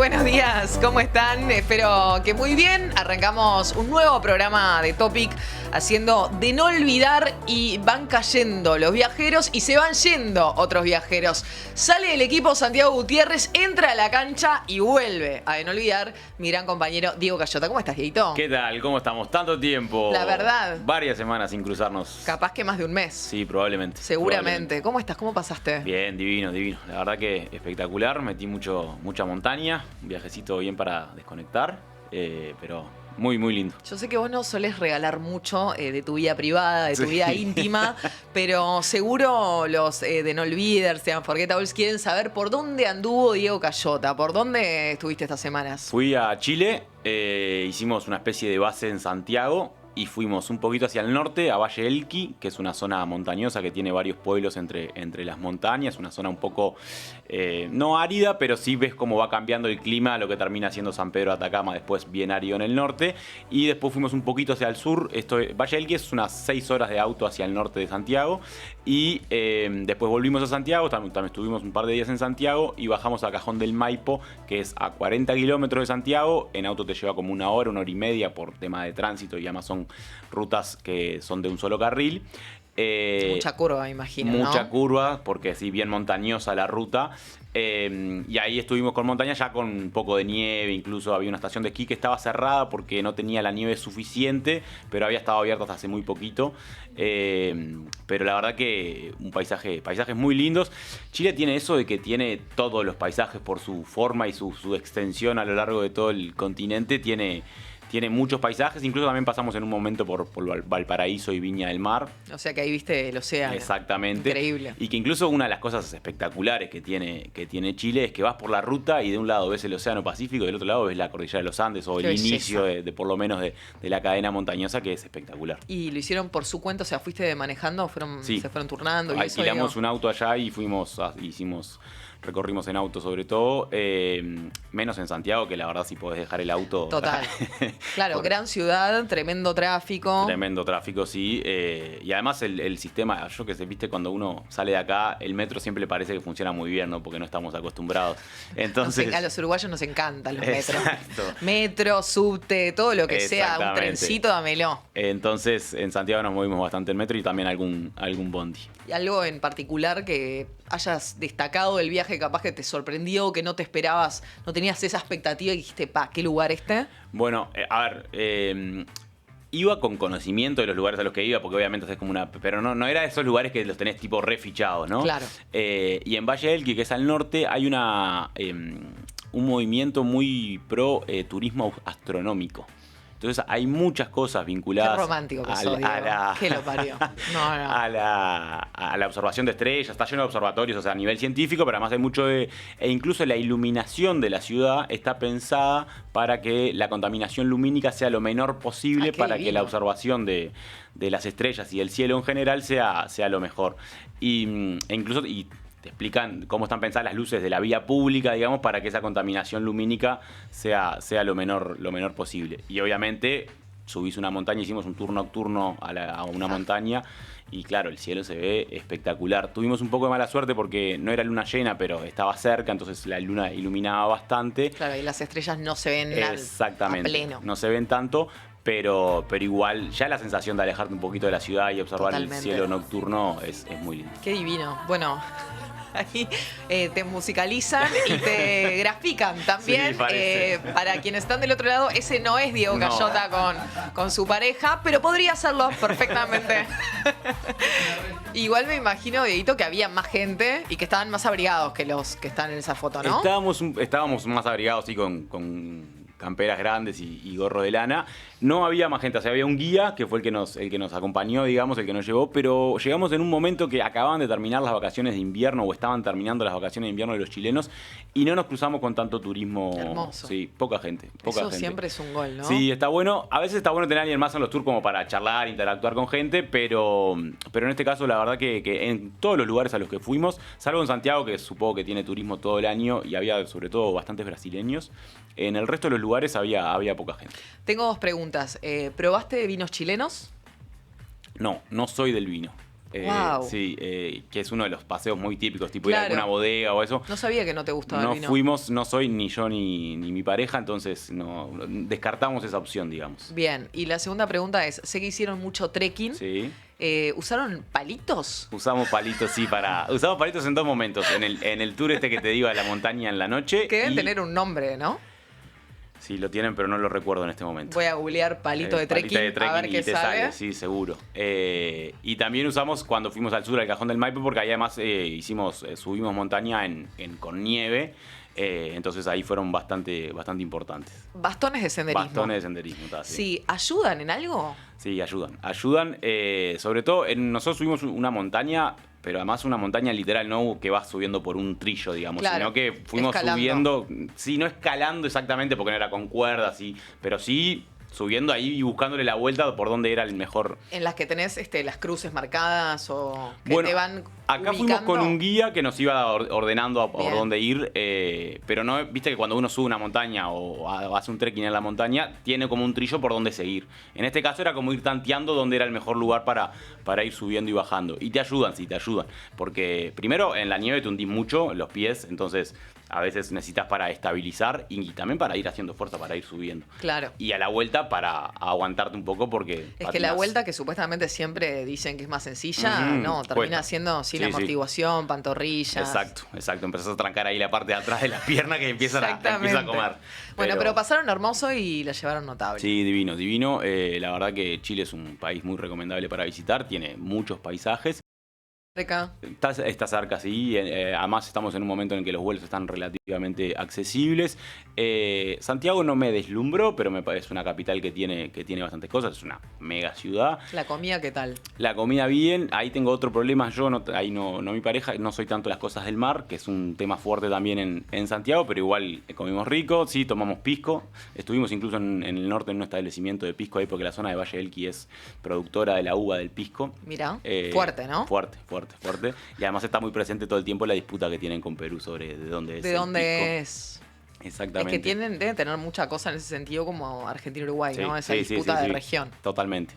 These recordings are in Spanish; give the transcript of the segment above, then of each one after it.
buenos días, ¿cómo están? Espero que muy bien. Arrancamos un nuevo programa de Topic haciendo de no olvidar y van cayendo los viajeros y se van yendo otros viajeros. Sale el equipo Santiago Gutiérrez, entra a la cancha y vuelve a de no olvidar mi gran compañero Diego Cayota. ¿Cómo estás, Dieguito? ¿Qué tal? ¿Cómo estamos? Tanto tiempo. La verdad. Varias semanas sin cruzarnos. Capaz que más de un mes. Sí, probablemente. Seguramente. ¿Cómo estás? ¿Cómo pasaste? Bien, divino, divino. La verdad que espectacular. Metí mucha montaña. Un viajecito bien para desconectar. Pero muy, muy lindo. Yo sé que vos no solés regalar mucho de tu vida privada, de tu vida íntima, pero seguro los de No Olviders, de Unforgettables, quieren saber por dónde anduvo Diego Cayota, por dónde estuviste estas semanas. Fui a Chile, hicimos una especie de base en Santiago y fuimos un poquito hacia el norte, a Valle Elqui, que es una zona montañosa que tiene varios pueblos entre las montañas, una zona un poco no árida, pero sí ves cómo va cambiando el clima, lo que termina siendo San Pedro de Atacama, después bien árido en el norte, y después fuimos un poquito hacia el sur. Valle Elqui es unas 6 horas de auto hacia el norte de Santiago, y después volvimos a Santiago, también estuvimos un par de días en Santiago, y bajamos a Cajón del Maipo, que es a 40 kilómetros de Santiago. En auto te lleva como una hora y media por tema de tránsito, y además son rutas que son de un solo carril. Mucha curva, me imagino, Mucha ¿no? curva, porque sí, bien montañosa la ruta. Y ahí estuvimos con montaña ya con un poco de nieve. Incluso había una estación de esquí que estaba cerrada porque no tenía la nieve suficiente, pero había estado abierta hasta hace muy poquito. Pero la verdad que paisajes muy lindos. Chile tiene eso de que tiene todos los paisajes por su forma y su extensión a lo largo de todo el continente. Tiene muchos paisajes, incluso también pasamos en un momento por Valparaíso y Viña del Mar. O sea que ahí viste el océano. Exactamente. Increíble. Y que incluso una de las cosas espectaculares que tiene Chile es que vas por la ruta y de un lado ves el Océano Pacífico y del otro lado ves la Cordillera de los Andes o el inicio de por lo menos de la cadena montañosa, que es espectacular. ¿Y lo hicieron por su cuenta? O sea, ¿fuiste manejando? Sí. ¿Se fueron turnando? Alquilamos un auto allá y recorrimos en auto sobre todo, menos en Santiago, que la verdad sí podés dejar el auto. Total. Claro, gran ciudad, tremendo tráfico. Tremendo tráfico, sí. Y además el sistema, yo que sé, viste, cuando uno sale de acá, el metro siempre le parece que funciona muy bien, ¿no? Porque no estamos acostumbrados. Entonces, A los uruguayos nos encantan los metros. Exacto. Metro, subte, todo lo que sea, un trencito, dámelo. Entonces, en Santiago nos movimos bastante en metro y también algún bondi. ¿Y algo en particular que hayas destacado del viaje, capaz que te sorprendió, que no te esperabas, no tenías esa expectativa y dijiste, ¿qué lugar este? Bueno, a ver, iba con conocimiento de los lugares a los que iba, porque obviamente haces como una... Pero no era de esos lugares que los tenés tipo refichados, ¿no? Claro. Y en Valle Elqui, que es al norte, hay un movimiento muy pro turismo astronómico. Entonces hay muchas cosas vinculadas. Qué romántico que sos, Diego. ¿Qué lo parió? No. A la observación de estrellas. Está lleno de observatorios, o sea, a nivel científico, pero además hay mucho e incluso la iluminación de la ciudad está pensada para que la contaminación lumínica sea lo menor posible, para que la observación de las estrellas y el cielo en general sea lo mejor. E incluso te explican cómo están pensadas las luces de la vía pública, digamos, para que esa contaminación lumínica sea lo menor posible. Y obviamente subís una montaña, hicimos un tour nocturno a una montaña y claro, el cielo se ve espectacular. Tuvimos un poco de mala suerte porque no era luna llena, pero estaba cerca, entonces la luna iluminaba bastante. Claro, y las estrellas no se ven exactamente, a pleno. No se ven tanto. Pero igual, ya la sensación de alejarte un poquito de la ciudad y observar el cielo nocturno es muy lindo. Qué divino. Bueno, ahí te musicalizan y te grafican también. Sí, para quienes están del otro lado, ese no es Diego Cayota con su pareja, pero podría serlo perfectamente. Igual me imagino, Dieguito, que había más gente y que estaban más abrigados que los que están en esa foto, ¿no? Estábamos más abrigados, sí, con camperas grandes y gorro de lana. No había más gente, o sea, había un guía que fue el que nos acompañó, digamos, el que nos llevó, pero llegamos en un momento que acababan de terminar las vacaciones de invierno o estaban terminando las vacaciones de invierno de los chilenos y no nos cruzamos con tanto turismo. Hermoso. Sí, poca gente. Eso siempre es un gol, ¿no? Sí, está bueno. A veces está bueno tener a alguien más en los tours como para charlar, interactuar con gente, pero en este caso la verdad que en todos los lugares a los que fuimos, salvo en Santiago, que supongo que tiene turismo todo el año y había sobre todo bastantes brasileños, en el resto de los lugares había poca gente. Tengo dos preguntas. ¿Probaste vinos chilenos? No soy del vino. Wow. Sí, que es uno de los paseos muy típicos, tipo ir a Claro. alguna bodega o eso. No sabía que no te gustaba No el vino. fuimos, no soy ni yo ni mi pareja, entonces no descartamos esa opción, digamos. Bien, y la segunda pregunta es, sé que hicieron mucho trekking. Sí. ¿Usaron palitos? Usamos palitos, sí, usamos palitos en dos momentos. En el tour que te digo a la montaña en la noche. Que deben y- tener un nombre, ¿no? Sí, lo tienen, pero no lo recuerdo en este momento. Voy a googlear palito de trekking, Palita a ver y qué te sale. Sí, seguro. Y también usamos cuando fuimos al sur, al Cajón del Maipo, porque ahí además subimos montaña con nieve. Entonces ahí fueron bastante importantes. Bastones de senderismo. Bastones de senderismo, sí. Sí, ¿ayudan en algo? Sí, ayudan. Ayudan, sobre todo, nosotros subimos una montaña, pero además una montaña literal, no que vas subiendo por un trillo, digamos, Claro, sino que fuimos escalando. subiendo, sí, no escalando exactamente porque no era con cuerdas, sí, pero sí subiendo ahí y buscándole la vuelta por dónde era el mejor. En las que tenés las cruces marcadas o que Bueno, te van acá fuimos ubicando. con un guía que nos iba ordenando por Bien. dónde ir, pero no, viste que cuando uno sube una montaña o hace un trekking en la montaña, tiene como un trillo por dónde seguir. En este caso era como ir tanteando dónde era el mejor lugar para ir subiendo y bajando. Y te ayudan, sí, te ayudan. Porque primero en la nieve te hundís mucho los pies, entonces a veces necesitas para estabilizar y también para ir haciendo fuerza para ir subiendo. Claro. Y a la vuelta para aguantarte un poco porque... Es que la patinás. vuelta, que supuestamente siempre dicen que es más sencilla, Ujú, no, termina cuesta. siendo sin Sí, sí. amortiguación, pantorrillas. Exacto. Empezás a trancar ahí la parte de atrás de las piernas que empieza a comer. Bueno, pero pasaron hermoso y la llevaron notable. Sí, divino. La verdad que Chile es un país muy recomendable para visitar, tiene muchos paisajes. Acá. Está cerca, sí. Además estamos en un momento en que los vuelos están relativamente accesibles. Santiago no me deslumbró, pero me parece una capital que tiene bastantes cosas. Es una mega ciudad. La comida, ¿qué tal? La comida bien. Ahí tengo otro problema. Yo, ahí no mi pareja, no soy tanto las cosas del mar, que es un tema fuerte también en Santiago, pero igual comimos rico. Sí, tomamos pisco. Estuvimos incluso en el norte en un establecimiento de pisco ahí, porque la zona de Valle del Elqui es productora de la uva del pisco. Mirá, fuerte, ¿no? Fuerte. Y además está muy presente todo el tiempo la disputa que tienen con Perú sobre de dónde es ¿De el dónde pisco. es? Exactamente. Es que deben tener mucha cosa en ese sentido como Argentina y Uruguay, Sí, ¿no? Esa sí, disputa sí, de sí. región. Totalmente.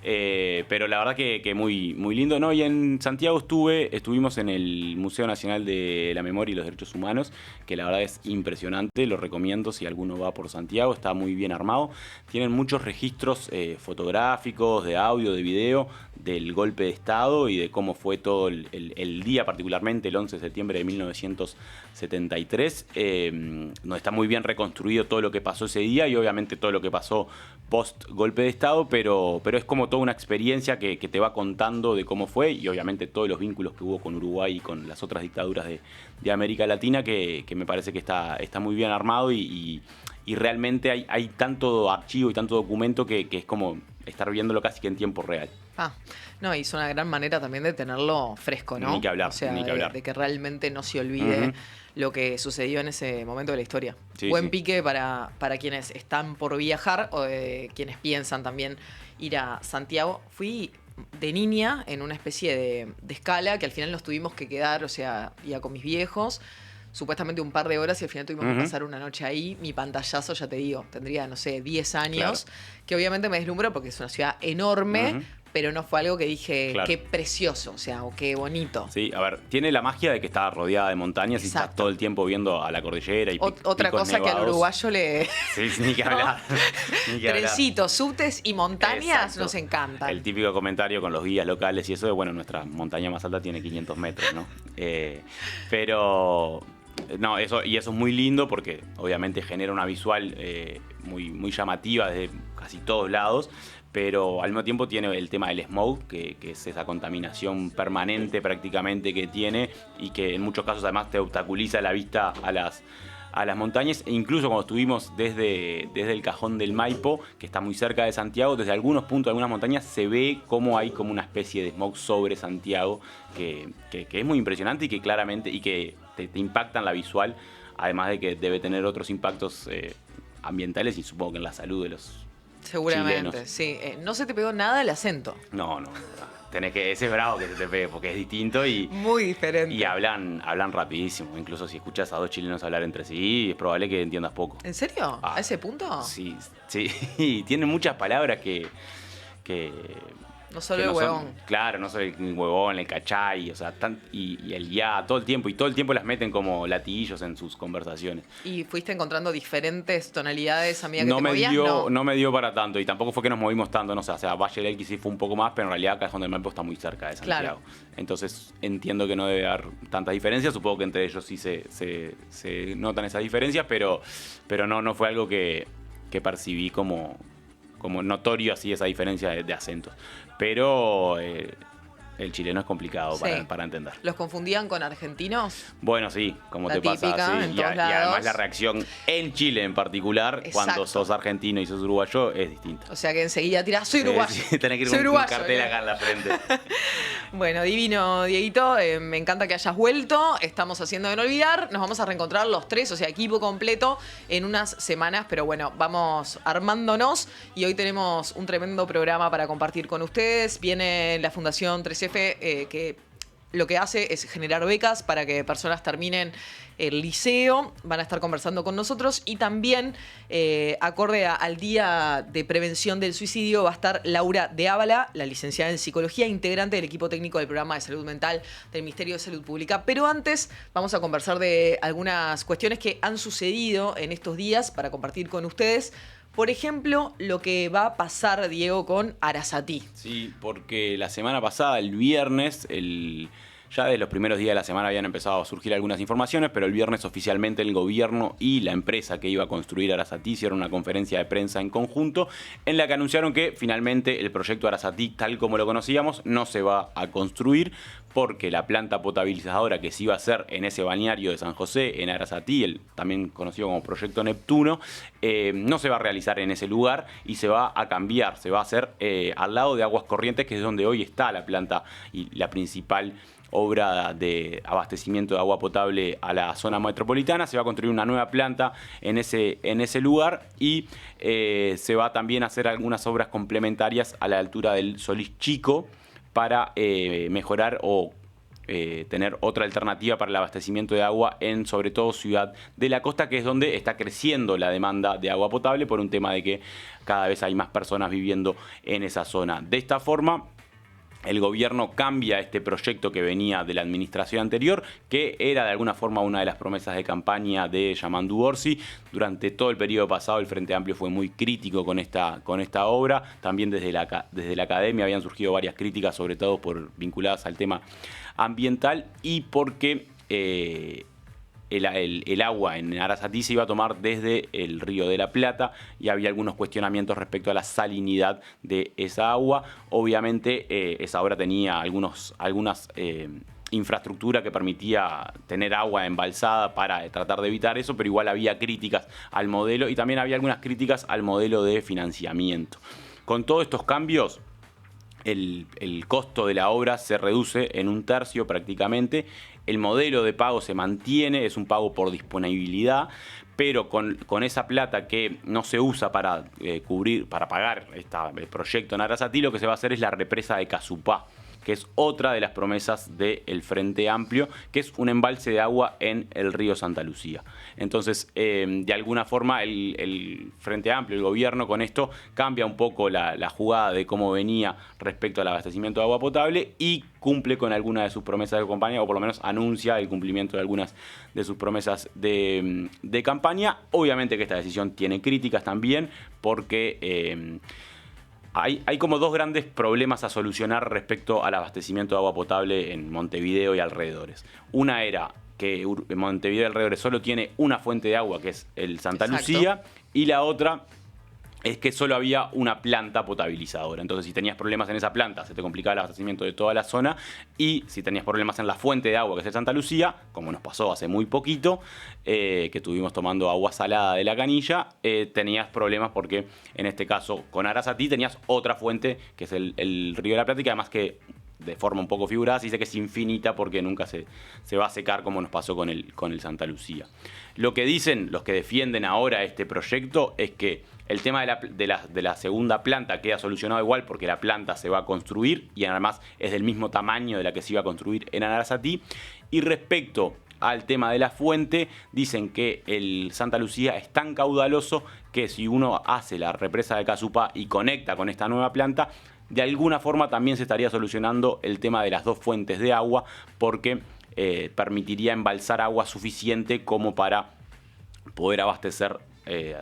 Pero la verdad que muy, muy lindo, ¿no? Y en Santiago estuvimos en el Museo Nacional de la Memoria y los Derechos Humanos, que la verdad es impresionante, lo recomiendo si alguno va por Santiago, está muy bien armado. Tienen muchos registros fotográficos, de audio, de video, del golpe de Estado y de cómo fue todo el día, particularmente el 11 de septiembre de 1973, donde está muy bien reconstruido todo lo que pasó ese día y obviamente todo lo que pasó post golpe de Estado, pero es como toda una experiencia que te va contando de cómo fue y obviamente todos los vínculos que hubo con Uruguay y con las otras dictaduras de América Latina, que me parece que está muy bien armado y realmente hay tanto archivo y tanto documento que es como estar viéndolo casi que en tiempo real. No, y es una gran manera también de tenerlo fresco, ¿no? Ni que hablar, o sea, ni que hablar. de que realmente no se olvide Ujú. lo que sucedió en ese momento de la historia. Sí, Buen sí. pique para quienes están por viajar o quienes piensan también ir a Santiago. Fui de niña en una especie de escala que al final nos tuvimos que quedar, o sea, iba con mis viejos, supuestamente un par de horas y al final tuvimos que Ujú. pasar una noche ahí. Mi pantallazo, ya te digo, tendría, no sé, 10 años, que obviamente me deslumbró porque es una ciudad enorme, Ujú. pero no fue algo que dije, Claro. qué precioso, o sea, o qué bonito. Sí, a ver, tiene la magia de que está rodeada de montañas y Exacto. está todo el tiempo viendo a la cordillera y Otra picos cosa que al nevados. uruguayo le... Sí, ni que hablar. Ni que hablar. Trencitos, subtes y montañas Exacto. nos encantan. El típico comentario con los guías locales y eso de, bueno, nuestra montaña más alta tiene 500 metros, ¿no? Pero... No, eso es muy lindo porque obviamente genera una visual muy llamativa desde casi todos lados, pero al mismo tiempo tiene el tema del smog, que es esa contaminación permanente prácticamente que tiene y que en muchos casos además te obstaculiza la vista a las montañas, e incluso cuando estuvimos desde el Cajón del Maipo, que está muy cerca de Santiago, desde algunos puntos de algunas montañas se ve como hay como una especie de smog sobre Santiago, que es muy impresionante y que claramente y que te impactan la visual, además de que debe tener otros impactos ambientales y supongo que en la salud de los Seguramente, chilenos. sí. No se te pegó nada el acento. No. Ese es bravo que se te pegue porque es distinto y Muy diferente. hablan rapidísimo. Incluso si escuchas a dos chilenos hablar entre sí, es probable que entiendas poco. ¿En serio? ¿A ese punto? Sí. Tienen muchas palabras que No solo que el huevón. Claro, no solo el huevón, el cachai, o sea, y el ya, todo el tiempo. Y todo el tiempo las meten como latiguillos en sus conversaciones. ¿Y fuiste encontrando diferentes tonalidades a medida que No te me movías? dio, no me dio para tanto. Y tampoco fue que nos movimos tanto, no sé. O sea, Valle del Elqui sí fue un poco más, pero en realidad Cajón del Maipo está muy cerca de Santiago. Claro. Entonces entiendo que no debe haber tantas diferencias. Supongo que entre ellos sí se notan esas diferencias, pero no fue algo que percibí como notorio así esa diferencia de acentos. Pero el chileno es complicado Sí. para entender. ¿Los confundían con argentinos? Bueno, sí, como La te pasa. típica, Sí. en Y, todos y además lados. la reacción en Chile en particular, Exacto. cuando sos argentino y sos uruguayo, es distinta. O sea que enseguida tirás, soy uruguayo. Sí, tenés que ir Soy con un uruguayo, cartel acá en la frente. Bueno, divino, Dieguito. Me encanta que hayas vuelto. Estamos haciendo de no olvidar. Nos vamos a reencontrar los tres, o sea, equipo completo, en unas semanas. Pero bueno, vamos armándonos. Y hoy tenemos un tremendo programa para compartir con ustedes. Viene la Fundación 3F, que lo que hace es generar becas para que personas terminen el liceo. Van a estar conversando con nosotros y también, acorde al Día de Prevención del Suicidio, va a estar Laura de Ábala, la licenciada en Psicología, integrante del equipo técnico del Programa de Salud Mental del Ministerio de Salud Pública. Pero antes vamos a conversar de algunas cuestiones que han sucedido en estos días para compartir con ustedes. Por ejemplo, lo que va a pasar, Diego, con Arasatí. Sí, porque la semana pasada, el viernes, ya de los primeros días de la semana habían empezado a surgir algunas informaciones, pero el viernes oficialmente el gobierno y la empresa que iba a construir Arasatí hicieron una conferencia de prensa en conjunto en la que anunciaron que finalmente el proyecto Arasatí, tal como lo conocíamos, no se va a construir porque la planta potabilizadora que se iba a hacer en ese balneario de San José, en Arasatí, el también conocido como Proyecto Neptuno, no se va a realizar en ese lugar y se va a cambiar, se va a hacer al lado de Aguas Corrientes, que es donde hoy está la planta y la principal obra de abastecimiento de agua potable a la zona metropolitana. Se va a construir una nueva planta en ese lugar y se va también a hacer algunas obras complementarias a la altura del Solís Chico para mejorar o tener otra alternativa para el abastecimiento de agua en sobre todo Ciudad de la Costa, que es donde está creciendo la demanda de agua potable por un tema de que cada vez hay más personas viviendo en esa zona. De esta forma, el gobierno cambia este proyecto que venía de la administración anterior, que era de alguna forma una de las promesas de campaña de Yamandu Orsi. Durante todo el periodo pasado el Frente Amplio fue muy crítico con esta obra. También desde la academia habían surgido varias críticas, sobre todo vinculadas al tema ambiental y porque el agua en Arasatí se iba a tomar desde el Río de la Plata y había algunos cuestionamientos respecto a la salinidad de esa agua. Obviamente esa obra tenía algunas infraestructura que permitía tener agua embalsada para tratar de evitar eso, pero igual había críticas al modelo y también había algunas críticas al modelo de financiamiento. Con todos estos cambios, el costo de la obra se reduce en un tercio prácticamente. El modelo de pago se mantiene, es un pago por disponibilidad, pero con esa plata que no se usa para pagar el proyecto en Arasatí, lo que se va a hacer es la represa de Casupá, que es otra de las promesas del Frente Amplio, que es un embalse de agua en el río Santa Lucía. Entonces, de alguna forma, el Frente Amplio, el gobierno, con esto cambia un poco la jugada de cómo venía respecto al abastecimiento de agua potable y cumple con alguna de sus promesas de campaña, o por lo menos anuncia el cumplimiento de algunas de sus promesas de campaña. Obviamente que esta decisión tiene críticas también, porque hay como dos grandes problemas a solucionar respecto al abastecimiento de agua potable en Montevideo y alrededores. Una era que Montevideo y alrededores solo tiene una fuente de agua, que es el Santa Lucía, y la otra es que solo había una planta potabilizadora. Entonces, si tenías problemas en esa planta, se te complicaba el abastecimiento de toda la zona. Y si tenías problemas en la fuente de agua, que es el Santa Lucía, como nos pasó hace muy poquito, que estuvimos tomando agua salada de la canilla, tenías problemas porque, en este caso, con Arasatí tenías otra fuente, que es el Río de la Plata, y que además que de forma un poco figurada se dice que es infinita porque nunca se va a secar como nos pasó con el Santa Lucía. Lo que dicen los que defienden ahora este proyecto es que el tema de la segunda planta queda solucionado igual porque la planta se va a construir y además es del mismo tamaño de la que se iba a construir en Arasatí. Y respecto al tema de la fuente, dicen que el Santa Lucía es tan caudaloso que si uno hace la represa de Casupá y conecta con esta nueva planta, de alguna forma también se estaría solucionando el tema de las 2 fuentes de agua, porque permitiría embalsar agua suficiente como para poder abastecer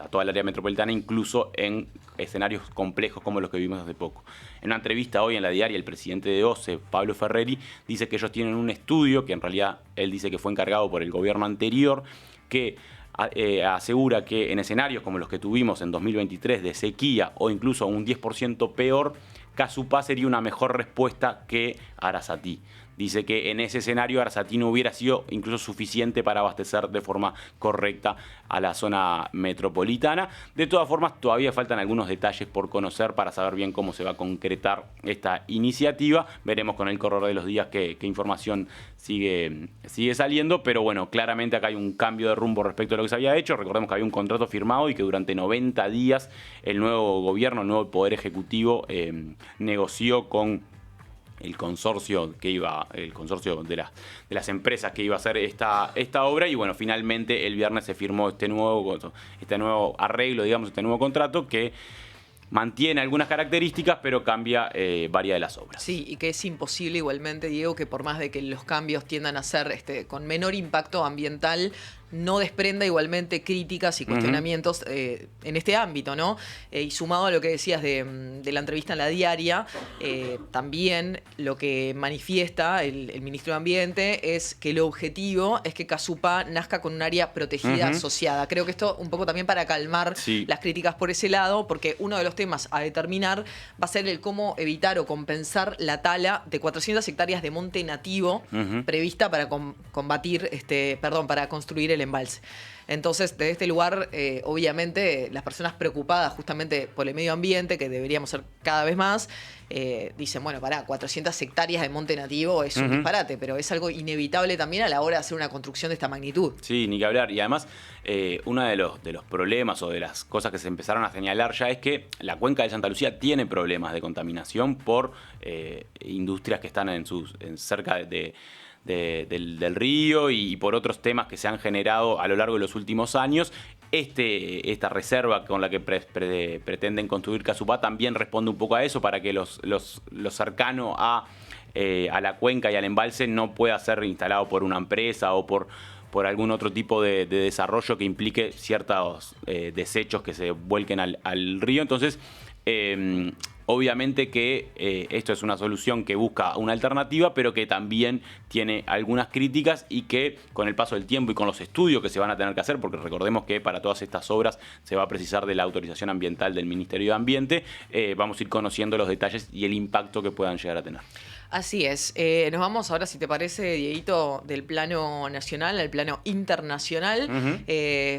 a toda el área metropolitana, incluso en escenarios complejos como los que vivimos hace poco. En una entrevista hoy en La Diaria, el presidente de OCE, Pablo Ferreri, dice que ellos tienen un estudio, que en realidad él dice que fue encargado por el gobierno anterior, que asegura que en escenarios como los que tuvimos en 2023 de sequía o incluso un 10% peor, Casupá sería una mejor respuesta que Arasatí. Dice que en ese escenario Arasatí no hubiera sido incluso suficiente para abastecer de forma correcta a la zona metropolitana. De todas formas, todavía faltan algunos detalles por conocer para saber bien cómo se va a concretar esta iniciativa. Veremos con el correr de los días qué información sigue saliendo, pero bueno, claramente acá hay un cambio de rumbo respecto a lo que se había hecho. Recordemos que había un contrato firmado y que durante 90 días el nuevo gobierno, el nuevo Poder Ejecutivo negoció con el consorcio de las empresas que iba a hacer esta obra, y bueno, finalmente el viernes se firmó este nuevo arreglo, digamos, este nuevo contrato que mantiene algunas características, pero cambia varias de las obras. Sí, y que es imposible igualmente, Diego, que por más de que los cambios tiendan a ser con menor impacto ambiental, no desprenda igualmente críticas y cuestionamientos en este ámbito, ¿no? Y sumado a lo que decías de la entrevista en La Diaria, también lo que manifiesta el ministro de Ambiente es que el objetivo es que Casupá nazca con un área protegida asociada. Creo que esto un poco también para calmar las críticas por ese lado, porque uno de los temas a determinar va a ser el cómo evitar o compensar la tala de 400 hectáreas de monte nativo prevista para para construir el embalse. Entonces, desde este lugar, obviamente, las personas preocupadas justamente por el medio ambiente, que deberíamos ser cada vez más, dicen, bueno, 400 hectáreas de monte nativo es un disparate, pero es algo inevitable también a la hora de hacer una construcción de esta magnitud. Sí, ni que hablar. Y además, uno de los problemas o de las cosas que se empezaron a señalar ya es que la cuenca de Santa Lucía tiene problemas de contaminación por industrias que están cerca del río y por otros temas que se han generado a lo largo de los últimos años. Esta reserva con la que pretenden construir Casupá también responde un poco a eso, para que lo cercano a la cuenca y al embalse no pueda ser instalado por una empresa o por algún otro tipo de desarrollo que implique ciertos desechos que se vuelquen al río. Entonces, obviamente que esto es una solución que busca una alternativa, pero que también tiene algunas críticas y que con el paso del tiempo y con los estudios que se van a tener que hacer, porque recordemos que para todas estas obras se va a precisar de la autorización ambiental del Ministerio de Ambiente, vamos a ir conociendo los detalles y el impacto que puedan llegar a tener. Así es. Nos vamos ahora, si te parece, Dieguito, del plano nacional al plano internacional.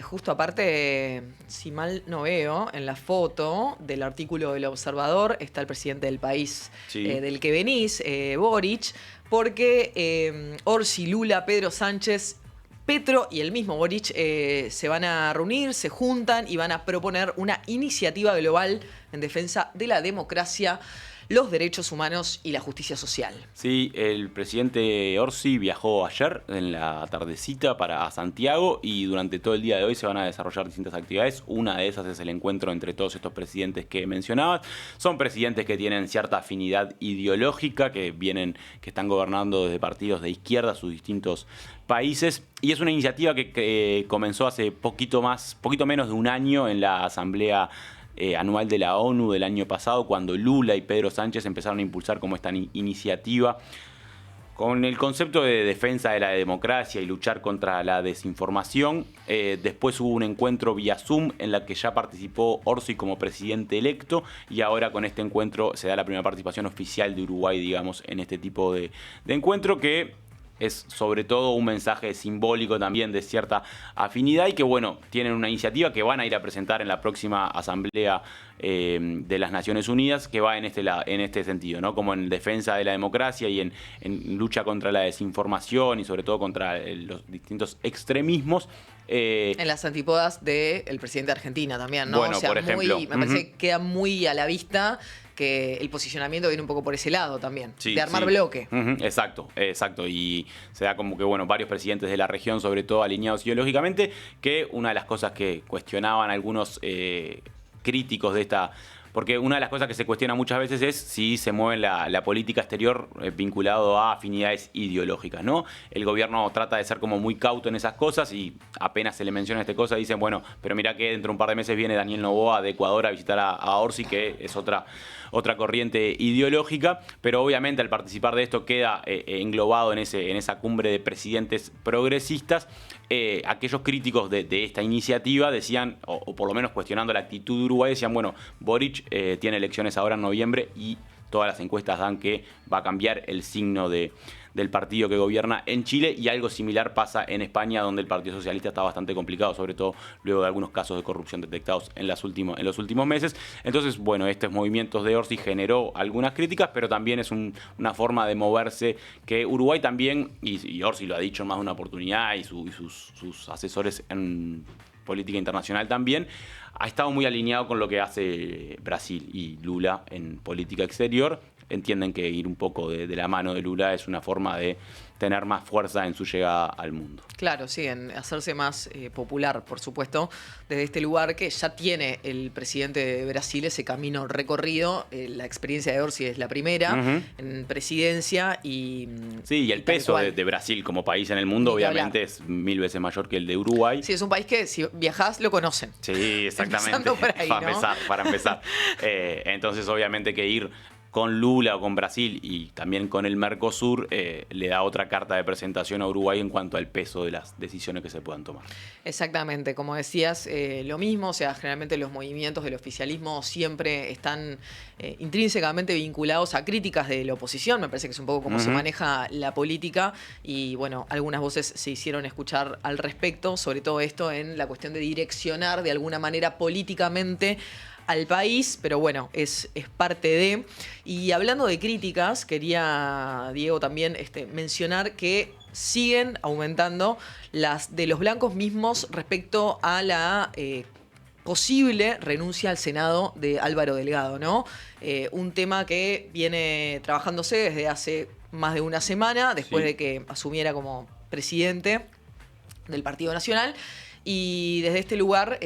Justo aparte, si mal no veo, en la foto del artículo del Observador está el presidente del país del que venís, Boric, porque Orsi, Lula, Pedro Sánchez, Petro y el mismo Boric se van a reunir, se juntan y van a proponer una iniciativa global en defensa de la democracia, los derechos humanos y la justicia social. Sí, el presidente Orsi viajó ayer en la tardecita a Santiago y durante todo el día de hoy se van a desarrollar distintas actividades. Una de esas es el encuentro entre todos estos presidentes que mencionabas. Son presidentes que tienen cierta afinidad ideológica, que están gobernando desde partidos de izquierda sus distintos países, y es una iniciativa que comenzó hace poquito menos de un año en la Asamblea anual de la ONU del año pasado, cuando Lula y Pedro Sánchez empezaron a impulsar como esta iniciativa con el concepto de defensa de la democracia y luchar contra la desinformación. Después hubo un encuentro vía Zoom en la que ya participó Orsi como presidente electo, y ahora con este encuentro se da la primera participación oficial de Uruguay, digamos, en este tipo de encuentro, que es sobre todo un mensaje simbólico también de cierta afinidad, y que bueno, tienen una iniciativa que van a ir a presentar en la próxima Asamblea de las Naciones Unidas, que va en este sentido, ¿no? Como en defensa de la democracia y en lucha contra la desinformación y sobre todo contra los distintos extremismos. En las antípodas del presidente de Argentina también, ¿no? Bueno, o sea, por ejemplo. me parece que queda muy a la vista que el posicionamiento viene un poco por ese lado también, de armar bloque. Exacto. Y se da como que, bueno, varios presidentes de la región, sobre todo alineados ideológicamente, que una de las cosas que cuestionaban algunos críticos de esta porque una de las cosas que se cuestiona muchas veces es si se mueve la política exterior vinculado a afinidades ideológicas, ¿no? El gobierno trata de ser como muy cauto en esas cosas y apenas se le menciona esta cosa dicen, bueno, pero mira que dentro de un par de meses viene Daniel Noboa de Ecuador a visitar a Orsi, que es otra corriente ideológica, pero obviamente al participar de esto queda englobado en esa cumbre de presidentes progresistas. Aquellos críticos de esta iniciativa decían, o por lo menos cuestionando la actitud de Uruguay, decían, bueno, Boric tiene elecciones ahora en noviembre y todas las encuestas dan que va a cambiar el signo del partido que gobierna en Chile, y algo similar pasa en España, donde el Partido Socialista está bastante complicado, sobre todo luego de algunos casos de corrupción detectados en los últimos meses. Entonces, bueno, estos movimientos de Orsi generó algunas críticas, pero también es una forma de moverse que Uruguay también, y Orsi lo ha dicho en más de una oportunidad, y sus asesores en política internacional también, ha estado muy alineado con lo que hace Brasil y Lula en política exterior. Entienden que ir un poco de la mano de Lula es una forma de tener más fuerza en su llegada al mundo. Claro, sí, en hacerse más popular, por supuesto, desde este lugar que ya tiene el presidente de Brasil ese camino recorrido. La experiencia de Orsi es la primera en presidencia y... Sí, y el peso de Brasil como país en el mundo obviamente es 1000 veces mayor que el de Uruguay. Sí, es un país que si viajás lo conocen. Sí, exactamente. Por ahí, para empezar. Entonces obviamente que ir con Lula o con Brasil y también con el Mercosur le da otra carta de presentación a Uruguay en cuanto al peso de las decisiones que se puedan tomar. Exactamente, como decías, lo mismo, o sea, generalmente los movimientos del oficialismo siempre están intrínsecamente vinculados a críticas de la oposición. Me parece que es un poco como se maneja la política y bueno, algunas voces se hicieron escuchar al respecto, sobre todo esto en la cuestión de direccionar de alguna manera políticamente al país, pero bueno, es parte de... Y hablando de críticas, quería, Diego, también mencionar que siguen aumentando las de los blancos mismos respecto a la posible renuncia al Senado de Álvaro Delgado, ¿no? Un tema que viene trabajándose desde hace más de una semana, después de que asumiera como presidente del Partido Nacional, y desde este lugar...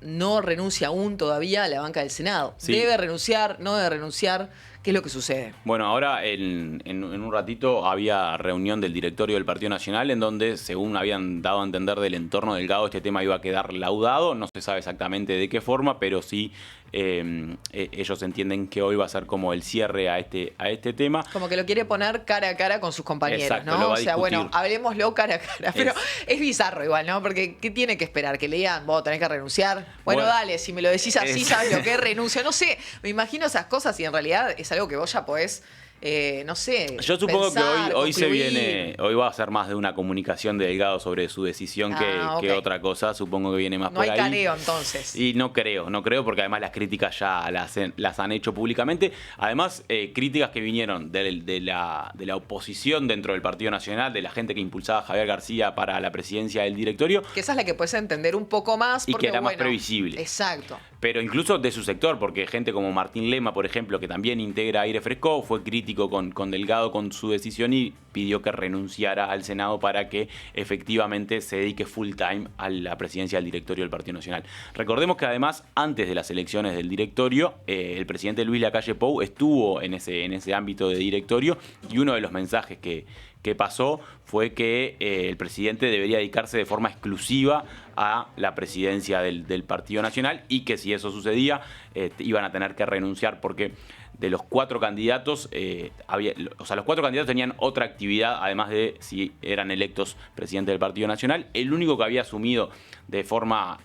no renuncia aún todavía a la banca del Senado. Sí. ¿Debe renunciar? ¿No debe renunciar? ¿Qué es lo que sucede? Bueno, ahora en un ratito había reunión del directorio del Partido Nacional en donde, según habían dado a entender del entorno Delgado, este tema iba a quedar laudado. No se sabe exactamente de qué forma, pero sí ellos entienden que hoy va a ser como el cierre a este tema. Como que lo quiere poner cara a cara con sus compañeros. Exacto, ¿no? lo va a o sea, discutir. bueno, hablemoslo cara a cara. Pero es bizarro igual, ¿no? Porque ¿qué tiene que esperar? ¿Que le digan, vos tenés que renunciar? Bueno, dale, si me lo decís así, ¿sabes lo que es renuncio? No sé, me imagino esas cosas y en realidad es algo que vos ya podés... no sé. Yo supongo pensar, que hoy se concluir. viene, hoy va a ser más de una comunicación de Delgado sobre su decisión que otra cosa. Supongo que viene más por ahí. No hay careo entonces. Y no creo porque además las críticas ya las han hecho públicamente. Además, críticas que vinieron de la oposición dentro del Partido Nacional, de la gente que impulsaba a Javier García para la presidencia del directorio. Que esa es la que puedes entender un poco más. Y porque, que era más previsible. Exacto. Pero incluso de su sector, porque gente como Martín Lema, por ejemplo, que también integra Aire Fresco, fue crítico con Delgado con su decisión y pidió que renunciara al Senado para que efectivamente se dedique full time a la presidencia del directorio del Partido Nacional. Recordemos que además, antes de las elecciones del directorio, el presidente Luis Lacalle Pou estuvo en ese ámbito de directorio y uno de los mensajes que pasó fue que el presidente debería dedicarse de forma exclusiva a la presidencia del Partido Nacional y que si eso sucedía iban a tener que renunciar porque de los 4 candidatos, los 4 candidatos tenían otra actividad, además de si eran electos presidente del Partido Nacional. El único que había asumido de forma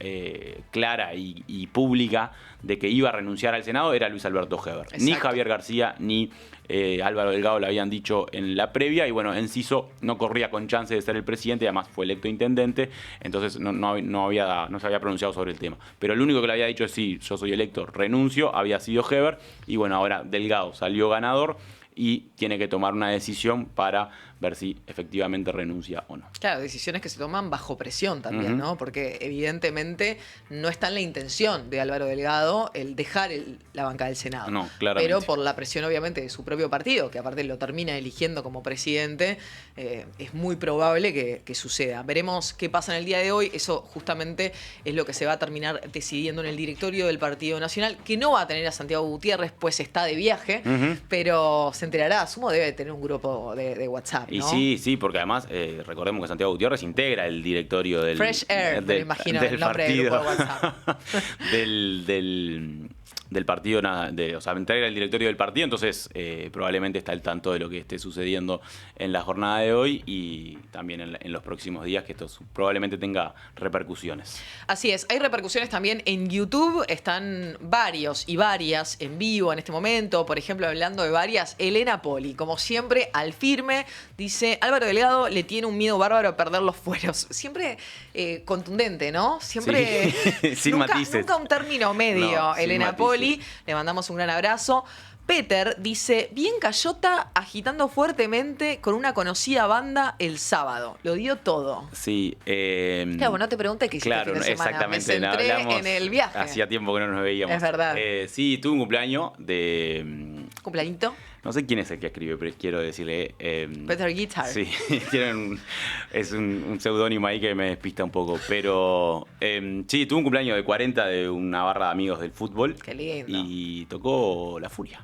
clara y pública de que iba a renunciar al Senado era Luis Alberto Heber. Exacto. Ni Javier García ni Álvaro Delgado lo habían dicho en la previa y bueno, Enciso no corría con chance de ser el presidente, además fue electo intendente, entonces no se había pronunciado sobre el tema. Pero el único que le había dicho sí, yo soy electo, renuncio, había sido Heber y bueno, ahora Delgado salió ganador y tiene que tomar una decisión para ver si efectivamente renuncia o no. Claro, decisiones que se toman bajo presión también, ¿no? Porque evidentemente no está en la intención de Álvaro Delgado el dejar la banca del Senado. No, claramente. Pero por la presión obviamente de su propio partido, que aparte lo termina eligiendo como presidente, es muy probable que suceda. Veremos qué pasa en el día de hoy. Eso justamente es lo que se va a terminar decidiendo en el directorio del Partido Nacional, que no va a tener a Santiago Gutiérrez, pues está de viaje, pero se enterará. Asumo debe tener un grupo de WhatsApp, ¿no? Y sí, porque además recordemos que Santiago Gutiérrez integra el directorio del Fresh Air, me imagino el nombre del grupo de WhatsApp. del partido, o sea, integra el directorio del partido, entonces probablemente está al tanto de lo que esté sucediendo en la jornada de hoy y también en los próximos días, que esto probablemente tenga repercusiones. Así es, hay repercusiones también en YouTube, están varios y varias en vivo en este momento, por ejemplo, hablando de varias, Elena Poli, como siempre, al firme, dice, Álvaro Delgado le tiene un miedo bárbaro a perder los fueros. Siempre contundente, ¿no? Siempre, sí, sin matices. Nunca un término medio, No, Elena Poli. Le mandamos un gran abrazo. Peter dice, bien Cayota agitando fuertemente con una conocida banda el sábado. Lo dio todo. Sí. Claro, no te pregunté qué hiciste claro, el fin de semana. exactamente. Me centré en el viaje. Hacía tiempo que no nos veíamos. Es verdad. Sí, tuve un cumpleaños de... ¿Cumpleañito? No sé quién es el que escribe, pero quiero decirle... Peter Guitar. Sí, es un seudónimo ahí que me despista un poco. Pero sí, tuve un cumpleaños de 40 de una barra de amigos del fútbol. Qué lindo. Y tocó La Furia.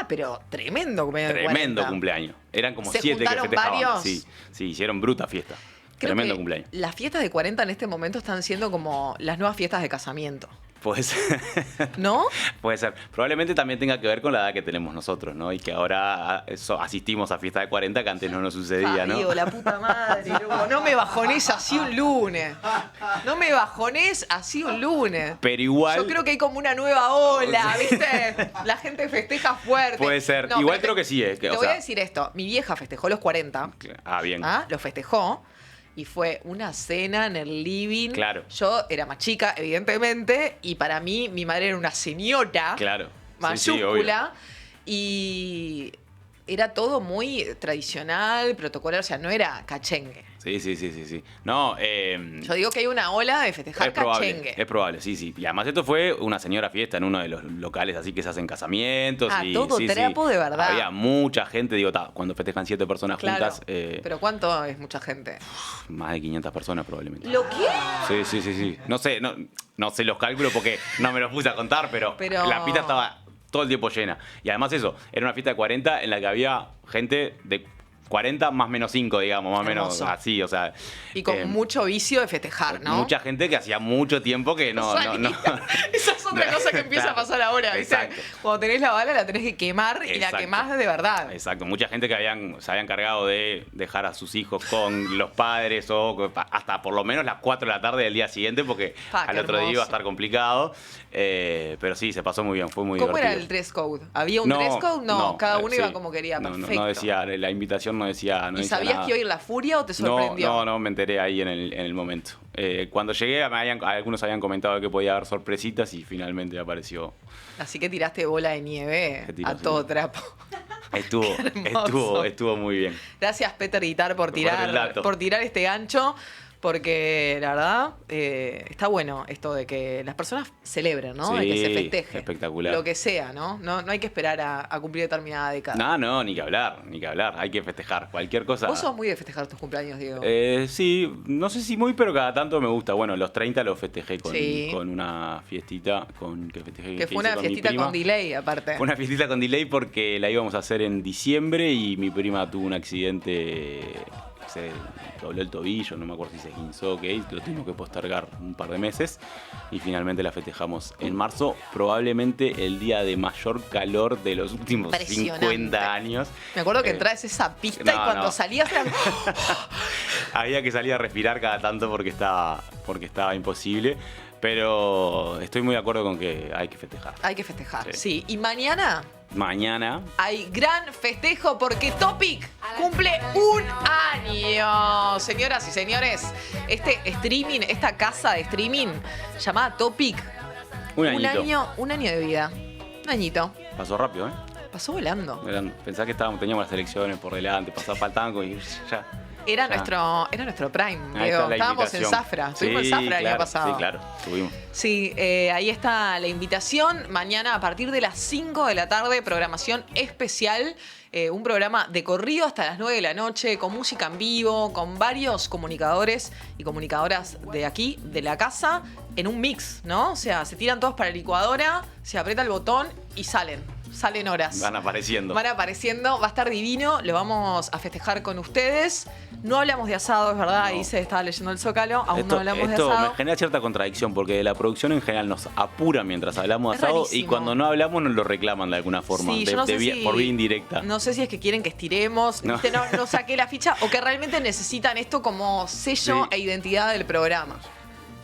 Pero tremendo cumpleaños de Tremendo 40. cumpleaños. Eran como ¿Se 7 que juntaron festejaban. varios? Sí, hicieron bruta fiesta. Creo Tremendo que cumpleaños. las fiestas de 40 en este momento están siendo como las nuevas fiestas de casamiento. Puede ser. ¿No? Puede ser. Probablemente también tenga que ver con la edad que tenemos nosotros, ¿no? Y que ahora asistimos a fiesta de 40 que antes no nos sucedía, ¿no? Digo, la puta madre, loco. No me bajonés así un lunes. No me bajonés así un lunes. Pero igual... Yo creo que hay como una nueva ola, ¿viste? La gente festeja fuerte. Puede ser. No, Igual pero creo que sí. Te voy a decir esto. Mi vieja festejó los 40. Bien. Lo festejó. Y fue una cena en el living. Claro. Yo era más chica, evidentemente. Y para mí, mi madre era una señora. Claro. Mayúscula. Y era todo muy tradicional, protocolar. O sea, no era cachengue. Sí. No, Yo digo que hay una ola de festejar cachengue. Es probable, sí. Y además esto fue una señora fiesta en uno de los locales así que se hacen casamientos. Todo trapo de verdad. Había mucha gente, digo, cuando festejan 7 personas juntas. Pero ¿cuánto es mucha gente? Más de 500 personas probablemente. ¿Lo qué? Sí. No sé los cálculos porque no me los puse a contar, pero la pista estaba todo el tiempo llena. Y además eso, era una fiesta de 40 en la que había gente de 40 más menos 5, digamos, más o menos así, o sea. Y con mucho vicio de festejar, ¿no? Mucha gente que hacía mucho tiempo que no. Esa es otra cosa que empieza a pasar ahora, ¿viste? Exacto. Cuando tenés la bala la tenés que quemar y la quemás de verdad. Exacto, mucha gente que se habían cargado de dejar a sus hijos con los padres o hasta por lo menos las 4 de la tarde del día siguiente porque al otro día iba a estar complicado. Pero sí, se pasó muy bien, fue muy divertido. ¿Cómo era el dress code? ¿Había un dress code? No, cada uno iba como quería, perfecto. No decía, la invitación no decía ¿Y sabías nada. que iba a ir La Furia o te sorprendió? No, me enteré ahí en el momento. Cuando llegué, algunos habían comentado que podía haber sorpresitas y finalmente apareció. Así que tiraste bola de nieve a todo trapo. Estuvo muy bien. Gracias, Peter Guitar, por tirar este gancho. Porque la verdad está bueno esto de que las personas celebren, ¿no? Sí, de que se festeje. Espectacular. Lo que sea, ¿no? No hay que esperar a cumplir determinada década. No, ni que hablar. Hay que festejar cualquier cosa. ¿Vos sos muy de festejar tus cumpleaños, Diego? Sí, no sé si muy, pero cada tanto me gusta. Bueno, los 30 los festejé con una fiestita que fue una fiestita con delay, aparte. Fue una fiestita con delay porque la íbamos a hacer en diciembre y mi prima tuvo un accidente. Se dobló el tobillo, no me acuerdo si se esguinzó, lo tuvimos que postergar un par de meses y finalmente la festejamos en marzo, probablemente el día de mayor calor de los últimos 50 años. Me acuerdo que entrabas a esa pista y cuando salías eran... había que salir a respirar cada tanto porque estaba imposible. Pero estoy muy de acuerdo con que hay que festejar. Hay que festejar, sí. ¿Y mañana? Mañana hay gran festejo porque Topic cumple un año. Señoras y señores, este streaming, esta casa de streaming llamada Topic, un año de vida. Un añito. Pasó rápido, ¿eh? pasó volando. Pensá que teníamos las elecciones por delante, faltaban como y ya. Era nuestro prime, Ahí Diego. está la Estábamos en invitación. Zafra. Estuvimos en Zafra el año pasado. Sí, claro, estuvimos. Sí, ahí está la invitación. Mañana a partir de las 5 de la tarde, programación especial. Un programa de corrido hasta las 9 de la noche, con música en vivo, con varios comunicadores y comunicadoras de aquí, de la casa, en un mix, ¿no? O sea, se tiran todos para la licuadora, se aprieta el botón y salen horas. Van apareciendo. Va a estar divino, lo vamos a festejar con ustedes. No hablamos de asado, es verdad, ahí se estaba leyendo el Zócalo, aún no hablamos de asado. Esto me genera cierta contradicción porque la producción en general nos apura mientras hablamos de Es asado rarísimo. y cuando no hablamos nos lo reclaman de alguna forma, Sí, yo no sé si- por vía indirecta. No sé si es que quieren que estiremos, No. ¿viste? No saqué la ficha, o que realmente necesitan esto como sello Sí. e identidad del programa.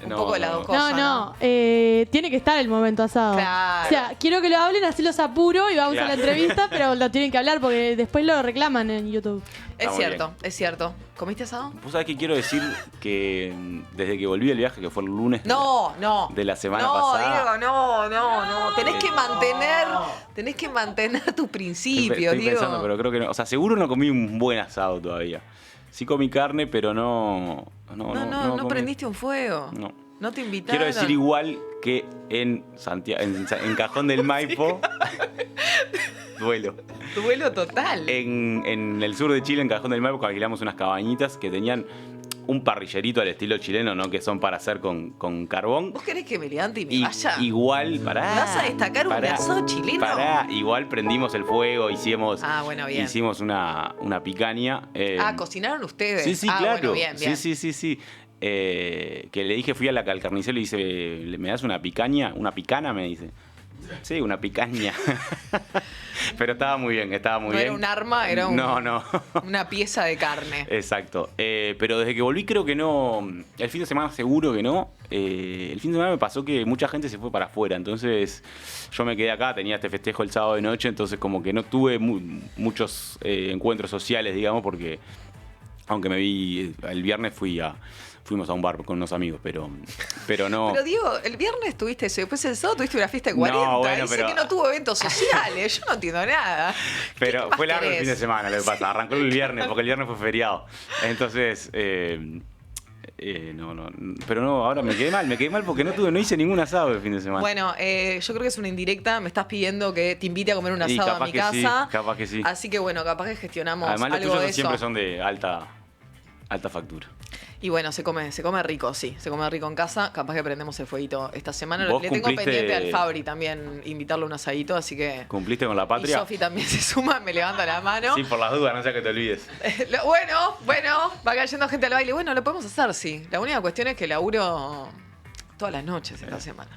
Un No, poco de las no. dos cosas. Tiene que estar el momento asado. Claro. O sea, quiero que lo hablen, así los apuro y vamos a la Claro. entrevista, pero lo tienen que hablar porque después lo reclaman en YouTube. Es muy cierto, es cierto. ¿Comiste asado? Vos sabés que quiero decir que desde que volví del viaje, que fue el lunes No. de la semana no, pasada. Diego, no. Tenés que mantener tus principios, Estoy Diego. pensando, pero creo que no. O sea, seguro no comí un buen asado todavía. Sí comí carne, pero no No comí. prendiste un fuego. No. No te invitaron. Quiero decir igual que en Santiago, en Cajón del Maipo, duelo. Duelo total. En el sur de Chile, en Cajón del Maipo, alquilamos unas cabañitas que tenían un parrillerito al estilo chileno, ¿no? Que son para hacer con carbón. ¿Vos querés que me levante y me Y vaya? igual, ¿Me vas a destacar un asado chileno? Igual prendimos el fuego, hicimos Bien. hicimos una picaña. ¿Cocinaron ustedes? Sí, Bueno, claro. bien. Sí. Que le dije, fui al carnicero y dice, ¿me das una picaña? ¿Una picana? Me dice. Sí, una picaña. Pero estaba muy bien, No bien. era un arma, era No. una pieza de carne. Exacto. Pero desde que volví creo que no. El fin de semana seguro que no. El fin de semana me pasó que mucha gente se fue para afuera. Entonces yo me quedé acá, tenía este festejo el sábado de noche. Entonces como que no tuve muchos encuentros sociales, digamos, porque aunque me vi el viernes fuimos a un bar con unos amigos, pero no. Pero Diego, el viernes tuviste eso, después el sábado tuviste una fiesta de 40. No, bueno, Dice pero- que no tuvo eventos sociales, yo no entiendo nada. Pero ¿Qué fue más largo el querés? fin de semana, lo que pasa. Arrancó el viernes, porque el viernes fue feriado. Entonces, no. Pero no, ahora me quedé mal porque no hice ningún asado el fin de semana. Bueno, yo creo que es una indirecta. Me estás pidiendo que te invite a comer un Y asado a capaz mi que sí, casa. capaz que sí. Así que bueno, capaz que gestionamos Además, los algo de tuyos eso. siempre son de alta factura. Y bueno, se come rico, sí. Se come rico en casa. Capaz que prendemos el fueguito esta semana. ¿Vos Le tengo cumpliste- pendiente al Fabri también invitarle a un asadito, así que... ¿Cumpliste con la Y patria? Sofi también se suma, me levanta la mano. Sí, por las dudas, no sea que te olvides. Bueno, va cayendo gente al baile. Bueno, lo podemos hacer, sí. La única cuestión es que laburo todas las noches esta semana.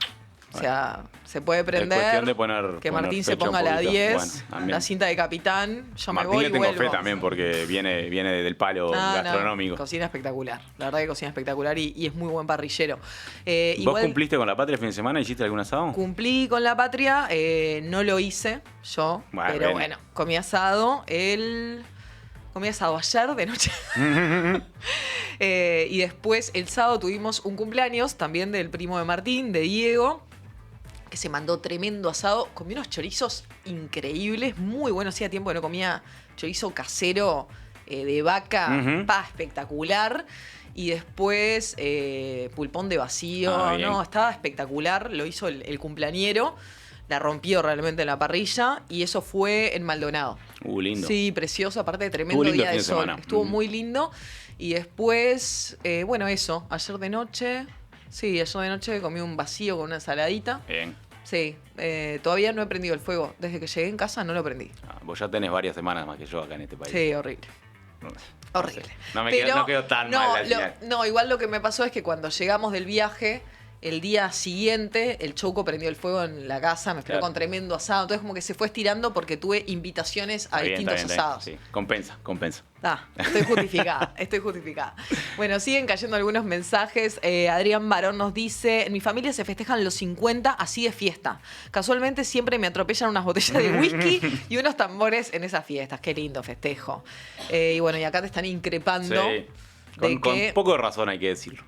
O sea, se puede prender. Es cuestión de que poner Martín se fecha ponga a un la poquito. 10, Bueno, también. la cinta de capitán. Yo me Martín voy le y tengo vuelvo. fe también porque viene del palo No, gastronómico. cocina espectacular. La verdad que cocina espectacular y es muy buen parrillero. ¿Vos Igual cumpliste con la patria el fin de semana? ¿Hiciste algún asado? cumplí con la patria, no lo hice yo, Bueno, pero bien. bueno, comí asado ayer de noche. Y después el sábado tuvimos un cumpleaños también del primo de Martín, de Diego, que se mandó tremendo asado. Comí unos chorizos increíbles, muy buenos. Hacía tiempo que no comía chorizo casero de vaca, Ujú. espectacular. Y después pulpón de vacío, Bien. no, estaba espectacular. Lo hizo el cumpleañero. La rompió realmente en la parrilla y eso fue en Maldonado. Lindo. Sí, precioso, aparte de tremendo Estuvo lindo día el de fin de sol. semana. Estuvo Ujú. muy lindo. Y después, bueno, eso, ayer de noche comí un vacío con una ensaladita. Bien. Sí, todavía no he prendido el fuego. Desde que llegué en casa no lo prendí. Vos ya tenés varias semanas más que yo acá en este país. Sí, horrible. No sé. Horrible. No Pero- quedo tan no, mal al final. no, igual lo que me pasó es que cuando llegamos del viaje, el día siguiente, el Chouco prendió el fuego en la casa, me esperó Claro. con tremendo asado. Entonces como que se fue estirando porque tuve invitaciones a Está bien, distintos está bien, asados. sí. Compensa. Estoy justificada. Bueno, siguen cayendo algunos mensajes. Adrián Barón nos dice, en mi familia se festejan los 50 así de fiesta. Casualmente siempre me atropellan unas botellas de whisky y unos tambores en esas fiestas. Qué lindo festejo. Y bueno, y acá te están increpando Sí. de Con que... poco de razón hay que decirlo.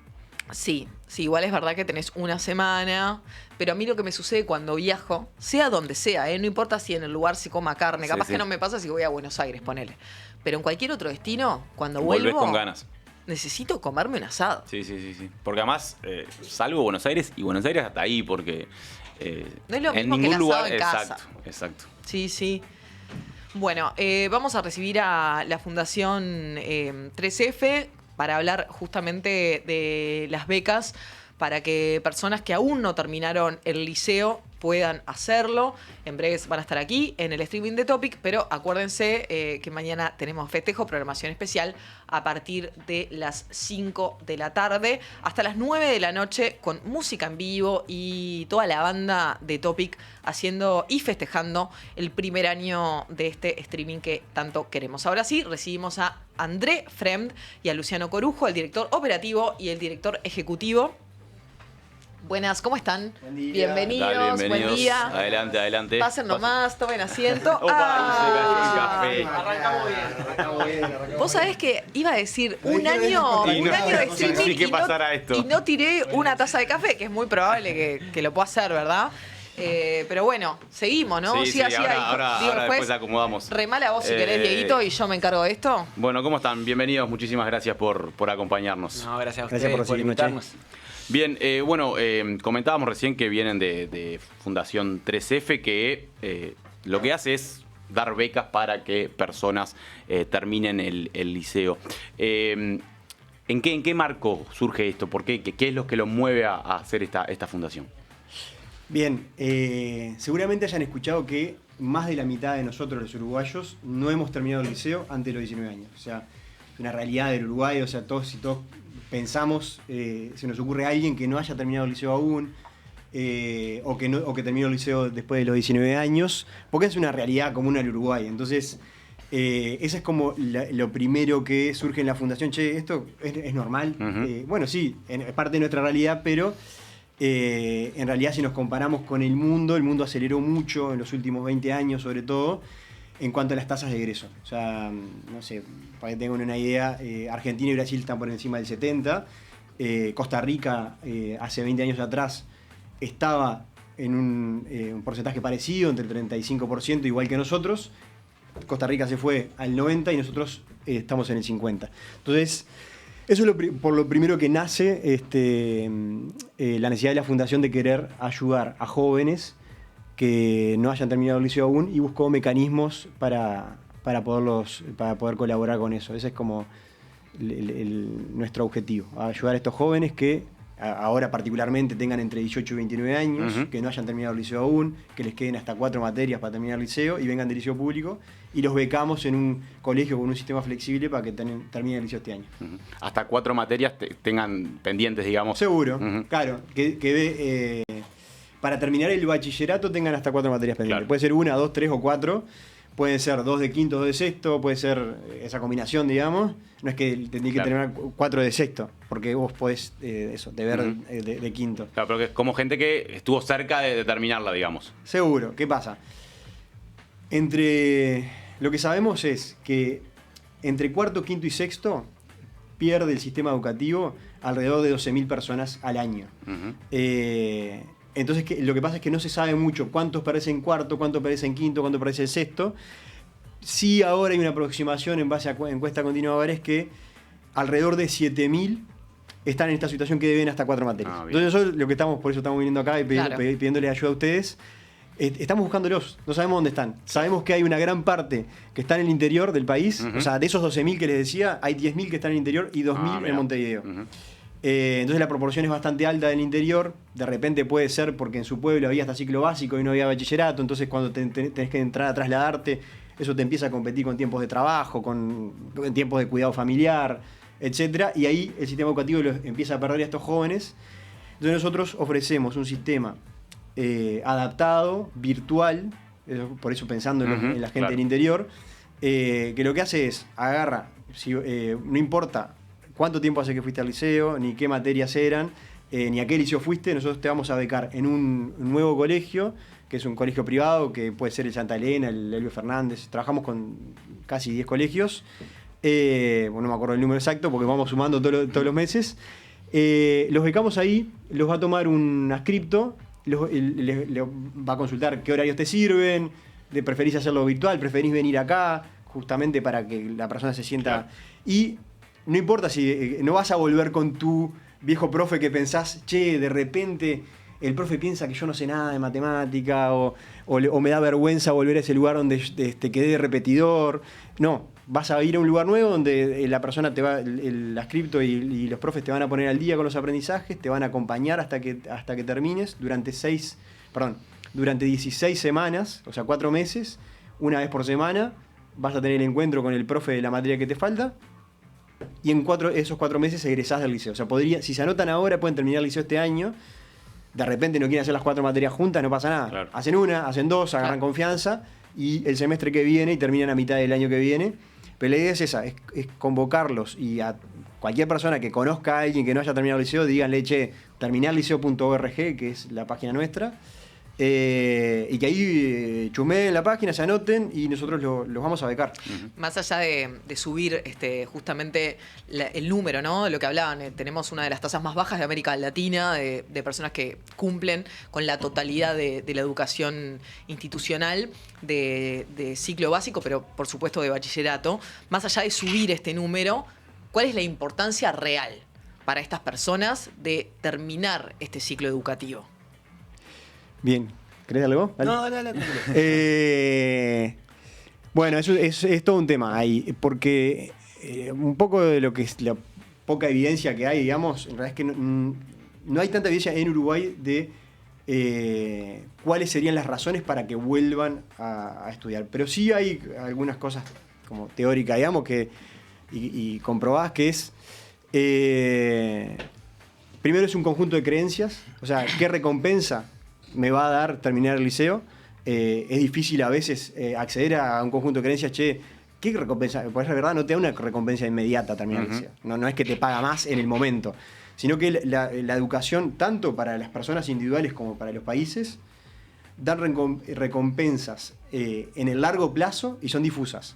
Sí, igual es verdad que tenés una semana, pero a mí lo que me sucede cuando viajo, sea donde sea, no importa si en el lugar se coma carne, Sí, capaz sí. que no me pasa si voy a Buenos Aires, ponele. Pero en cualquier otro destino, cuando Volvés vuelvo, con ganas. necesito comerme un asado. Sí. Porque además, salvo Buenos Aires, y Buenos Aires hasta ahí, porque No es lo en mismo que ningún el asado lugar. en casa. Exacto. Sí. Bueno, vamos a recibir a la Fundación 3F para hablar justamente de las becas para que personas que aún no terminaron el liceo puedan hacerlo. En breves van a estar aquí en el streaming de Topic, pero acuérdense que mañana tenemos festejo, programación especial a partir de las 5 de la tarde hasta las 9 de la noche con música en vivo y toda la banda de Topic haciendo y festejando el primer año de este streaming que tanto queremos. Ahora sí, recibimos a André Fremd y a Luciano Corujo, el director operativo y el director ejecutivo. Buenas, ¿cómo están? Buen día. Bienvenidos, Dale, buen día. Adelante. Pasen nomás, tomen asiento. Opa, se cayó el café. Arrancamos bien. Vos sabés que iba a decir un quiero decir año por ahí, un no, año de no, streaming sí que pasara esto. y no tiré una taza de café, que es muy probable que lo pueda hacer, ¿verdad? Pero bueno, seguimos, ¿no? Sí, así, ahora digo, después acomodamos. Remala vos si querés, Dieguito, y yo me encargo de esto. Bueno, ¿cómo están? Bienvenidos, muchísimas gracias por acompañarnos. No, gracias a ustedes Gracias por por recibirnos, invitarnos. Bien, comentábamos recién que vienen de Fundación 3F, que lo que hace es dar becas para que personas terminen el liceo. ¿En qué marco surge esto? ¿Por qué? ¿Qué es lo que los mueve a hacer esta fundación? Bien, seguramente hayan escuchado que más de la mitad de nosotros, los uruguayos, no hemos terminado el liceo antes de los 19 años. O sea, es una realidad del Uruguay, o sea, todos pensamos, se nos ocurre alguien que no haya terminado el liceo aún, o que terminó el liceo después de los 19 años, porque es una realidad común al Uruguay. Entonces, ese es como lo primero que surge en la fundación. Che, ¿esto es normal? Uh-huh. Bueno, sí, es parte de nuestra realidad, pero en realidad si nos comparamos con el mundo aceleró mucho en los últimos 20 años, sobre todo, en cuanto a las tasas de egreso. O sea, no sé, para que tengan una idea, Argentina y Brasil están por encima del 70%, Costa Rica hace 20 años atrás estaba en un porcentaje parecido, entre el 35%, igual que nosotros. Costa Rica se fue al 90% y nosotros estamos en el 50%. Entonces, eso es por lo primero que nace la necesidad de la fundación de querer ayudar a jóvenes que no hayan terminado el liceo aún y buscó mecanismos para poder colaborar con eso. Ese es como nuestro objetivo, ayudar a estos jóvenes que ahora particularmente tengan entre 18 y 29 años, Uh-huh. que no hayan terminado el liceo aún, que les queden hasta 4 materias para terminar el liceo y vengan del liceo público y los becamos en un colegio con un sistema flexible para que terminen el liceo este año. Uh-huh. Hasta 4 materias tengan pendientes, digamos. Seguro, Uh-huh. claro, que para terminar el bachillerato tengan hasta 4 materias pendientes. Claro. Puede ser 1, 2, 3 o 4. Pueden ser 2 de quinto, 2 de sexto, puede ser esa combinación, digamos. No es que tendría que Claro. terminar 4 de sexto, porque vos podés deber Uh-huh. de quinto. Claro, pero que es como gente que estuvo cerca de terminarla, digamos. Seguro, ¿qué pasa? Lo que sabemos es que entre cuarto, quinto y sexto pierde el sistema educativo alrededor de 12.000 personas al año. Uh-huh. Entonces lo que pasa es que no se sabe mucho cuántos perecen en cuarto, cuántos perecen en quinto, cuántos perecen en sexto. Sí, ahora hay una aproximación en base a encuesta continua, es que alrededor de 7.000 están en esta situación que deben hasta 4 materias. Ah, bien. Entonces nosotros lo que estamos, por eso estamos viniendo acá y Claro. pidiéndole ayuda a ustedes. Estamos buscándolos, no sabemos dónde están. Sabemos que hay una gran parte que está en el interior del país. Uh-huh. O sea, de esos 12.000 que les decía, hay 10.000 que están en el interior y 2.000 en mira. Montevideo. Uh-huh. Entonces la proporción es bastante alta del interior. De repente puede ser porque en su pueblo había hasta ciclo básico y no había bachillerato. Entonces cuando tenés que entrar a trasladarte, eso te empieza a competir con tiempos de trabajo, con tiempos de cuidado familiar, etc. Y ahí el sistema educativo empieza a perder a estos jóvenes. Entonces nosotros ofrecemos un sistema adaptado, virtual, por eso pensando en, Uh-huh, en la gente claro. del interior, que lo que hace es agarra, no importa cuánto tiempo hace que fuiste al liceo, ni qué materias eran, ni a qué liceo fuiste, nosotros te vamos a becar en un nuevo colegio, que es un colegio privado, que puede ser el Santa Elena, el Elvio Fernández. Trabajamos con casi 10 colegios, bueno, no me acuerdo el número exacto porque vamos sumando todos los meses. Los becamos ahí, los va a tomar un adscripto, le va a consultar qué horarios te sirven, preferís hacerlo virtual, preferís venir acá, justamente para que la persona se sienta... Claro. Y no importa si no vas a volver con tu viejo profe que pensás, che, de repente el profe piensa que yo no sé nada de matemática o me da vergüenza volver a ese lugar donde quedé de repetidor. No, vas a ir a un lugar nuevo donde la persona te va, el adscripto y los profes te van a poner al día con los aprendizajes, te van a acompañar hasta que termines durante 16 semanas, o sea, 4 meses, una vez por semana. Vas a tener el encuentro con el profe de la materia que te falta y en esos 4 meses egresás del liceo. O sea, si se anotan ahora, pueden terminar el liceo este año. De repente no quieren hacer las 4 materias juntas, no pasa nada. Claro. Hacen una, hacen 2, agarran confianza y el semestre que viene y terminan a mitad del año que viene. Pero la idea es esa, es convocarlos y a cualquier persona que conozca a alguien que no haya terminado el liceo, díganle, che, terminarliceo.org, que es la página nuestra. Y que ahí chumeen la página, se anoten y nosotros los vamos a becar. Más allá de subir justamente el número, ¿no? De lo que hablaban, tenemos una de las tasas más bajas de América Latina de personas que cumplen con la totalidad de la educación institucional de ciclo básico, pero por supuesto de bachillerato. Más allá de subir este número, ¿cuál es la importancia real para estas personas de terminar este ciclo educativo? Bien, ¿querés darle vos? Dale. No, dale. Bueno, eso es todo un tema ahí, porque un poco de lo que es la poca evidencia que hay, digamos, en realidad es que no hay tanta evidencia en Uruguay de cuáles serían las razones para que vuelvan a estudiar. Pero sí hay algunas cosas como teóricas, digamos, y comprobadas, que es... primero es un conjunto de creencias, o sea, ¿qué recompensa me va a dar terminar el liceo? Es difícil a veces acceder a un conjunto de creencias, che, ¿qué recompensa? Pues la verdad no te da una recompensa inmediata terminar el liceo. No es que te paga más en el momento, sino que la educación, tanto para las personas individuales como para los países, dan recompensas en el largo plazo y son difusas.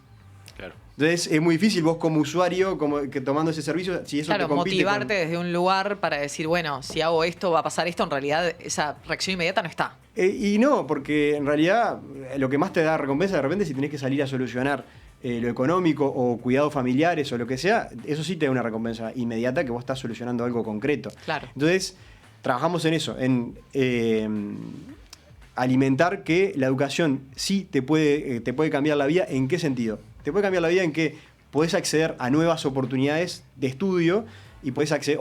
Claro. Entonces es muy difícil vos como usuario, tomando ese servicio, si eso Claro, te compite motivarte desde un lugar para decir, bueno, si hago esto va a pasar esto, en realidad esa reacción inmediata no está. Y no, porque en realidad lo que más te da recompensa de repente, si tenés que salir a solucionar lo económico o cuidados familiares o lo que sea, eso sí te da una recompensa inmediata, que vos estás solucionando algo concreto. Claro. Entonces, trabajamos en eso, en alimentar que la educación sí te puede cambiar la vida. ¿En qué sentido? Te puede cambiar la vida en que podés acceder a nuevas oportunidades de estudio y podés acceder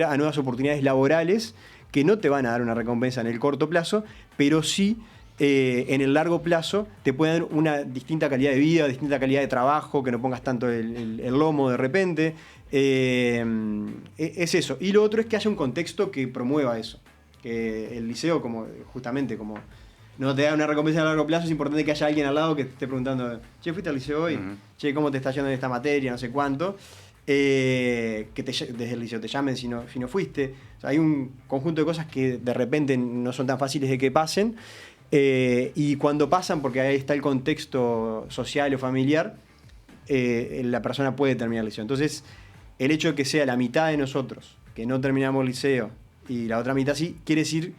a nuevas oportunidades laborales que no te van a dar una recompensa en el corto plazo, pero sí en el largo plazo te pueden dar una distinta calidad de vida, distinta calidad de trabajo, que no pongas tanto el lomo de repente. Es eso. Y lo otro es que haya un contexto que promueva eso. Que el liceo, como no te da una recompensa a largo plazo, es importante que haya alguien al lado que te esté preguntando, che, ¿fuiste al liceo hoy? Che, ¿cómo te está yendo en esta materia? No sé cuánto. Que desde el liceo te llamen si no fuiste. O sea, hay un conjunto de cosas que de repente no son tan fáciles de que pasen. Y cuando pasan, porque ahí está el contexto social o familiar, la persona puede terminar el liceo. Entonces, el hecho de que sea la mitad de nosotros que no terminamos el liceo y la otra mitad sí, quiere decir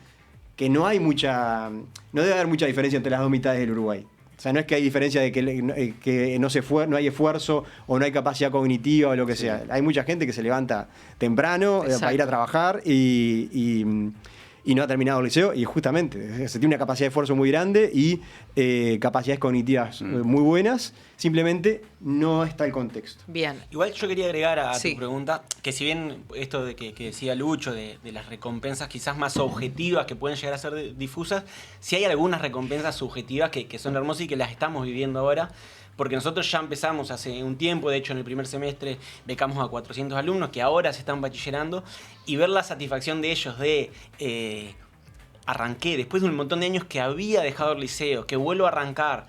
que no debe haber mucha diferencia entre las dos mitades del Uruguay. O sea, no es que hay diferencia de que no hay esfuerzo o no hay capacidad cognitiva o lo que sea. Hay mucha gente que se levanta temprano para ir a trabajar y no ha terminado el liceo, y justamente se tiene una capacidad de esfuerzo muy grande y capacidades cognitivas muy buenas, simplemente no está el contexto. Bien. Igual yo quería agregar a Sí. tu pregunta, que si bien esto de que decía Lucho, de las recompensas quizás más objetivas que pueden llegar a ser difusas, sí hay algunas recompensas subjetivas que son hermosas y que las estamos viviendo ahora. Porque nosotros ya empezamos hace un tiempo, de hecho en el primer semestre becamos a 400 alumnos que ahora se están bachillerando, y ver la satisfacción de ellos de arranqué después de un montón de años que había dejado el liceo, que vuelvo a arrancar,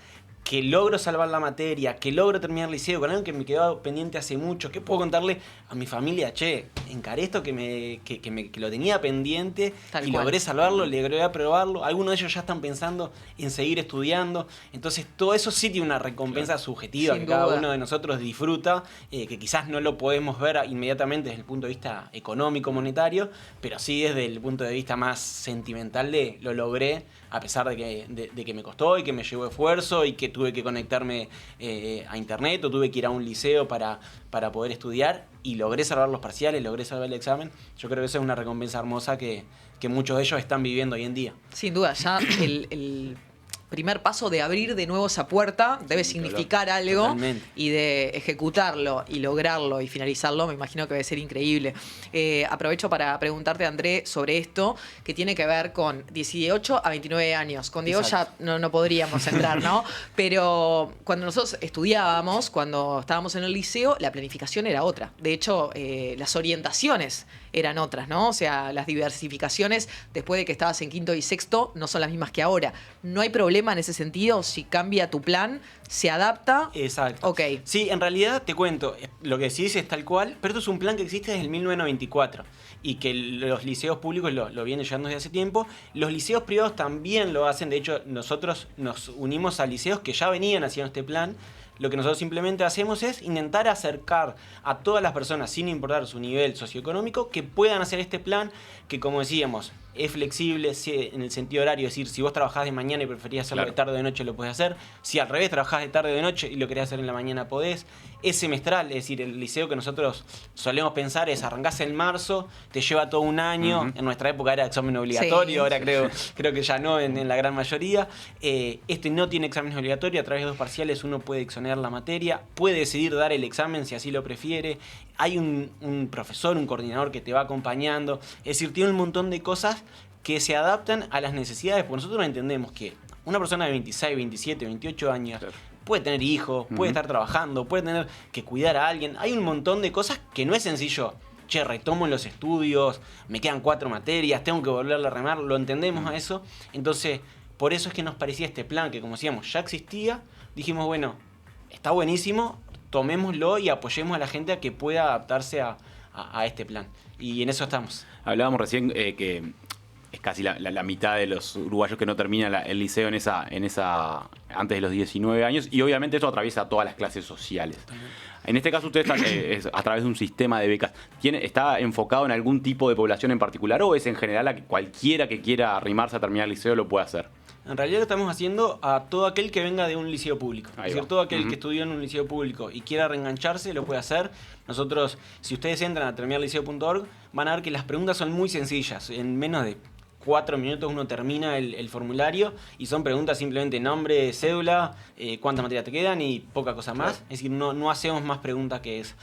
que logro salvar la materia, que logro terminar el liceo, con algo que me quedó pendiente hace mucho, que puedo contarle a mi familia, che, encaré esto que lo tenía pendiente Tal y cual. logré salvarlo, logré aprobarlo. Algunos de ellos ya están pensando en seguir estudiando. Entonces, todo eso sí tiene una recompensa subjetiva Sin que cada duda. uno de nosotros disfruta, que quizás no lo podemos ver inmediatamente desde el punto de vista económico, monetario, pero sí desde el punto de vista más sentimental de lo logré, a pesar de que me costó y que me llevó esfuerzo y que tuve que conectarme a internet o tuve que ir a un liceo para poder estudiar y logré salvar los parciales, logré salvar el examen. Yo creo que esa es una recompensa hermosa que muchos de ellos están viviendo hoy en día. Sin duda, ya el primer paso de abrir de nuevo esa puerta debe significar algo Totalmente. y de ejecutarlo y lograrlo y finalizarlo, me imagino que debe ser increíble. Aprovecho para preguntarte, André, sobre esto que tiene que ver con 18 a 29 años. Con Diego Exacto. ya no podríamos entrar, ¿no? Pero cuando nosotros estudiábamos, cuando estábamos en el liceo, la planificación era otra. De hecho, las orientaciones eran otras, ¿no? O sea, las diversificaciones después de que estabas en quinto y sexto no son las mismas que ahora. No hay problema en ese sentido si cambia tu plan, se adapta. Exacto. Ok. Sí, en realidad te cuento, lo que decís es tal cual, pero esto es un plan que existe desde el 1994 y que los liceos públicos lo vienen llevando desde hace tiempo. Los liceos privados también lo hacen, de hecho nosotros nos unimos a liceos que ya venían haciendo este plan. Lo que nosotros simplemente hacemos es intentar acercar a todas las personas, sin importar su nivel socioeconómico, que puedan hacer este plan, que como decíamos, es flexible en el sentido horario, es decir, si vos trabajás de mañana y preferís hacerlo de tarde o de noche, lo podés hacer. Si al revés, trabajás de tarde o de noche y lo querés hacer en la mañana, podés. Es semestral, es decir, el liceo que nosotros solemos pensar es arrancás en marzo, te lleva todo un año. En nuestra época era examen obligatorio, Sí, ahora sí. creo que ya no en la gran mayoría. Este no tiene exámenes obligatorios, a través de 2 parciales uno puede exonerar la materia, puede decidir dar el examen si así lo prefiere. Hay un profesor, un coordinador que te va acompañando. Es decir, tiene un montón de cosas que se adaptan a las necesidades, porque nosotros no entendemos que una persona de 26, 27, 28 años puede tener hijos, puede estar trabajando, puede tener que cuidar a alguien. Hay un montón de cosas que no es sencillo. Che, retomo los estudios, me quedan 4 materias, tengo que volverle a remar, lo entendemos a eso. Entonces, por eso es que nos parecía este plan, que como decíamos, ya existía. Dijimos, bueno, está buenísimo, tomémoslo y apoyemos a la gente a que pueda adaptarse a este plan. Y en eso estamos. Hablábamos recién que es casi la mitad de los uruguayos que no terminan el liceo en esa antes de los 19 años, y obviamente eso atraviesa todas las clases sociales. En este caso ustedes están es a través de un sistema de becas. ¿Está enfocado en algún tipo de población en particular o es en general a que cualquiera que quiera arrimarse a terminar el liceo lo puede hacer? En realidad lo estamos haciendo a todo aquel que venga de un liceo público. Ahí Es decir, va. todo aquel que estudió en un liceo público y quiera reengancharse lo puede hacer. Nosotros, si ustedes entran a terminarliceo.org, van a ver que las preguntas son muy sencillas. En menos de 4 minutos uno termina el formulario y son preguntas simplemente nombre, cédula, cuántas materias te quedan y poca cosa más. Claro. Es decir, no hacemos más preguntas que eso.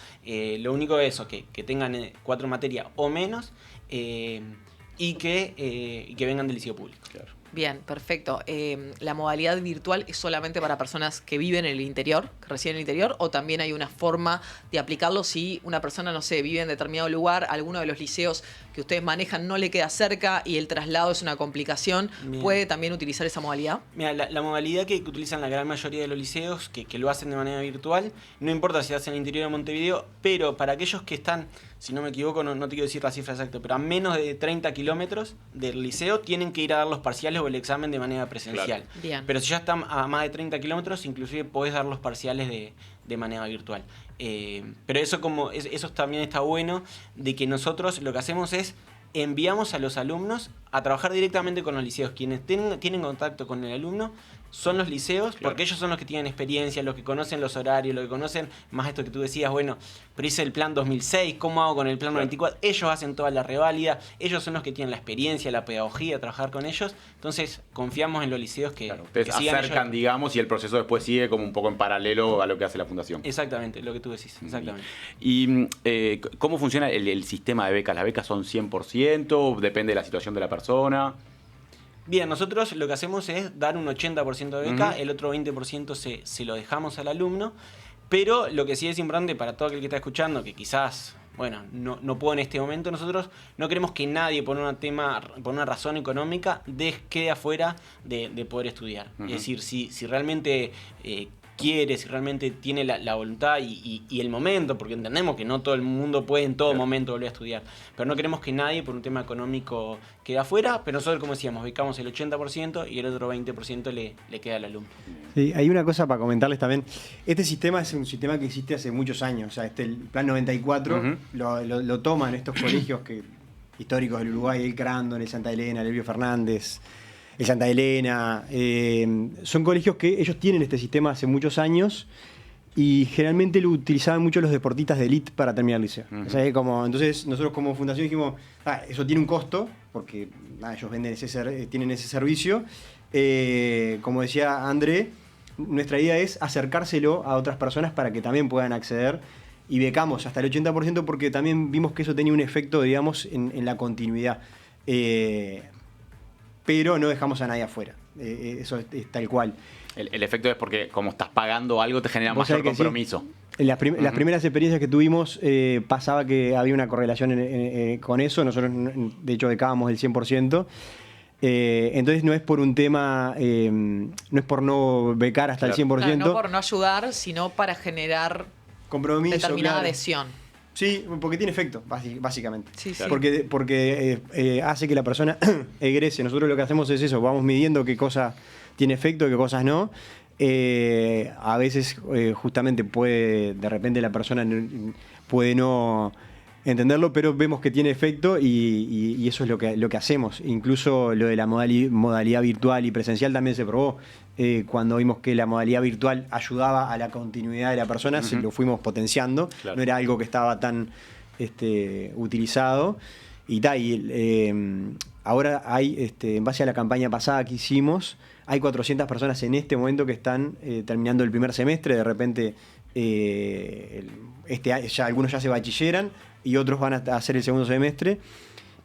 Lo único es eso, que tengan 4 materias o menos y que vengan del liceo público. Claro. Bien, perfecto. ¿La modalidad virtual es solamente para personas que viven en el interior, que residen en el interior, o también hay una forma de aplicarlo si una persona, no sé, vive en determinado lugar, alguno de los liceos que ustedes manejan no le queda cerca y el traslado es una complicación? Bien. ¿Puede también utilizar esa modalidad? Mira, la modalidad que utilizan la gran mayoría de los liceos, que lo hacen de manera virtual, no importa si hacen en el interior de Montevideo, pero para aquellos que están, si no me equivoco, no te quiero decir la cifra exacta, pero a menos de 30 kilómetros del liceo tienen que ir a dar los parciales o el examen de manera presencial. Claro. Bien. Pero si ya están a más de 30 kilómetros, inclusive podés dar los parciales de manera virtual. Pero eso también está bueno, de que nosotros lo que hacemos es enviamos a los alumnos a trabajar directamente con los liceos. Quienes tienen contacto con el alumno son los liceos, Claro. porque ellos son los que tienen experiencia, los que conocen los horarios, los que conocen más esto que tú decías, bueno, pero hice el plan 2006, ¿cómo hago con el plan Claro. 94? Ellos hacen toda la reválida, ellos son los que tienen la experiencia, la pedagogía, trabajar con ellos. Entonces, confiamos en los liceos que, Claro. Ustedes que sigan acercan, ellos. digamos, y el proceso después sigue como un poco en paralelo a lo que hace la fundación. Exactamente, lo que tú decís, exactamente. ¿Y cómo funciona el sistema de becas? ¿Las becas son 100%? ¿Depende de la situación de la persona? Bien, nosotros lo que hacemos es dar un 80% de beca, Ujú. el otro 20% se lo dejamos al alumno, pero lo que sí es importante para todo aquel que está escuchando, que quizás bueno, no puedo en este momento. Nosotros no queremos que nadie, por una razón económica, quede afuera de poder estudiar. Es decir, si realmente quiere, si realmente tiene la voluntad y el momento, porque entendemos que no todo el mundo puede en todo momento volver a estudiar, pero no queremos que nadie por un tema económico quede afuera, pero nosotros, como decíamos, ubicamos el 80% y el otro 20% le queda al alumno. Sí, hay una cosa para comentarles también. Este sistema es un sistema que existe hace muchos años. O sea, el Plan 94 lo toman estos colegios históricos del Uruguay, el Crandon, el Santa Elena, el Elvio Fernández, el Santa Elena. Son colegios que ellos tienen este sistema hace muchos años y generalmente lo utilizaban mucho los deportistas de élite para terminar el liceo. O sea, entonces nosotros como fundación dijimos, eso tiene un costo, porque ellos tienen ese servicio. Como decía André, nuestra idea es acercárselo a otras personas para que también puedan acceder, y becamos hasta el 80% porque también vimos que eso tenía un efecto, digamos, en la continuidad. Pero no dejamos a nadie afuera. Eso es tal cual. El efecto es porque como estás pagando algo te genera mayor compromiso. Sí. Las primeras experiencias que tuvimos pasaba que había una correlación con eso. Nosotros, de hecho, becábamos el 100%. Entonces no es por un tema, no es por no becar hasta el 100%. Claro, no por no ayudar, sino para generar compromiso, determinada adhesión. Sí, porque tiene efecto, básicamente. Sí, sí. Porque hace que la persona egrese. Nosotros lo que hacemos es eso, vamos midiendo qué cosa tiene efecto y qué cosas no. A veces justamente de repente la persona puede no entenderlo, pero vemos que tiene efecto y eso es lo que hacemos. Incluso lo de la modalidad virtual y presencial también se probó. Cuando vimos que la modalidad virtual ayudaba a la continuidad de la persona, lo fuimos potenciando. Claro. No era algo que estaba tan utilizado. Ahora hay, en base a la campaña pasada que hicimos, hay 400 personas en este momento que están terminando el primer semestre. De repente, algunos ya se bachilleran y otros van a hacer el segundo semestre.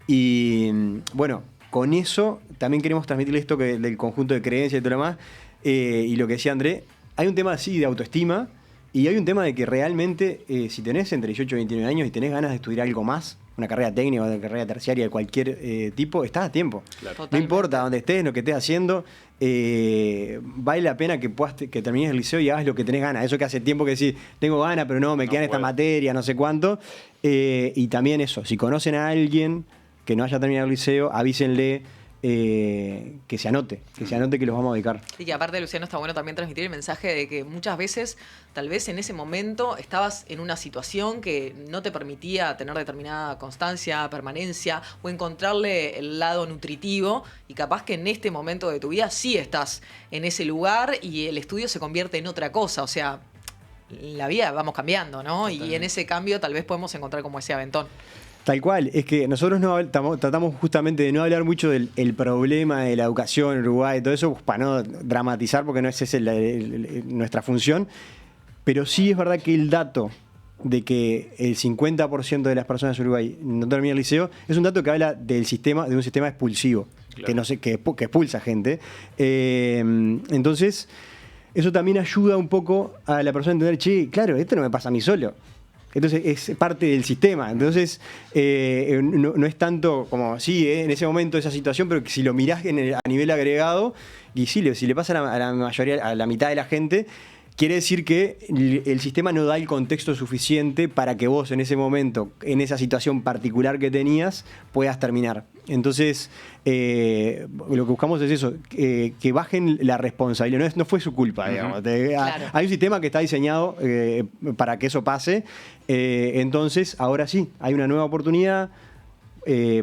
Y bueno, con eso también queremos transmitirle esto del conjunto de creencias y todo lo demás. Y lo que decía André, hay un tema así de autoestima y hay un tema de que realmente si tenés entre 18 y 29 años y tenés ganas de estudiar algo más, una carrera técnica o una carrera terciaria de cualquier tipo, estás a tiempo. Claro. No importa dónde estés, lo que estés haciendo, vale la pena que termines el liceo y hagas lo que tenés ganas. Eso que hace tiempo que decís, tengo ganas, pero no, me quedan esta materia, no sé cuánto. Y también eso, si conocen a alguien que no haya terminado el liceo, avísenle que se anote que los vamos a dedicar. Y que aparte, Luciano, está bueno también transmitir el mensaje de que muchas veces, tal vez en ese momento, estabas en una situación que no te permitía tener determinada constancia, permanencia, o encontrarle el lado nutritivo, y capaz que en este momento de tu vida sí estás en ese lugar y el estudio se convierte en otra cosa. O sea, la vida vamos cambiando, ¿no? Totalmente. Y en ese cambio tal vez podemos encontrar como ese aventón. Tal cual, es que nosotros tratamos justamente de no hablar mucho del problema de la educación en Uruguay y todo eso, para no dramatizar, porque no es esa nuestra función, pero sí es verdad que el dato de que el 50% de las personas en Uruguay no terminan el liceo es un dato que habla de un sistema expulsivo, claro, que expulsa gente. Entonces, eso también ayuda un poco a la persona a entender, che, claro, esto no me pasa a mí solo. Entonces es parte del sistema. Entonces no es tanto como, sí, en ese momento esa situación, pero que si lo mirás a nivel agregado, y sí, si le pasa a la mayoría, a la mitad de la gente, quiere decir que el sistema no da el contexto suficiente para que vos en ese momento, en esa situación particular que tenías, puedas terminar. Entonces, lo que buscamos es eso, que bajen la responsabilidad. No fue su culpa, digamos. Claro. Hay un sistema que está diseñado para que eso pase. Entonces, ahora sí, hay una nueva oportunidad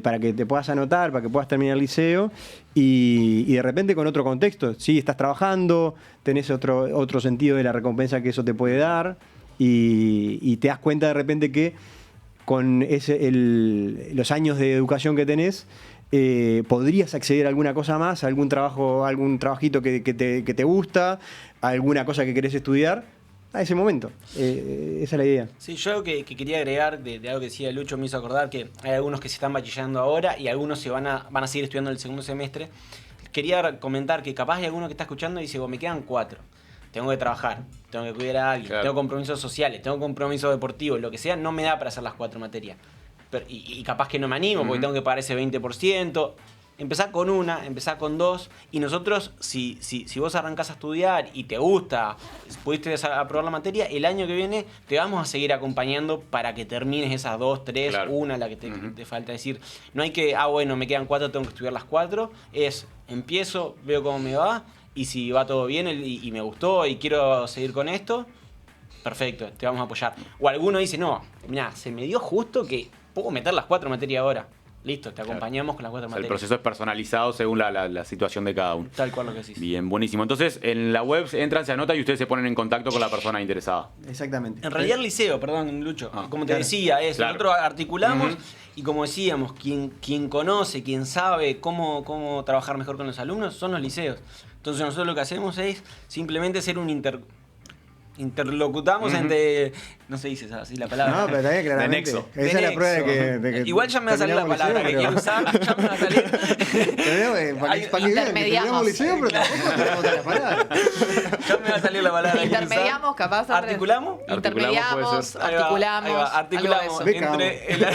para que te puedas anotar, para que puedas terminar el liceo y de repente con otro contexto. Sí, estás trabajando, tenés otro sentido de la recompensa que eso te puede dar y te das cuenta de repente que con los años de educación que tenés, podrías acceder a alguna cosa más, a algún trabajito que te gusta, a alguna cosa que querés estudiar a ese momento. Esa es la idea. Sí, yo algo que quería agregar de algo que decía Lucho, me hizo acordar que hay algunos que se están bachillando ahora y algunos van a seguir estudiando el segundo semestre. Quería comentar que capaz hay alguno que está escuchando y dice, me quedan 4. tengo que trabajar, tengo que cuidar a alguien, Claro. tengo compromisos sociales, tengo compromisos deportivos, lo que sea, no me da para hacer las 4 materias. Y capaz que no me animo porque tengo que pagar ese 20%. Empezá con una, empezá con 2, y nosotros, si vos arrancás a estudiar y te gusta, pudiste aprobar la materia, el año que viene te vamos a seguir acompañando para que termines esas 2, 3, Claro. una, la que te falta decir. No hay que, bueno, me quedan 4, tengo que estudiar las 4, empiezo, veo cómo me va, y si va todo bien y me gustó y quiero seguir con esto, perfecto, te vamos a apoyar. O alguno dice, no, mirá, se me dio justo que puedo meter las 4 materias ahora. Listo, te acompañamos con las 4 O sea, el materias. proceso es personalizado según la situación de cada uno. Tal cual lo que decís. Bien, buenísimo. Entonces, en la web entran, se anotan y ustedes se ponen en contacto con la persona interesada. Exactamente. En realidad el liceo, perdón, Lucho, como te claro. decía, Claro. nosotros articulamos y como decíamos, quien conoce, quien sabe cómo trabajar mejor con los alumnos son los liceos. Entonces nosotros lo que hacemos es simplemente ser un interlocutamos entre... No se dice así la palabra. No, pero también claramente. nexo. Esa es la prueba de que Igual ya me va a salir la terminamos palabra que liceo, quiero usar, ya me va a salir. Para que vean que terminamos liceo, pero tampoco tenemos otra palabra. Ya me va a salir la palabra que quiero usar. Intermediamos, capaz. Andrés. ¿Articulamos? Intermediamos, puede ser. Ahí va, articulamos. ahí va, articulamos algo de eso.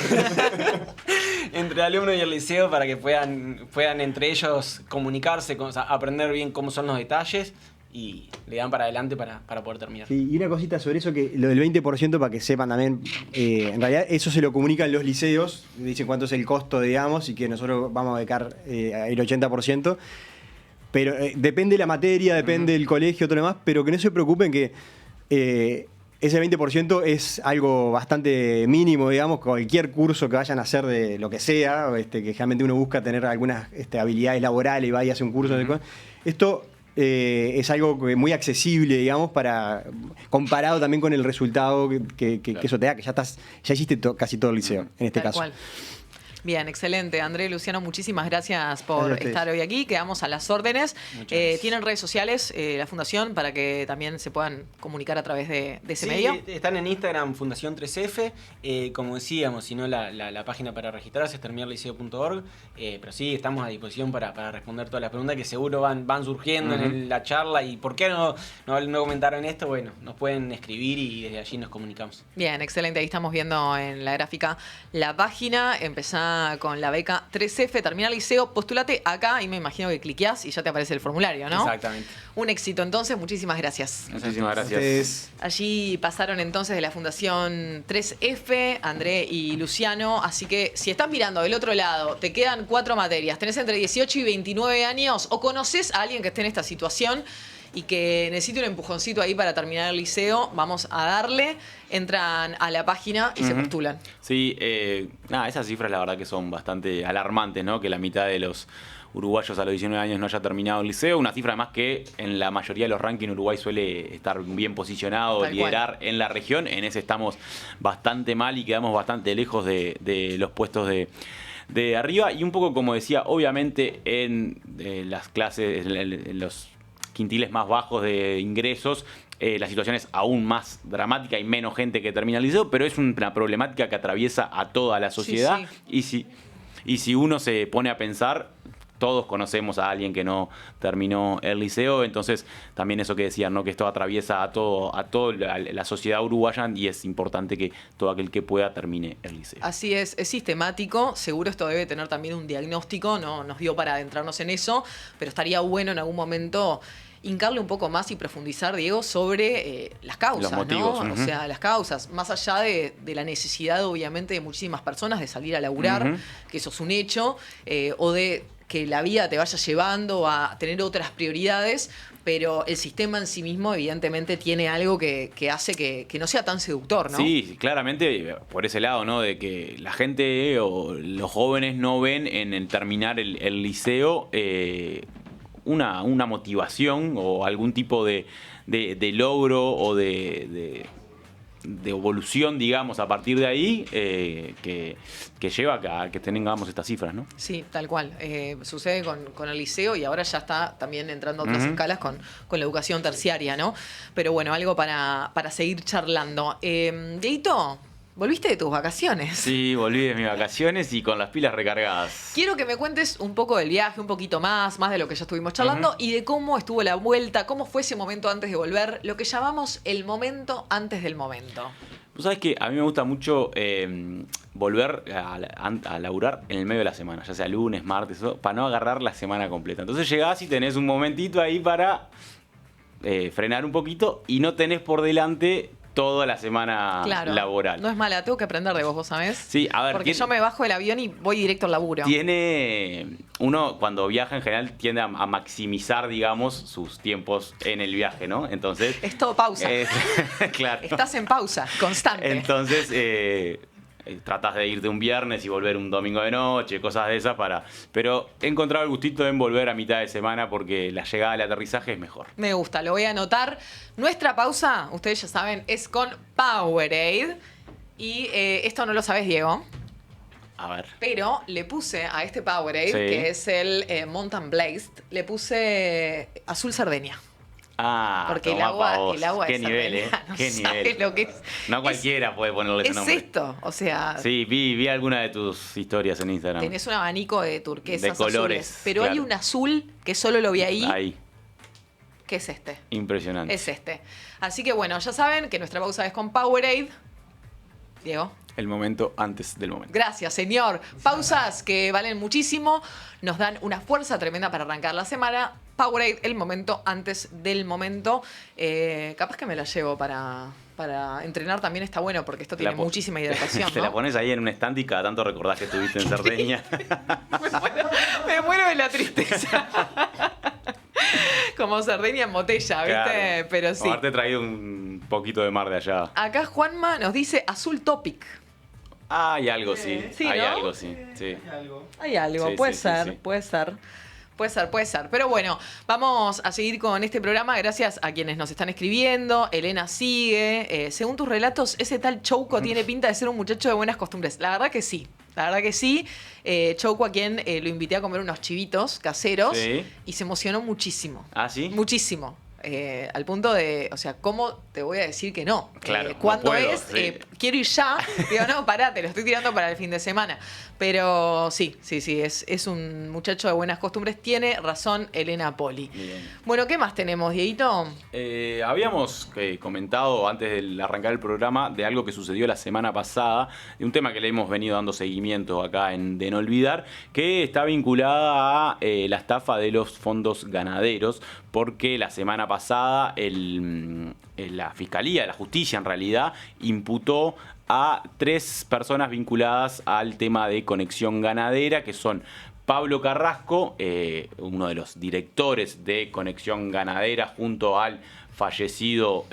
entre el alumno y el liceo para que puedan entre ellos comunicarse, o sea, aprender bien cómo son los detalles y le dan para adelante para poder terminar. Sí, y una cosita sobre eso, que lo del 20% para que sepan también, en realidad eso se lo comunican los liceos, dicen cuánto es el costo, digamos, y que nosotros vamos a becar el 80%, pero depende de la materia, depende del colegio, todo lo demás, pero que no se preocupen que ese 20% es algo bastante mínimo, digamos, cualquier curso que vayan a hacer de lo que sea, que generalmente uno busca tener algunas habilidades laborales y va y hace un curso de cosas. Esto es algo muy accesible, digamos, comparado también con el resultado que eso te da, que ya hiciste casi todo el liceo, en este Tal caso. cual. Bien, excelente. André, Luciano, muchísimas gracias por Gracias a ustedes. estar hoy aquí. Quedamos a las órdenes. Muchas gracias. ¿Tienen redes sociales, la Fundación, para que también se puedan comunicar a través de ese Sí, medio? están en Instagram Fundación 3F, como decíamos, si no la página para registrarse es terminarliceo.org, pero sí, estamos a disposición para responder todas las preguntas que seguro van surgiendo en la charla y ¿por qué no comentaron esto? Bueno, nos pueden escribir y desde allí nos comunicamos. Bien, excelente. Ahí estamos viendo en la gráfica la página. Empezá con la beca 3F, termina el liceo, postulate acá y me imagino que cliqueás y ya te aparece el formulario, ¿no? Exactamente. Un éxito entonces, muchísimas gracias. Muchísimas gracias. Ustedes- Allí pasaron entonces de la Fundación 3F, André y Luciano, así que si estás mirando del otro lado, te quedan 4 materias, tenés entre 18 y 29 años o conoces a alguien que esté en esta situación y que necesite un empujoncito ahí para terminar el liceo, vamos a darle, entran a la página y se postulan. Sí, esas cifras la verdad que son bastante alarmantes, ¿no? Que la mitad de los uruguayos a los 19 años no haya terminado el liceo. Una cifra además que en la mayoría de los rankings Uruguay suele estar bien posicionado, Tal liderar en la región. En ese estamos bastante mal y quedamos bastante lejos de los puestos de arriba. Y un poco como decía, obviamente en las clases, en los quintiles más bajos de ingresos, la situación es aún más dramática y menos gente que termina el liceo, pero es una problemática que atraviesa a toda la sociedad. Sí. Y si uno se pone a pensar, todos conocemos a alguien que no terminó el liceo, entonces también eso que decían, ¿no? Que esto atraviesa a toda la sociedad uruguaya y es importante que todo aquel que pueda termine el liceo. Así es sistemático, seguro esto debe tener también un diagnóstico, no nos dio para adentrarnos en eso, pero estaría bueno en algún momento hincarle un poco más y profundizar, Diego, sobre las causas, Los motivos, ¿no? O sea, las causas, más allá de la necesidad, obviamente, de muchísimas personas de salir a laburar, que eso es un hecho, o de que la vida te vaya llevando a tener otras prioridades, pero el sistema en sí mismo evidentemente tiene algo que hace que no sea tan seductor, ¿no? Sí, claramente por ese lado, ¿no? De que la gente o los jóvenes no ven en el terminar el liceo una motivación o algún tipo de logro o de evolución, digamos, a partir de ahí, que lleva a que tengamos estas cifras, ¿no? Sí, tal cual. Sucede con el liceo y ahora ya está también entrando a otras escalas con la educación terciaria, ¿no? Pero bueno, algo para seguir charlando. Dieguito, volviste de tus vacaciones. Sí, volví de mis vacaciones y con las pilas recargadas. Quiero que me cuentes un poco del viaje, un poquito más de lo que ya estuvimos charlando, y de cómo estuvo la vuelta, cómo fue ese momento antes de volver, lo que llamamos el momento antes del momento. Vos sabés que a mí me gusta mucho volver a laburar en el medio de la semana, ya sea lunes, martes, para no agarrar la semana completa. Entonces llegás y tenés un momentito ahí para frenar un poquito y no tenés por delante toda la semana laboral. No es mala, tengo que aprender de vos sabés. Sí, a ver. Porque yo me bajo del avión y voy directo al laburo. Uno cuando viaja en general tiende a maximizar, digamos, sus tiempos en el viaje, ¿no? Entonces... Es todo pausa. Claro. Estás en pausa, constante. Entonces... tratás de irte un viernes y volver un domingo de noche, cosas de esas Pero he encontrado el gustito en volver a mitad de semana porque la llegada al aterrizaje es mejor. Me gusta, lo voy a anotar. Nuestra pausa, ustedes ya saben, es con Powerade. Y esto no lo sabes, Diego. A ver. Pero le puse a este Powerade, Sí. que es el Mountain Blazed, le puse azul Cerdeña. Ah, Porque el tomá agua, pa' vos. el agua Qué de nivel, Cerdeña, no Qué sabe nivel. lo que es. No cualquiera puede ponerle ese Es nombre. esto, o sea, Sí, vi alguna de tus historias en Instagram. tenés un abanico de turquesas, De colores, azules, pero hay claro. un azul que solo lo vi ahí, Ahí, que es este. impresionante. Es este. Así que bueno, ya saben que nuestra pausa es con Powerade. Diego. El momento antes del momento. Gracias, señor. Pausas que valen muchísimo, nos dan una fuerza tremenda para arrancar la semana. Powerade, el momento antes del momento. Capaz que me la llevo para entrenar también, está bueno porque esto tiene muchísima hidratación, Te ¿no? la pones ahí en un stand y cada tanto recordás que estuviste en Cerdeña. Me muero de la tristeza. Como Cerdeña en botella, ¿viste? Claro. Pero sí. Haberte traído un poquito de mar de allá. Acá Juanma nos dice azul topic. Hay algo, sí. Sí, Hay ¿no? algo, sí. Sí. Hay algo, Sí, puede sí, sí, ser, sí. puede ser. Puede ser. Pero bueno, vamos a seguir con este programa. Gracias a quienes nos están escribiendo. Elena sigue. Según tus relatos, ese tal Chouco tiene pinta de ser un muchacho de buenas costumbres. La verdad que sí. Chouco, a quien lo invité a comer unos chivitos caseros. Sí. Y se emocionó muchísimo. ¿Ah, sí? Muchísimo. Al punto de, o sea, ¿cómo te voy a decir que no? Claro, no ¿Cuándo puedo, es? sí. Quiero ir ya. Digo, no, pará, te lo estoy tirando para el fin de semana. Pero sí, es un muchacho de buenas costumbres. Tiene razón Elena Poli. Bien. Bueno, ¿qué más tenemos, Dieguito? Habíamos comentado antes de arrancar el programa de algo que sucedió la semana pasada, de un tema que le hemos venido dando seguimiento acá en De No Olvidar, que está vinculada a la estafa de los fondos ganaderos, porque la semana pasada la Fiscalía, la Justicia en realidad, imputó a 3 personas vinculadas al tema de Conexión Ganadera, que son Pablo Carrasco, uno de los directores de Conexión Ganadera, junto al fallecido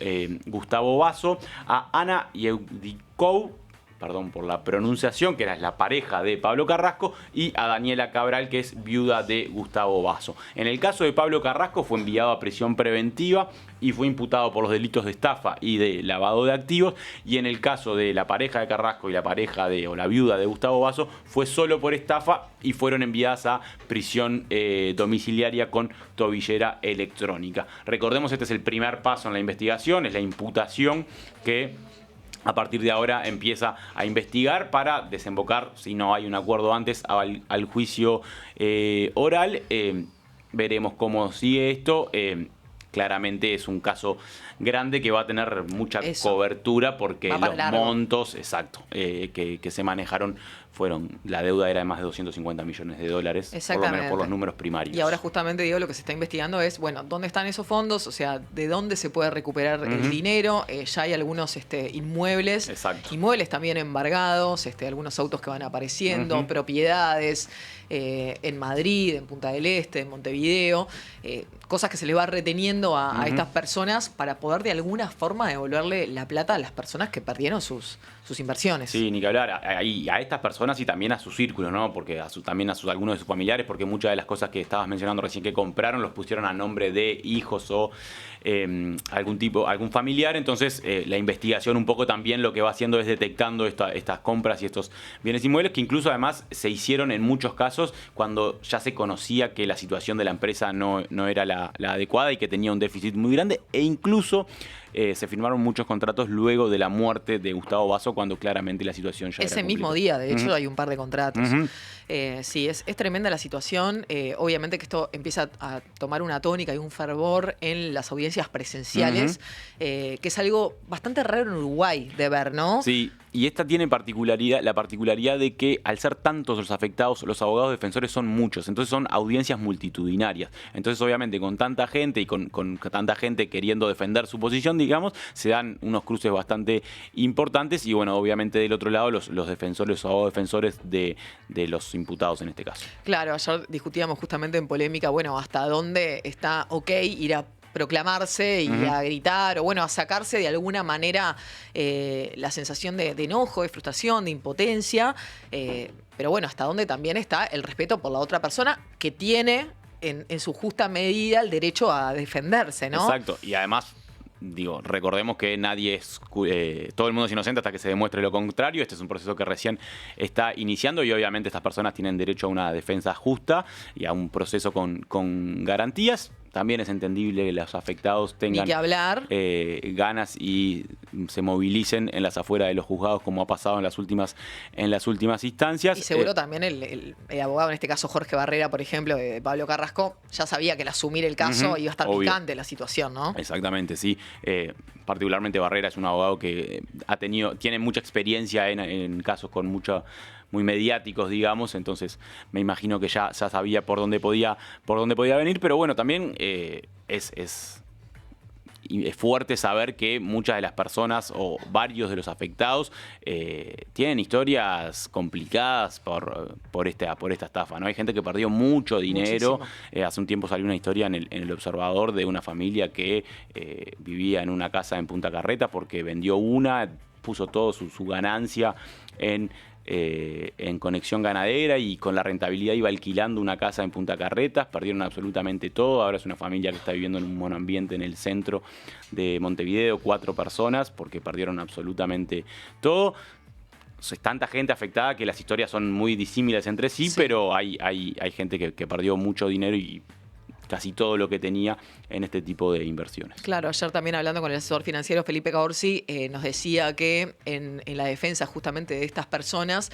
Gustavo Basso, a Ana Yeudicou, perdón por la pronunciación, que era la pareja de Pablo Carrasco, y a Daniela Cabral, que es viuda de Gustavo Basso. En el caso de Pablo Carrasco fue enviado a prisión preventiva y fue imputado por los delitos de estafa y de lavado de activos, y en el caso de la pareja de Carrasco y la la viuda de Gustavo Basso fue solo por estafa y fueron enviadas a prisión domiciliaria con tobillera electrónica. Recordemos, este es el primer paso en la investigación, es la imputación que a partir de ahora empieza a investigar para desembocar, si no hay un acuerdo antes, al juicio oral. Veremos cómo sigue esto. Claramente es un caso grande que va a tener mucha cobertura porque los montos que se manejaron la deuda era de más de 250 millones de dólares, por lo menos por los números primarios. Y ahora justamente, Diego, lo que se está investigando es, bueno, ¿dónde están esos fondos? O sea, ¿de dónde se puede recuperar el dinero? Ya hay algunos inmuebles, inmuebles también embargados, algunos autos que van apareciendo, propiedades en Madrid, en Punta del Este, en Montevideo, cosas que se le va reteniendo a estas personas para poder de alguna forma devolverle la plata a las personas que perdieron sus inversiones. Sí, ni que hablar. A estas personas personas y también a su círculo, ¿no? Porque también a algunos de sus familiares, porque muchas de las cosas que estabas mencionando recién que compraron los pusieron a nombre de hijos o algún familiar. Entonces la investigación un poco también lo que va haciendo es detectando estas compras y estos bienes inmuebles, que incluso además se hicieron en muchos casos cuando ya se conocía que la situación de la empresa no era la adecuada y que tenía un déficit muy grande, e incluso se firmaron muchos contratos luego de la muerte de Gustavo Basso, cuando claramente la situación ya era Ese mismo complicada. día, de hecho, hay un par de contratos. Ujú. Sí, es tremenda la situación. Obviamente que esto empieza a tomar una tónica y un fervor en las audiencias presenciales, que es algo bastante raro en Uruguay de ver, ¿no? Sí, y esta tiene la particularidad de que al ser tantos los afectados, los abogados defensores son muchos, entonces son audiencias multitudinarias. Entonces, obviamente, con tanta gente y con tanta gente queriendo defender su posición, digamos, se dan unos cruces bastante importantes y, bueno, obviamente del otro lado los defensores, los abogados defensores de los imputados en este caso. Claro, ayer discutíamos justamente en polémica, bueno, hasta dónde está ok ir a proclamarse y a gritar, o bueno, a sacarse de alguna manera la sensación de enojo, de frustración, de impotencia, pero bueno, hasta dónde también está el respeto por la otra persona que tiene en su justa medida el derecho a defenderse, ¿no? Exacto, y además, digo, recordemos que nadie es, todo el mundo es inocente hasta que se demuestre lo contrario. Este es un proceso que recién está iniciando y obviamente estas personas tienen derecho a una defensa justa y a un proceso con garantías. También es entendible que los afectados tengan Ni que hablar. ganas y se movilicen en las afueras de los juzgados, como ha pasado en las últimas instancias. Y seguro también el abogado, en este caso Jorge Barrera, por ejemplo, de Pablo Carrasco, ya sabía que al asumir el caso iba a estar obvio. picante la situación, ¿no? Exactamente, sí. Particularmente Barrera es un abogado que tiene mucha experiencia en casos muy mediáticos, digamos, entonces me imagino que ya sabía por dónde podía venir, pero bueno, también es fuerte saber que muchas de las personas o varios de los afectados tienen historias complicadas por esta estafa, ¿no? Hay gente que perdió mucho dinero. Hace un tiempo salió una historia en el Observador de una familia que vivía en una casa en Punta Carretas porque vendió puso toda su ganancia en Conexión Ganadera y con la rentabilidad iba alquilando una casa en Punta Carretas, perdieron absolutamente todo. Ahora es una familia que está viviendo en un monoambiente en el centro de Montevideo, 4 personas, porque perdieron absolutamente todo. Es tanta gente afectada que las historias son muy disímiles entre sí. Pero hay gente que perdió mucho dinero y casi todo lo que tenía en este tipo de inversiones. Claro, ayer también hablando con el asesor financiero Felipe Caorsi, nos decía que en la defensa justamente de estas personas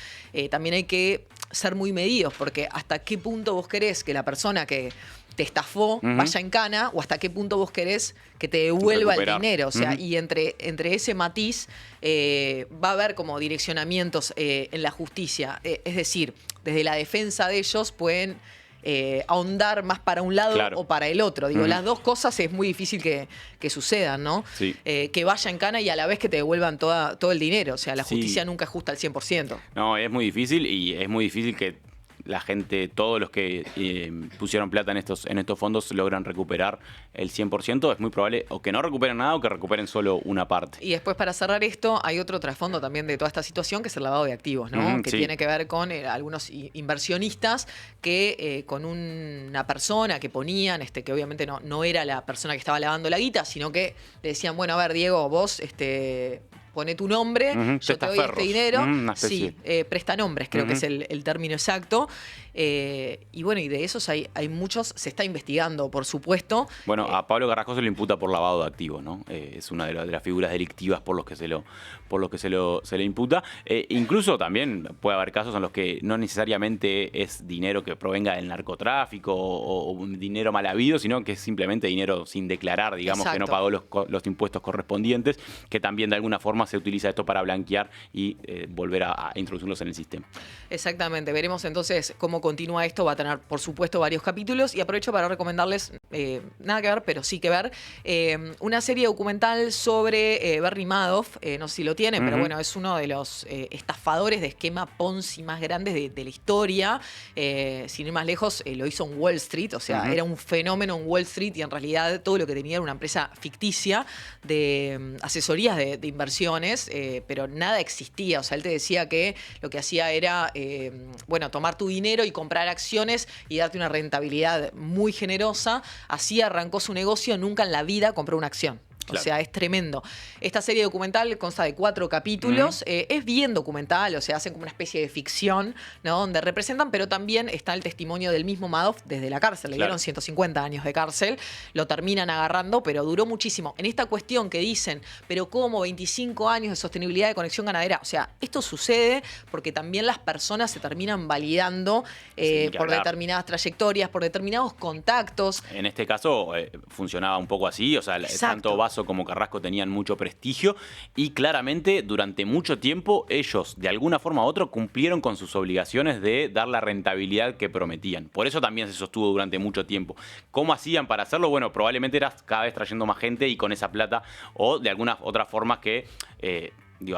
también hay que ser muy medidos, porque hasta qué punto vos querés que la persona que te estafó vaya en cana, o hasta qué punto vos querés que te devuelva el dinero. O sea, y entre ese matiz va a haber como direccionamientos en la justicia. Es decir, desde la defensa de ellos pueden ahondar más para un lado o para el otro. Digo, las dos cosas es muy difícil que sucedan, ¿no? Sí. Que vaya en cana y a la vez que te devuelvan todo el dinero. O sea, la justicia nunca es justa al 100%. No, es muy difícil y es muy difícil que la gente, todos los que pusieron plata en estos fondos logran recuperar el 100%. Es muy probable o que no recuperen nada o que recuperen solo una parte. Y después, para cerrar esto, hay otro trasfondo también de toda esta situación, que es el lavado de activos, ¿no? Que tiene que ver con algunos inversionistas que con una persona que ponían, que obviamente no era la persona que estaba lavando la guita, sino que le decían, bueno, a ver, Diego, vos poné tu nombre, yo te doy este dinero. Sí, prestanombres, creo que es el término exacto. Y bueno, y de esos hay muchos, se está investigando, por supuesto. Bueno, a Pablo Carrasco se le imputa por lavado de activos, ¿no? Es una de las figuras delictivas por los que se le imputa. Incluso también puede haber casos en los que no necesariamente es dinero que provenga del narcotráfico o dinero mal habido, sino que es simplemente dinero sin declarar, digamos. Exacto. Que no pagó los impuestos correspondientes, que también de alguna forma se utiliza esto para blanquear y volver a introducirlos en el sistema. Exactamente. Veremos entonces cómo continúa esto. Va a tener, por supuesto, varios capítulos. Y aprovecho para recomendarles, nada que ver, pero sí que ver, una serie documental sobre Bernie Madoff. No sé si lo tienen, pero bueno, es uno de los estafadores de esquema Ponzi más grandes de la historia. Sin ir más lejos, lo hizo en Wall Street. O sea, era un fenómeno en Wall Street y en realidad todo lo que tenía era una empresa ficticia de asesorías de inversiones acciones, pero nada existía. O sea, él te decía que lo que hacía era, tomar tu dinero y comprar acciones y darte una rentabilidad muy generosa. Así arrancó su negocio, nunca en la vida compró una acción. Claro. O sea, es tremendo. Esta serie documental consta de 4 capítulos. Es bien documental, o sea, hacen como una especie de ficción, ¿no? Donde representan, pero también está el testimonio del mismo Madoff desde la cárcel. Le dieron 150 años de cárcel, lo terminan agarrando, pero duró muchísimo. En esta cuestión que dicen, pero ¿cómo 25 años de sostenibilidad de conexión ganadera? O sea, esto sucede porque también las personas se terminan validando por determinadas trayectorias, por determinados contactos. En este caso funcionaba un poco así, o sea, tanto Basso como Carrasco tenían mucho prestigio y claramente durante mucho tiempo ellos de alguna forma u otra cumplieron con sus obligaciones de dar la rentabilidad que prometían. Por eso también se sostuvo durante mucho tiempo. ¿Cómo hacían para hacerlo? Bueno, probablemente era cada vez trayendo más gente y con esa plata o de algunas otras formas que...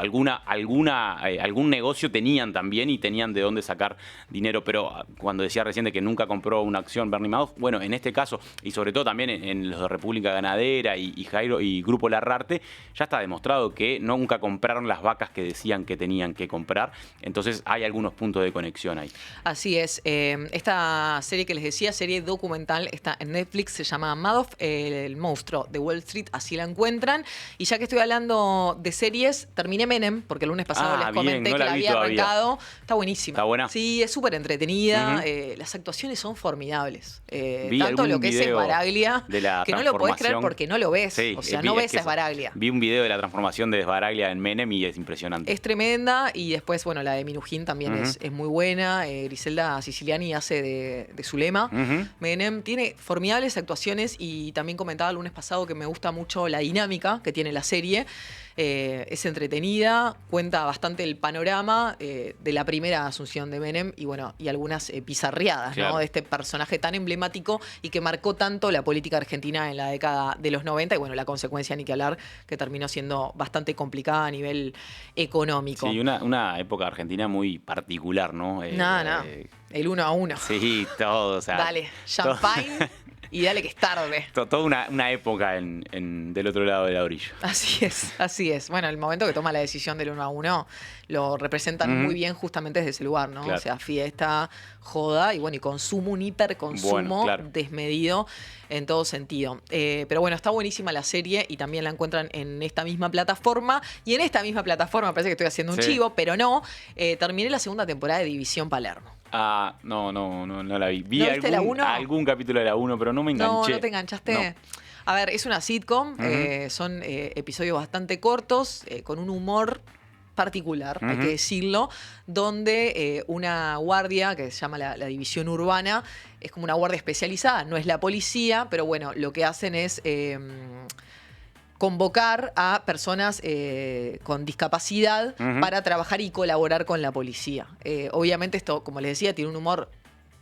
algún negocio tenían también y tenían de dónde sacar dinero, pero cuando decía recién de que nunca compró una acción Bernie Madoff, bueno, en este caso, y sobre todo también en los de República Ganadera y Jairo y Grupo Larrarte, ya está demostrado que nunca compraron las vacas que decían que tenían que comprar, entonces hay algunos puntos de conexión ahí. Así es, esta serie que les decía, serie documental, está en Netflix, se llama Madoff, el monstruo de Wall Street, así la encuentran, y ya que estoy hablando de series, terminé Menem, porque el lunes pasado les comenté que la había arrancado. Está buenísima. ¿Está buena? Sí, es súper entretenida. Las actuaciones son formidables. Vi tanto lo que es video Esbaraglia, que no lo podés creer porque no lo ves. Sí, o sea, no ves a Esbaraglia. Vi un video de la transformación de Esbaraglia en Menem y es impresionante. Es tremenda. Y después, bueno, la de Minujín también es muy buena. Griselda Siciliani hace de Zulema. Menem tiene formidables actuaciones y también comentaba el lunes pasado que me gusta mucho la dinámica que tiene la serie. Es entretenida, cuenta bastante el panorama de la primera asunción de Menem y bueno, y algunas pizarreadas, claro, ¿no? De este personaje tan emblemático y que marcó tanto la política argentina en la década de los 90 y bueno, la consecuencia ni que hablar, que terminó siendo bastante complicada a nivel económico. Sí, una época argentina muy particular, ¿no? El 1-1. Sí, todo, o sea... Dale, champagne y dale que es tarde. Toda una época del otro lado de la orilla. Así es, así es. Bueno, el momento que toma la decisión del 1-1 lo representan muy bien justamente desde ese lugar, ¿no? Claro. O sea, fiesta, joda y bueno, y consumo, un hiperconsumo desmedido en todo sentido. Pero bueno, está buenísima la serie y también la encuentran en esta misma plataforma. Y en esta misma plataforma, parece que estoy haciendo un chivo, pero no. Terminé la segunda temporada de División Palermo. Ah, no la vi. Vi ¿No viste la 1? algún capítulo de la 1, pero no me enganché. No te enganchaste. No. A ver, es una sitcom, son episodios bastante cortos, con un humor particular, hay que decirlo, donde una guardia que se llama la división urbana, es como una guardia especializada, no es la policía, pero bueno, lo que hacen es convocar a personas con discapacidad para trabajar y colaborar con la policía. Obviamente esto, como les decía, tiene un humor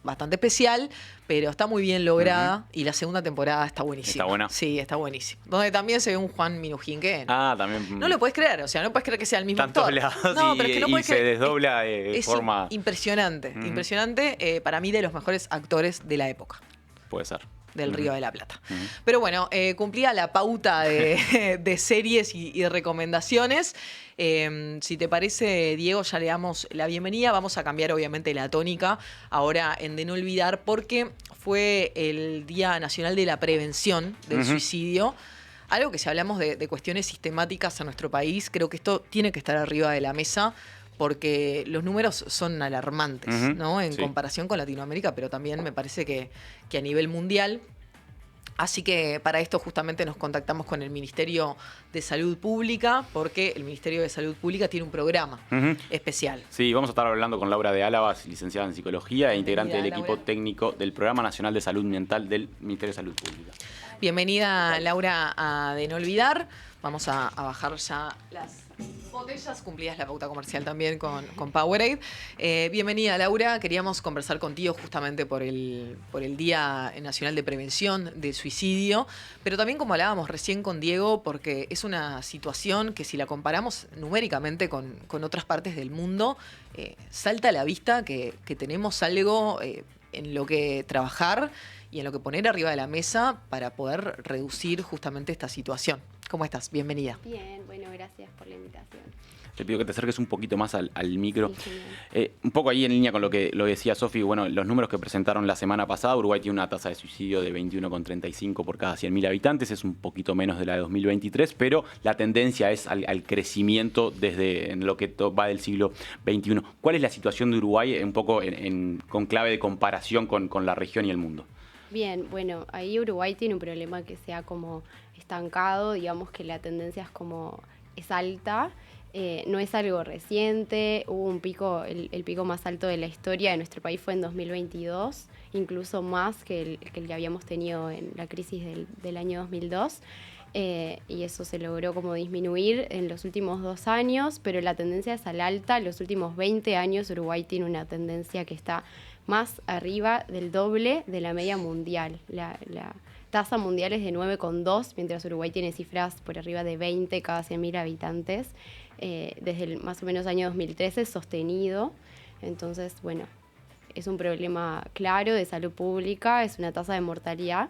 bastante especial, pero está muy bien lograda y la segunda temporada está buenísima. ¿Está buena? Sí, está buenísima. Donde también se ve un Juan Minujín que también. no lo puedes creer, o sea, no puedes creer que sea el mismo Tantos actor. lados No, pero es que no puedes se creer. desdobla de forma... Impresionante, impresionante. Para mí de los mejores actores de la época. Puede ser. Del Río de la Plata. Pero bueno, cumplía la pauta de series y recomendaciones. Si te parece, Diego, ya le damos la bienvenida. Vamos a cambiar obviamente la tónica ahora en De No Olvidar porque fue el Día Nacional de la Prevención del Suicidio. Algo que si hablamos de cuestiones sistemáticas a nuestro país, creo que esto tiene que estar arriba de la mesa porque los números son alarmantes, ¿no? En comparación con Latinoamérica, pero también me parece que a nivel mundial. Así que para esto justamente nos contactamos con el Ministerio de Salud Pública, porque el Ministerio de Salud Pública tiene un programa especial. Sí, vamos a estar hablando con Laura de Álava, licenciada en Psicología e integrante del Laura. equipo técnico del Programa Nacional de Salud Mental del Ministerio de Salud Pública. Bienvenida, Laura, a De No Olvidar. Vamos a bajar ya las botellas, cumplidas la pauta comercial también con Powerade. Bienvenida, Laura. Queríamos conversar contigo justamente por el Día Nacional de Prevención del Suicidio, pero también como hablábamos recién con Diego, porque es una situación que si la comparamos numéricamente con otras partes del mundo, salta a la vista que tenemos algo en lo que trabajar y en lo que poner arriba de la mesa para poder reducir justamente esta situación. ¿Cómo estás? Bienvenida. Bien, bueno, gracias por la invitación. Te pido que te acerques un poquito más al micro. Sí, genial. Un poco ahí en línea con lo que decía Sofi, bueno, los números que presentaron la semana pasada, Uruguay tiene una tasa de suicidio de 21,35 por cada 100.000 habitantes, es un poquito menos de la de 2023, pero la tendencia es al crecimiento desde en lo que va del siglo XXI. ¿Cuál es la situación de Uruguay un poco con clave de comparación con la región y el mundo? Bien, bueno, ahí Uruguay tiene un problema que se ha como estancado, digamos que la tendencia es alta. No es algo reciente, hubo un pico, el pico más alto de la historia de nuestro país fue en 2022, incluso más que el que habíamos tenido en la crisis del año 2002, y eso se logró como disminuir en los últimos 2 años, pero la tendencia es al alta. En los últimos 20 años Uruguay tiene una tendencia que está más arriba del doble de la media mundial. La tasa mundial es de 9,2, mientras Uruguay tiene cifras por arriba de 20 cada 100.000 habitantes. Desde el más o menos año 2013 sostenido. Entonces, bueno, es un problema claro de salud pública, es una tasa de mortalidad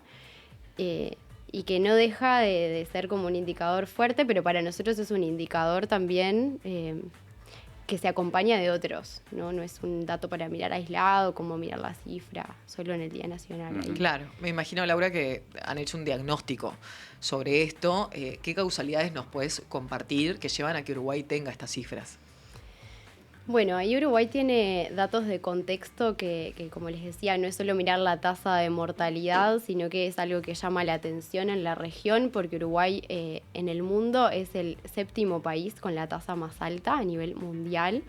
y que no deja de ser como un indicador fuerte, pero para nosotros es un indicador también que se acompaña de otros, ¿no? No es un dato para mirar aislado, como mirar la cifra solo en el Día Nacional. Ahí. Claro, me imagino, Laura, que han hecho un diagnóstico sobre esto. ¿Qué causalidades nos puedes compartir que llevan a que Uruguay tenga estas cifras? Bueno, ahí Uruguay tiene datos de contexto que, como les decía, no es solo mirar la tasa de mortalidad, sino que es algo que llama la atención en la región, porque Uruguay en el mundo es el 7º país con la tasa más alta a nivel mundial,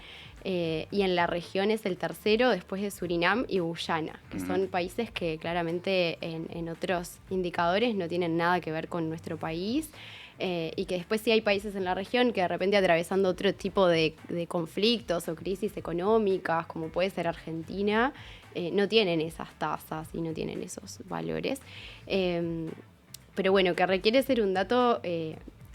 y en la región es el 3º después de Surinam y Guyana, que son países que claramente en otros indicadores no tienen nada que ver con nuestro país. Y que después sí hay países en la región que de repente atravesando otro tipo de conflictos o crisis económicas, como puede ser Argentina, no tienen esas tasas y no tienen esos valores. Pero bueno, que requiere ser un dato...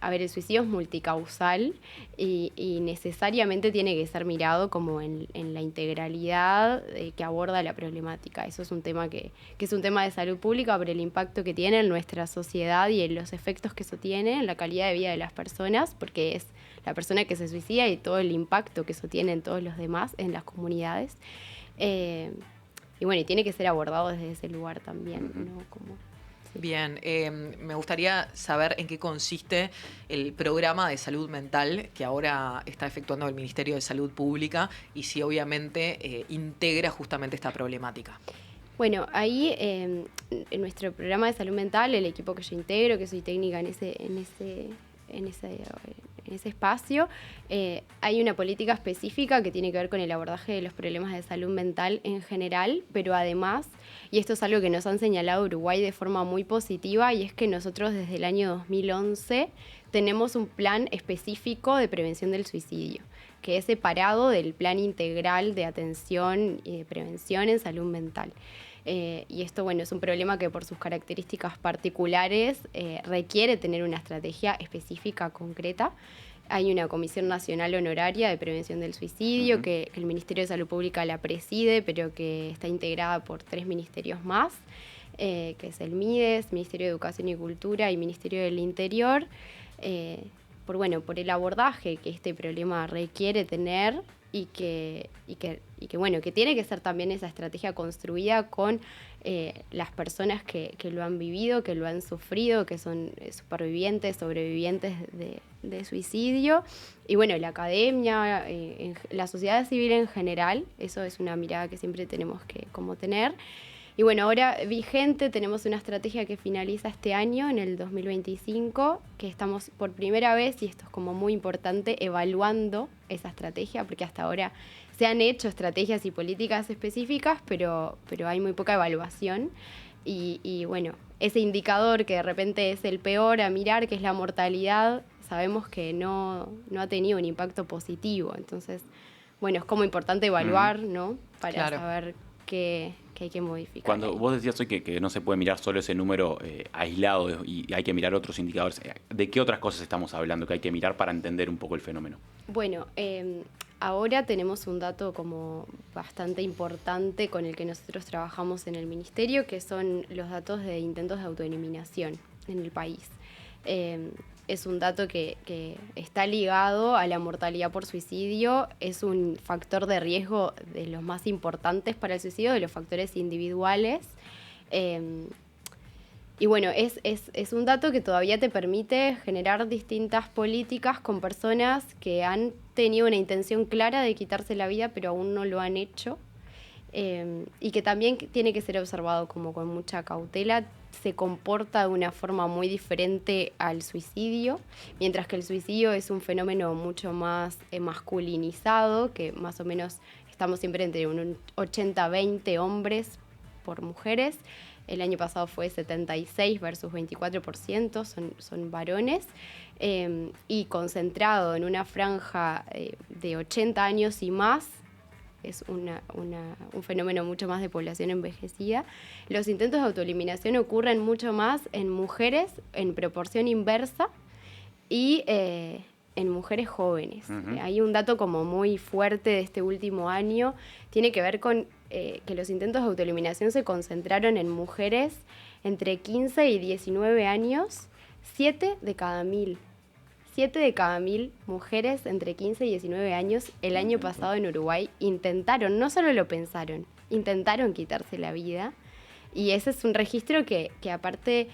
A ver, el suicidio es multicausal y necesariamente tiene que ser mirado como en la integralidad que aborda la problemática. Eso es un tema que es un tema de salud pública, pero el impacto que tiene en nuestra sociedad y en los efectos que eso tiene en la calidad de vida de las personas, porque es la persona que se suicida y todo el impacto que eso tiene en todos los demás, en las comunidades. Y bueno, y tiene que ser abordado desde ese lugar también, ¿no? Como... Bien, me gustaría saber en qué consiste el programa de salud mental que ahora está efectuando el Ministerio de Salud Pública y si obviamente integra justamente esta problemática. Bueno, ahí en nuestro programa de salud mental, el equipo que yo integro, que soy técnica en ese espacio, hay una política específica que tiene que ver con el abordaje de los problemas de salud mental en general, pero además, y esto es algo que nos han señalado Uruguay de forma muy positiva, y es que nosotros desde el año 2011 tenemos un plan específico de prevención del suicidio, que es separado del plan integral de atención y de prevención en salud mental. Y esto, bueno, es un problema que por sus características particulares requiere tener una estrategia específica, concreta. Hay una Comisión Nacional Honoraria de Prevención del Suicidio, que el Ministerio de Salud Pública la preside, pero que está integrada por 3 ministerios más, que es el MIDES, Ministerio de Educación y Cultura y Ministerio del Interior, por el abordaje que este problema requiere tener y que tiene que ser también esa estrategia construida con las personas que lo han vivido, que lo han sufrido, que son supervivientes, sobrevivientes de suicidio. Y bueno, la academia, la sociedad civil en general, eso es una mirada que siempre tenemos que como tener. Y bueno, ahora vigente tenemos una estrategia que finaliza este año, en el 2025, que estamos por primera vez, y esto es como muy importante, evaluando esa estrategia, porque hasta ahora se han hecho estrategias y políticas específicas, pero hay muy poca evaluación. Y bueno, ese indicador que de repente es el peor a mirar, que es la mortalidad, sabemos que no ha tenido un impacto positivo. Entonces, bueno, es como importante evaluar, ¿no? Para saber qué hay que modificar. Cuando vos decías hoy que no se puede mirar solo ese número aislado y hay que mirar otros indicadores, ¿de qué otras cosas estamos hablando que hay que mirar para entender un poco el fenómeno? Bueno, ahora tenemos un dato como bastante importante con el que nosotros trabajamos en el Ministerio, que son los datos de intentos de autoeliminación en el país. es un dato que está ligado a la mortalidad por suicidio, es un factor de riesgo de los más importantes para el suicidio, de los factores individuales. Y bueno, es un dato que todavía te permite generar distintas políticas con personas que han tenido una intención clara de quitarse la vida, pero aún no lo han hecho. Y que también tiene que ser observado como con mucha cautela. Se comporta de una forma muy diferente al suicidio, mientras que el suicidio es un fenómeno mucho más masculinizado, que más o menos estamos siempre entre un 80-20 hombres por mujeres. El año pasado fue 76 versus 24%, son varones, y concentrado en una franja de 80 años y más. Es un fenómeno mucho más de población envejecida. Los intentos de autoeliminación ocurren mucho más en mujeres en proporción inversa y en mujeres jóvenes. Uh-huh. Hay un dato como muy fuerte de este último año, tiene que ver con que los intentos de autoeliminación se concentraron en mujeres entre 15 y 19 años, 7 de cada 1000. 7 de cada 1000 mujeres entre 15 y 19 años el año pasado en Uruguay intentaron, no solo lo pensaron, intentaron quitarse la vida. Y ese es un registro que aparte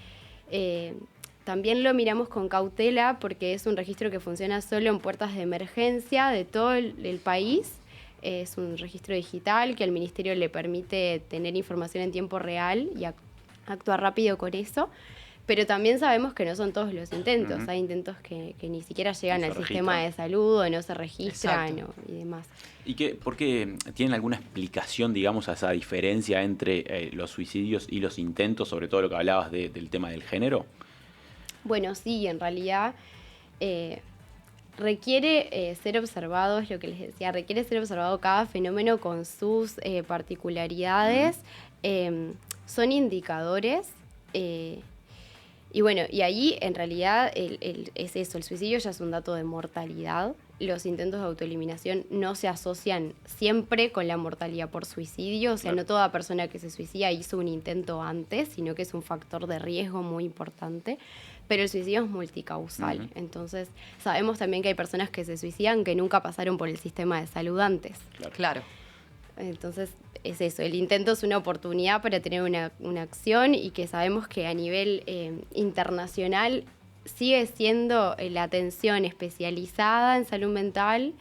también lo miramos con cautela porque es un registro que funciona solo en puertas de emergencia de todo el país. Es un registro digital que al ministerio le permite tener información en tiempo real y actuar rápido con eso. Pero también sabemos que no son todos los intentos. Uh-huh. Hay intentos que ni siquiera llegan No al se sistema de salud o no se registran y demás. ¿Y por qué tienen alguna explicación, digamos, a esa diferencia entre los suicidios y los intentos, sobre todo lo que hablabas del tema del género? Bueno, sí, en realidad requiere ser observado, es lo que les decía, requiere ser observado cada fenómeno con sus particularidades. Son indicadores. Y bueno, y ahí en realidad es eso, el suicidio ya es un dato de mortalidad. Los intentos de autoeliminación no se asocian siempre con la mortalidad por suicidio, o sea, no toda persona que se suicida hizo un intento antes, sino que es un factor de riesgo muy importante. Pero el suicidio es multicausal, Uh-huh. Entonces sabemos también que hay personas que se suicidan que nunca pasaron por el sistema de salud antes. Claro. Entonces es eso, el intento es una oportunidad para tener una acción y que sabemos que a nivel internacional sigue siendo la atención especializada en salud mental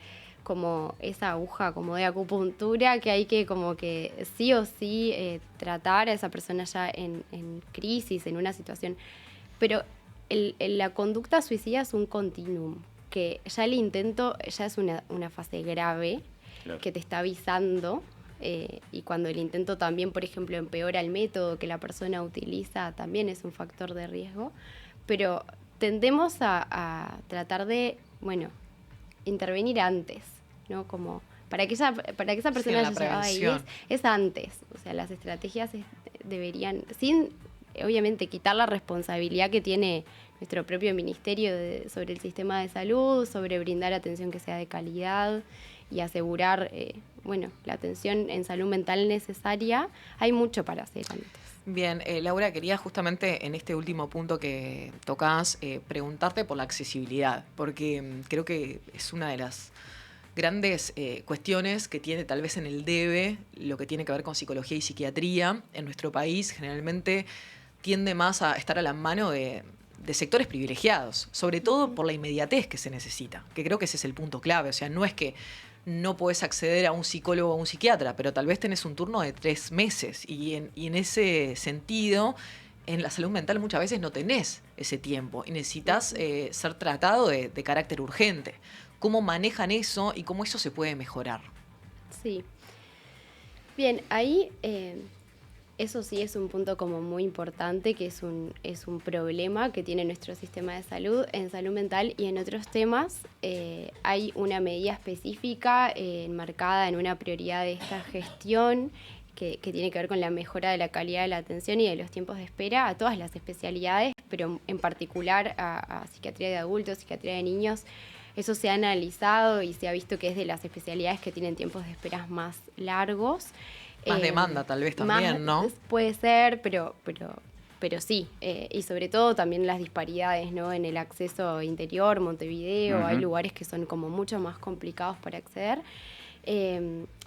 como esa aguja como de acupuntura que hay que como que sí o sí tratar a esa persona ya en crisis, en una situación. Pero la conducta suicida es un continuum, que ya el intento ya es una fase grave. Claro. Que te está avisando y cuando el intento también, por ejemplo, empeora el método que la persona utiliza, también es un factor de riesgo, pero tendemos a tratar de, intervenir antes, ¿no? Como para que esa persona haya llegado ahí es antes, o sea, las estrategias deberían, sin obviamente quitar la responsabilidad que tiene nuestro propio ministerio sobre el sistema de salud, sobre brindar atención que sea de calidad y asegurar la atención en salud mental necesaria. Hay mucho para hacer antes. Bien, Laura, quería justamente en este último punto que tocás preguntarte por la accesibilidad, porque creo que es una de las grandes cuestiones que tiene tal vez en el debe lo que tiene que ver con psicología y psiquiatría. En nuestro país generalmente tiende más a estar a la mano de sectores privilegiados, sobre todo por la inmediatez que se necesita, que creo que ese es el punto clave. O sea, no es que no podés acceder a un psicólogo o un psiquiatra, pero tal vez tenés un turno de 3 meses y en ese sentido, en la salud mental muchas veces no tenés ese tiempo y necesitas ser tratado de carácter urgente. ¿Cómo manejan eso y cómo eso se puede mejorar? Sí. Bien, ahí eso sí es un punto como muy importante, que es un problema que tiene nuestro sistema de salud en salud mental y en otros temas. Hay una medida específica enmarcada en una prioridad de esta gestión que tiene que ver con la mejora de la calidad de la atención y de los tiempos de espera a todas las especialidades, pero en particular a psiquiatría de adultos, psiquiatría de niños. Eso se ha analizado y se ha visto que es de las especialidades que tienen tiempos de espera más largos. Más demanda tal vez también, ¿no? Puede ser, pero pero sí, y sobre todo también las disparidades, ¿no? En el acceso interior, Montevideo, hay lugares que son como mucho más complicados para acceder.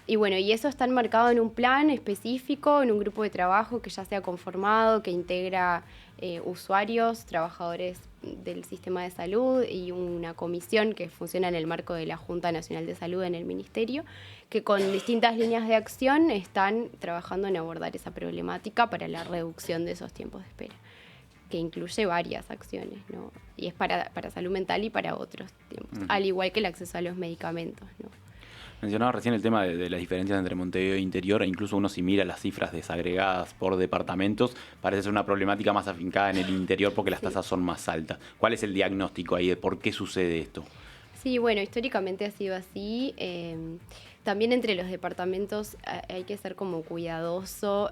Y bueno, y eso está enmarcado en un plan específico, en un grupo de trabajo que ya se ha conformado, que integra usuarios, trabajadores del sistema de salud y una comisión que funciona en el marco de la Junta Nacional de Salud en el Ministerio, que con distintas líneas de acción están trabajando en abordar esa problemática para la reducción de esos tiempos de espera, que incluye varias acciones, ¿no? Y es para salud mental y para otros tiempos, al igual que el acceso a los medicamentos, ¿no? Mencionaba recién el tema de las diferencias entre Montevideo e interior, e incluso uno si mira las cifras desagregadas por departamentos, parece ser una problemática más afincada en el interior porque las tasas son más altas. ¿Cuál es el diagnóstico ahí de por qué sucede esto? Sí, bueno, históricamente ha sido así. También entre los departamentos hay que ser como cuidadoso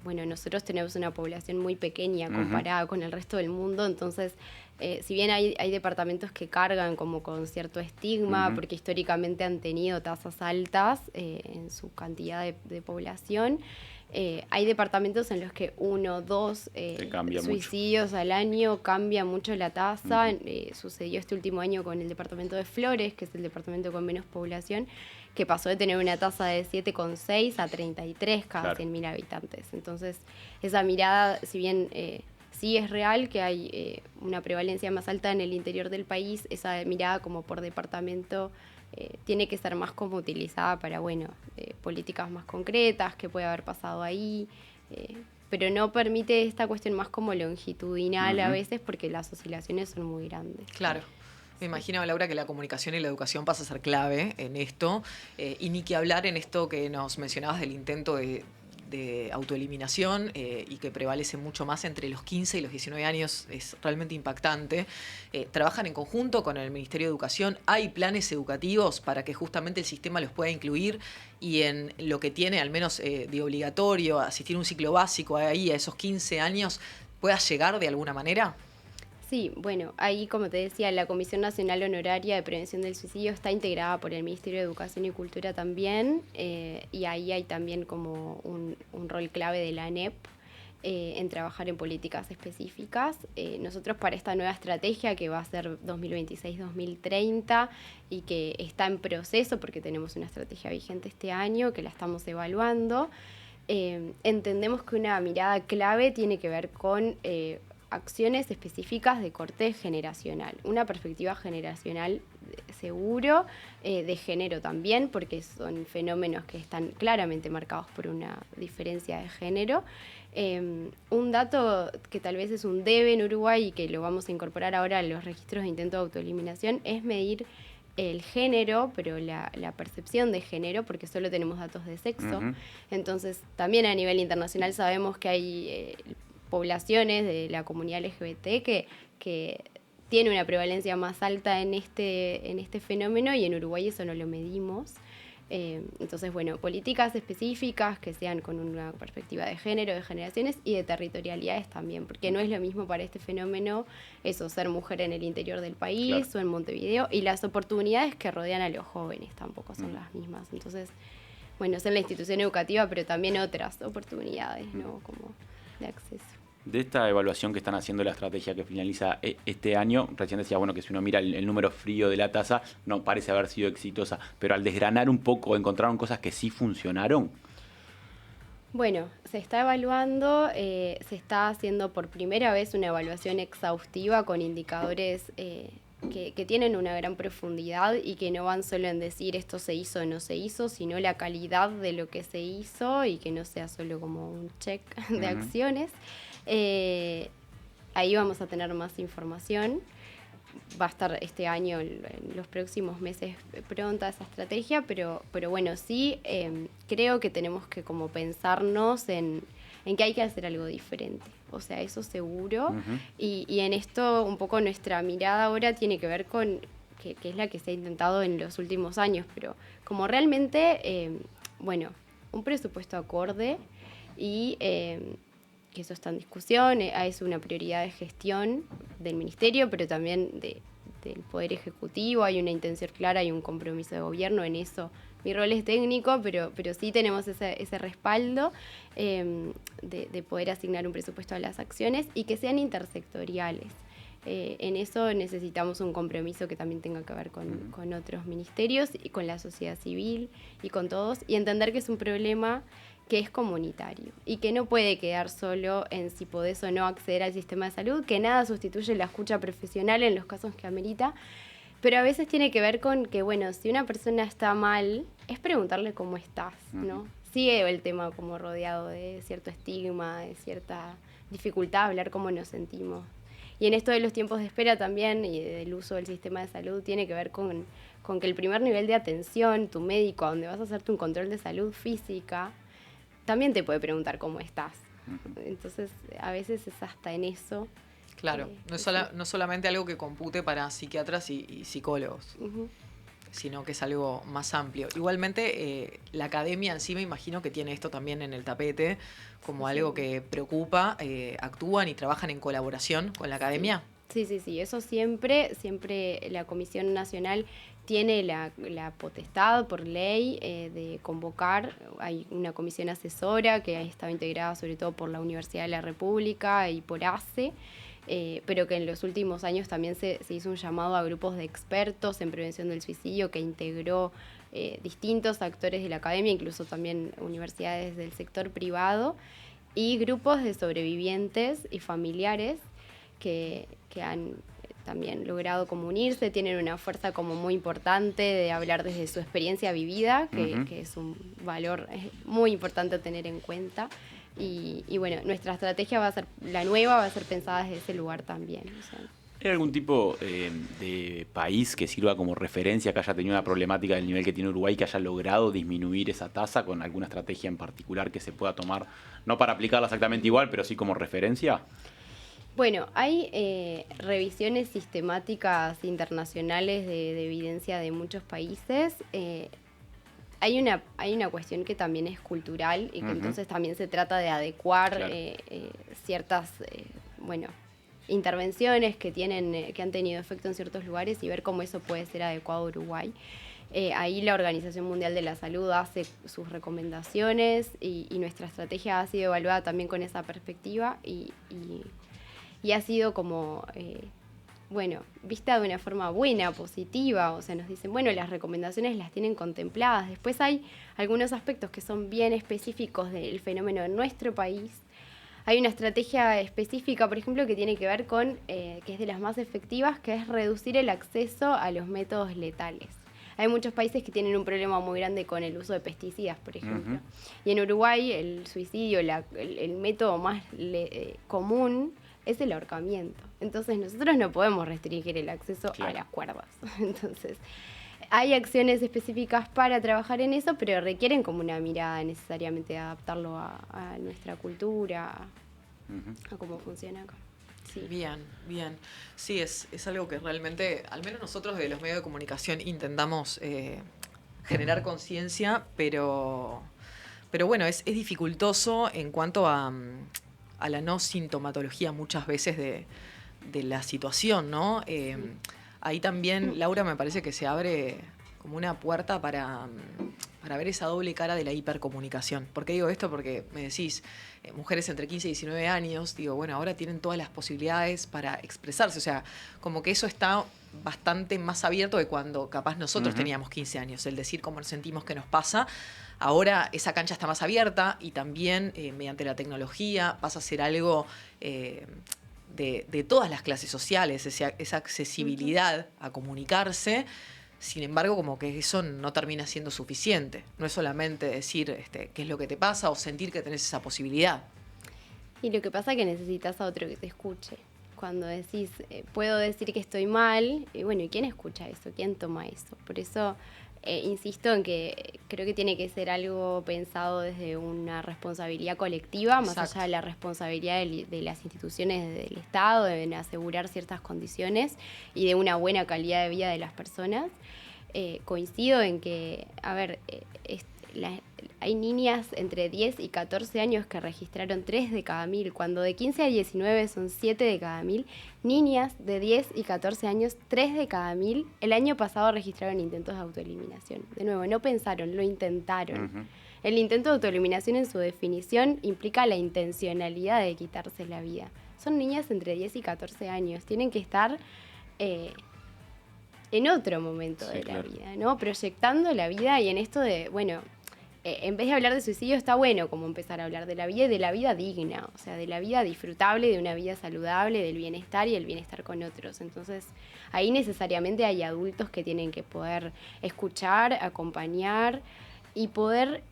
bueno, nosotros tenemos una población muy pequeña comparada con el resto del mundo, entonces si bien hay departamentos que cargan como con cierto estigma, porque históricamente han tenido tasas altas en su cantidad de población, hay departamentos en los que 1, 2 suicidios al año, cambia mucho la tasa. Sucedió este último año con el departamento de Flores, que es el departamento con menos población, que pasó de tener una tasa de 7,6 a 33 cada 100.000 habitantes. Entonces, esa mirada, si bien sí es real que hay una prevalencia más alta en el interior del país, esa mirada como por departamento tiene que ser más como utilizada para, políticas más concretas, que puede haber pasado ahí, pero no permite esta cuestión más como longitudinal a veces porque las oscilaciones son muy grandes. Claro. Me imagino, Laura, que la comunicación y la educación pasa a ser clave en esto, y ni que hablar en esto que nos mencionabas del intento de autoeliminación y que prevalece mucho más entre los 15 y los 19 años, es realmente impactante. Trabajan en conjunto con el Ministerio de Educación, hay planes educativos para que justamente el sistema los pueda incluir y en lo que tiene al menos de obligatorio asistir a un ciclo básico ahí a esos 15 años pueda llegar de alguna manera. Sí, bueno, ahí como te decía, la Comisión Nacional Honoraria de Prevención del Suicidio está integrada por el Ministerio de Educación y Cultura también, y ahí hay también como un rol clave de la ANEP en trabajar en políticas específicas. Nosotros para esta nueva estrategia que va a ser 2026-2030 y que está en proceso porque tenemos una estrategia vigente este año que la estamos evaluando, entendemos que una mirada clave tiene que ver con acciones específicas de corte generacional, una perspectiva generacional seguro, de género también, porque son fenómenos que están claramente marcados por una diferencia de género. Un dato que tal vez es un debe en Uruguay y que lo vamos a incorporar ahora a los registros de intento de autoeliminación es medir el género, pero la percepción de género, porque solo tenemos datos de sexo. Entonces, también a nivel internacional sabemos que hay poblaciones de la comunidad LGBT que tiene una prevalencia más alta en este fenómeno y en Uruguay eso no lo medimos. Entonces, políticas específicas que sean con una perspectiva de género, de generaciones y de territorialidades también, porque no es lo mismo para este fenómeno eso, ser mujer en el interior del país o en Montevideo, y las oportunidades que rodean a los jóvenes tampoco son las mismas. Entonces, ser la institución educativa, pero también otras oportunidades, ¿no? Como de acceso. De esta evaluación que están haciendo la estrategia que finaliza este año, recién decía, que si uno mira el número frío de la tasa, no parece haber sido exitosa, pero al desgranar un poco, ¿encontraron cosas que sí funcionaron? Bueno, se está evaluando, se está haciendo por primera vez una evaluación exhaustiva con indicadores que tienen una gran profundidad y que no van solo en decir esto se hizo o no se hizo, sino la calidad de lo que se hizo y que no sea solo como un check de acciones. Ahí vamos a tener más información. Va a estar este año, en los próximos meses, pronta esa estrategia, pero sí creo que tenemos que como pensarnos en que hay que hacer algo diferente. O sea, eso seguro. Y en esto un poco nuestra mirada ahora tiene que ver con, que es la que se ha intentado en los últimos años, pero como realmente, un presupuesto acorde y que eso está en discusión, es una prioridad de gestión del Ministerio, pero también del Poder Ejecutivo, hay una intención clara, hay un compromiso de gobierno, en eso mi rol es técnico, pero sí tenemos ese respaldo de poder asignar un presupuesto a las acciones y que sean intersectoriales. En eso necesitamos un compromiso que también tenga que ver con otros ministerios y con la sociedad civil y con todos, y entender que es un problema que es comunitario y que no puede quedar solo en si podés o no acceder al sistema de salud, que nada sustituye la escucha profesional en los casos que amerita, pero a veces tiene que ver con que, bueno, si una persona está mal, es preguntarle cómo estás, ¿no? Sigue el tema como rodeado de cierto estigma, de cierta dificultad a hablar cómo nos sentimos. Y en esto de los tiempos de espera también y del uso del sistema de salud tiene que ver con que el primer nivel de atención, tu médico, a donde vas a hacerte un control de salud física, también te puede preguntar cómo estás. Entonces, a veces es hasta en eso. Claro, no solamente algo que compute para psiquiatras y psicólogos, sino que es algo más amplio. Igualmente, la academia en sí me imagino que tiene esto también en el tapete como algo que preocupa, actúan y trabajan en colaboración con la academia. Sí, eso siempre la Comisión Nacional tiene la potestad por ley de convocar. Hay una comisión asesora que ha estado integrada sobre todo por la Universidad de la República y por ACE, pero que en los últimos años también se hizo un llamado a grupos de expertos en prevención del suicidio que integró distintos actores de la academia, incluso también universidades del sector privado, y grupos de sobrevivientes y familiares que han también logrado como unirse, tienen una fuerza como muy importante de hablar desde su experiencia vivida, que es un valor muy importante a tener en cuenta. Y bueno, nuestra estrategia la nueva va a ser pensada desde ese lugar también. O sea, ¿hay algún tipo de país que sirva como referencia, que haya tenido una problemática del nivel que tiene Uruguay, que haya logrado disminuir esa tasa con alguna estrategia en particular que se pueda tomar, no para aplicarla exactamente igual, pero sí como referencia? Bueno, hay revisiones sistemáticas internacionales de evidencia de muchos países. Hay una cuestión que también es cultural y que entonces también se trata de adecuar ciertas intervenciones que han tenido efecto en ciertos lugares y ver cómo eso puede ser adecuado a Uruguay. Ahí la Organización Mundial de la Salud hace sus recomendaciones y nuestra estrategia ha sido evaluada también con esa perspectiva y ha sido como, vista de una forma buena, positiva. O sea, nos dicen, bueno, las recomendaciones las tienen contempladas. Después hay algunos aspectos que son bien específicos del fenómeno en nuestro país. Hay una estrategia específica, por ejemplo, que tiene que ver con, que es de las más efectivas, que es reducir el acceso a los métodos letales. Hay muchos países que tienen un problema muy grande con el uso de pesticidas, por ejemplo. Y en Uruguay el suicidio, el método más común es el ahorcamiento. Entonces nosotros no podemos restringir el acceso a las cuerdas. Entonces hay acciones específicas para trabajar en eso, pero requieren como una mirada necesariamente de adaptarlo a nuestra cultura, a cómo funciona acá. Sí. Bien. Sí, es algo que realmente, al menos nosotros de los medios de comunicación intentamos generar conciencia, pero bueno, es dificultoso en cuanto a la no sintomatología muchas veces de la situación, ¿no? Ahí también, Laura, me parece que se abre como una puerta para ver esa doble cara de la hipercomunicación. ¿Por qué digo esto? Porque me decís, mujeres entre 15 y 19 años, digo, bueno, ahora tienen todas las posibilidades para expresarse. O sea, como que eso está bastante más abierto de cuando capaz nosotros teníamos 15 años. El decir cómo nos sentimos que nos pasa. Ahora esa cancha está más abierta y también mediante la tecnología pasa a ser algo de todas las clases sociales, esa accesibilidad a comunicarse. Sin embargo, como que eso no termina siendo suficiente. No es solamente decir qué es lo que te pasa o sentir que tenés esa posibilidad. Y lo que pasa es que necesitas a otro que te escuche. Cuando decís, puedo decir que estoy mal, bueno, ¿y quién escucha eso? ¿Quién toma eso? Por eso insisto en que creo que tiene que ser algo pensado desde una responsabilidad colectiva, más allá de la responsabilidad de las instituciones del Estado, en asegurar ciertas condiciones y de una buena calidad de vida de las personas. Coincido en que, hay niñas entre 10 y 14 años que registraron 3 de cada 1000, cuando de 15 a 19 son 7 de cada 1000. Niñas de 10 y 14 años, 3 de cada 1000. El año pasado registraron intentos de autoeliminación. De nuevo, no pensaron, lo intentaron. El intento de autoeliminación en su definición implica la intencionalidad de quitarse la vida. Son niñas entre 10 y 14 años, tienen que estar en otro momento de la vida, ¿no? Proyectando la vida y en esto de, bueno, en vez de hablar de suicidio está bueno como empezar a hablar de la vida y de la vida digna, o sea, de la vida disfrutable, de una vida saludable, del bienestar y el bienestar con otros. Entonces, ahí necesariamente hay adultos que tienen que poder escuchar, acompañar y poder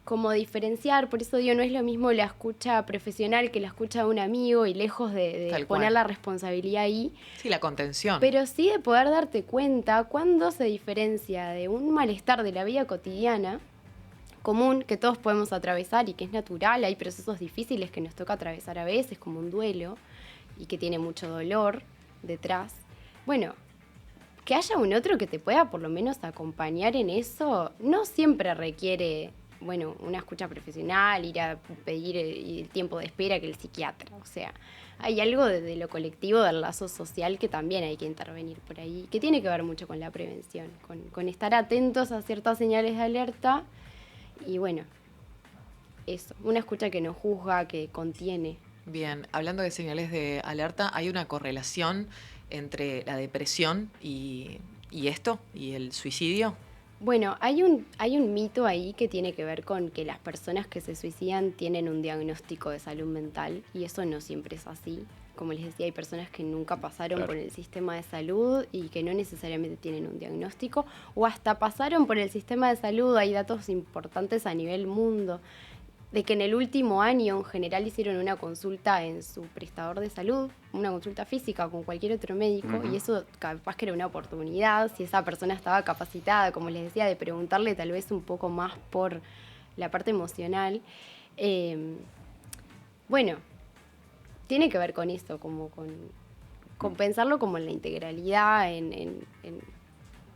como diferenciar. Por eso digo, no es lo mismo la escucha profesional que la escucha de un amigo y lejos de Tal poner cual. la responsabilidad ahí. Sí, la contención. Pero sí de poder darte cuenta cuándo se diferencia de un malestar de la vida cotidiana común que todos podemos atravesar y que es natural. Hay procesos difíciles que nos toca atravesar a veces, como un duelo, y que tiene mucho dolor detrás. Bueno, que haya un otro que te pueda por lo menos acompañar en eso, no siempre requiere, bueno, una escucha profesional, ir a pedir el tiempo de espera que el psiquiatra. O sea, hay algo de lo colectivo, del lazo social, que también hay que intervenir por ahí, que tiene que ver mucho con la prevención, con estar atentos a ciertas señales de alerta. Y bueno, eso, una escucha que no juzga, que contiene. Bien, hablando de señales de alerta, ¿hay una correlación entre la depresión y esto, y el suicidio? Bueno, hay un mito ahí que tiene que ver con que las personas que se suicidan tienen un diagnóstico de salud mental y eso no siempre es así. Como les decía, hay personas que nunca pasaron por el sistema de salud y que no necesariamente tienen un diagnóstico o hasta pasaron por el sistema de salud. Hay datos importantes a nivel mundo de que en el último año en general hicieron una consulta en su prestador de salud, una consulta física con cualquier otro médico, y eso capaz que era una oportunidad, si esa persona estaba capacitada, como les decía, de preguntarle tal vez un poco más por la parte emocional. Bueno, tiene que ver con esto, como con pensarlo como en la integralidad,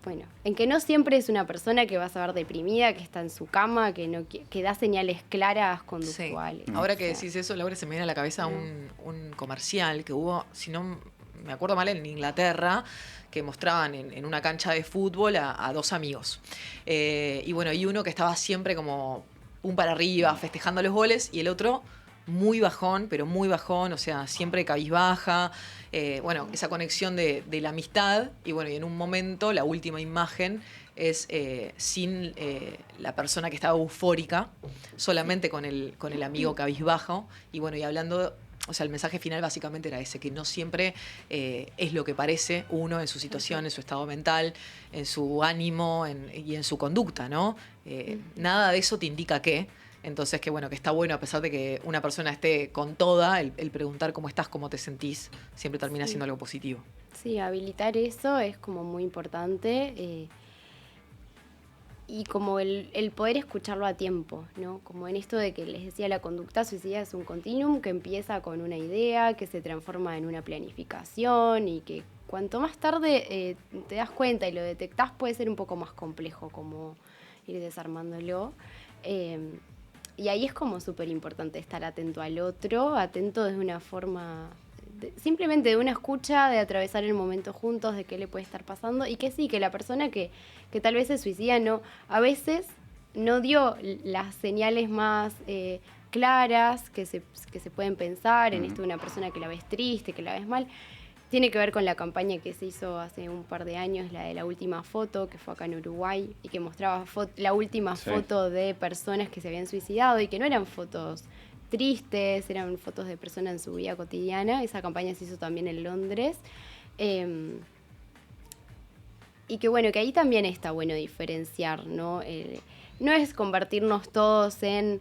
bueno, en que no siempre es una persona que vas a ver deprimida, que está en su cama, que da señales claras conductuales. Sí. Ahora que decís eso, Laura, se me viene a la cabeza un comercial que hubo, si no me acuerdo mal, en Inglaterra, que mostraban en una cancha de fútbol a dos amigos. Y bueno, y uno que estaba siempre como un para arriba, festejando los goles, y el otro muy bajón, pero muy bajón, o sea, siempre cabizbaja. Bueno, esa conexión de la amistad, y bueno, y en un momento la última imagen es sin la persona que estaba eufórica, solamente con el amigo cabizbajo, y bueno, y hablando, o sea, el mensaje final básicamente era ese, que no siempre es lo que parece uno en su situación, en su estado mental, en su ánimo y en su conducta, ¿no? Nada de eso te indica que. Entonces, que bueno, que está bueno, a pesar de que una persona esté con toda, el preguntar cómo estás, cómo te sentís, siempre termina siendo algo positivo. Sí, habilitar eso es como muy importante y como el poder escucharlo a tiempo, ¿no? Como en esto de que les decía, la conducta suicida es un continuum que empieza con una idea, que se transforma en una planificación y que cuanto más tarde te das cuenta y lo detectás, puede ser un poco más complejo como ir desarmándolo. Y ahí es como súper importante estar atento al otro, atento de una forma, simplemente de una escucha, de atravesar el momento juntos, de qué le puede estar pasando, y que sí, que la persona que tal vez se suicida a veces no dio las señales más claras que se pueden pensar en esto de una persona que la ves triste, que la ves mal. Tiene que ver con la campaña que se hizo hace un par de años, la de la última foto, que fue acá en Uruguay, y que mostraba la última foto de personas que se habían suicidado y que no eran fotos tristes, eran fotos de personas en su vida cotidiana. Esa campaña se hizo también en Londres. Y que bueno, que ahí también está bueno diferenciar, ¿no? No es convertirnos todos en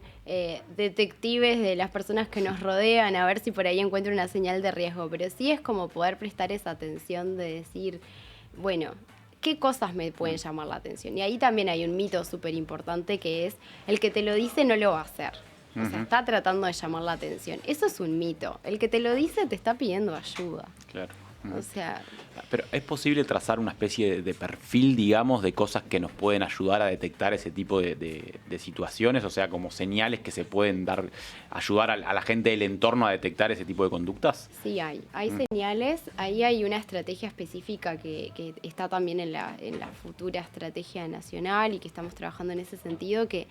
detectives de las personas que nos rodean, a ver si por ahí encuentro una señal de riesgo, pero sí es como poder prestar esa atención de decir, bueno, ¿qué cosas me pueden llamar la atención? Y ahí también hay un mito súper importante que es, el que te lo dice no lo va a hacer. O sea, está tratando de llamar la atención. Eso es un mito. El que te lo dice te está pidiendo ayuda. Claro. O sea, Pero ¿es posible trazar una especie de perfil, digamos, de cosas que nos pueden ayudar a detectar ese tipo de situaciones? O sea, como señales que se pueden dar, ayudar a la gente del entorno a detectar ese tipo de conductas. sí hay señales, ahí hay una estrategia específica que está también en la futura estrategia nacional y que estamos trabajando en ese sentido, que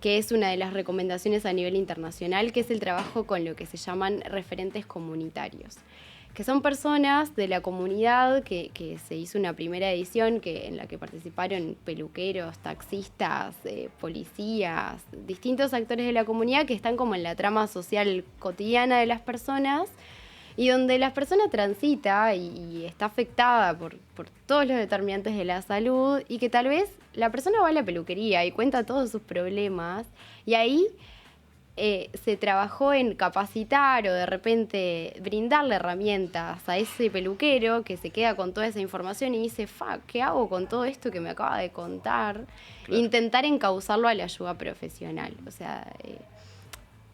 es una de las recomendaciones a nivel internacional, que es el trabajo con lo que se llaman referentes comunitarios, que son personas de la comunidad que se hizo una primera edición en la que participaron peluqueros, taxistas, policías, distintos actores de la comunidad que están como en la trama social cotidiana de las personas y donde la persona transita y está afectada por todos los determinantes de la salud y que tal vez la persona va a la peluquería y cuenta todos sus problemas y ahí se trabajó en capacitar o de repente brindarle herramientas a ese peluquero que se queda con toda esa información y dice, ¿qué hago con todo esto que me acaba de contar? Claro. Intentar encauzarlo a la ayuda profesional. O sea,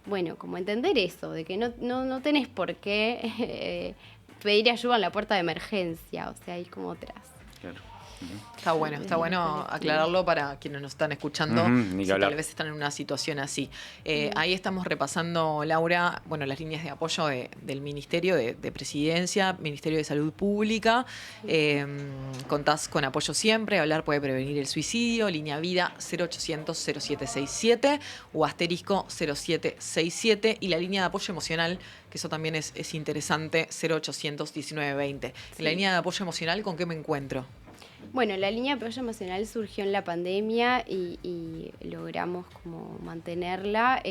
bueno, como entender eso, de que no tenés por qué pedir ayuda en la puerta de emergencia, o sea, hay como otras. Claro. Está bueno aclararlo para quienes nos están escuchando, Ni que si hablar. tal vez están en una situación así. Ahí estamos repasando, Laura, las líneas de apoyo del Ministerio de Presidencia, Ministerio de Salud Pública. Contás con apoyo siempre, hablar puede prevenir el suicidio, línea vida 0800-0767 o asterisco 0767 y la línea de apoyo emocional, que eso también es interesante, 0800-1920. En la línea de apoyo emocional, ¿con qué me encuentro? Bueno, la línea de apoyo emocional surgió en la pandemia y logramos como mantenerla.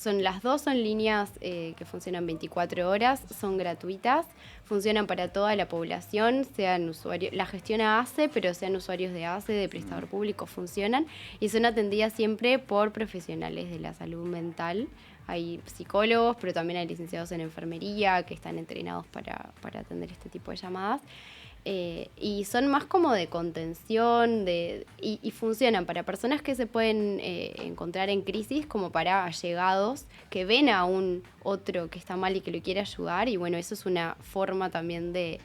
Las dos son líneas que funcionan 24 horas, son gratuitas, funcionan para toda la población, sean usuarios, la gestiona ACE, pero sean usuarios de ACE, de prestador público, funcionan y son atendidas siempre por profesionales de la salud mental. Hay psicólogos, pero también hay licenciados en enfermería que están entrenados para atender este tipo de llamadas. Y son más como de contención y funcionan para personas que se pueden encontrar en crisis como para allegados que ven a un otro que está mal y que lo quiere ayudar y bueno, eso es una forma también de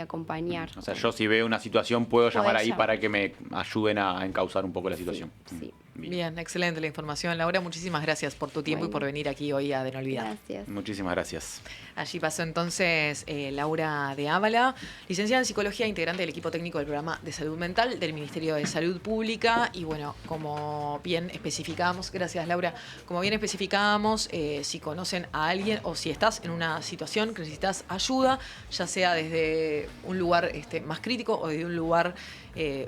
acompañar. O sea, yo si veo una situación puedo llamar Podés ahí llamar. para que me ayuden a encauzar un poco la situación. Sí. Bien, excelente la información, Laura. Muchísimas gracias por tu tiempo y por venir aquí hoy a De No Olvidar. Gracias. Muchísimas gracias. Allí pasó entonces Laura de Ábala, licenciada en Psicología, integrante del equipo técnico del programa de salud mental del Ministerio de Salud Pública. Y bueno, como bien especificábamos, gracias Laura, como bien especificábamos, si conocen a alguien o si estás en una situación que necesitas ayuda, ya sea desde un lugar más crítico o desde un lugar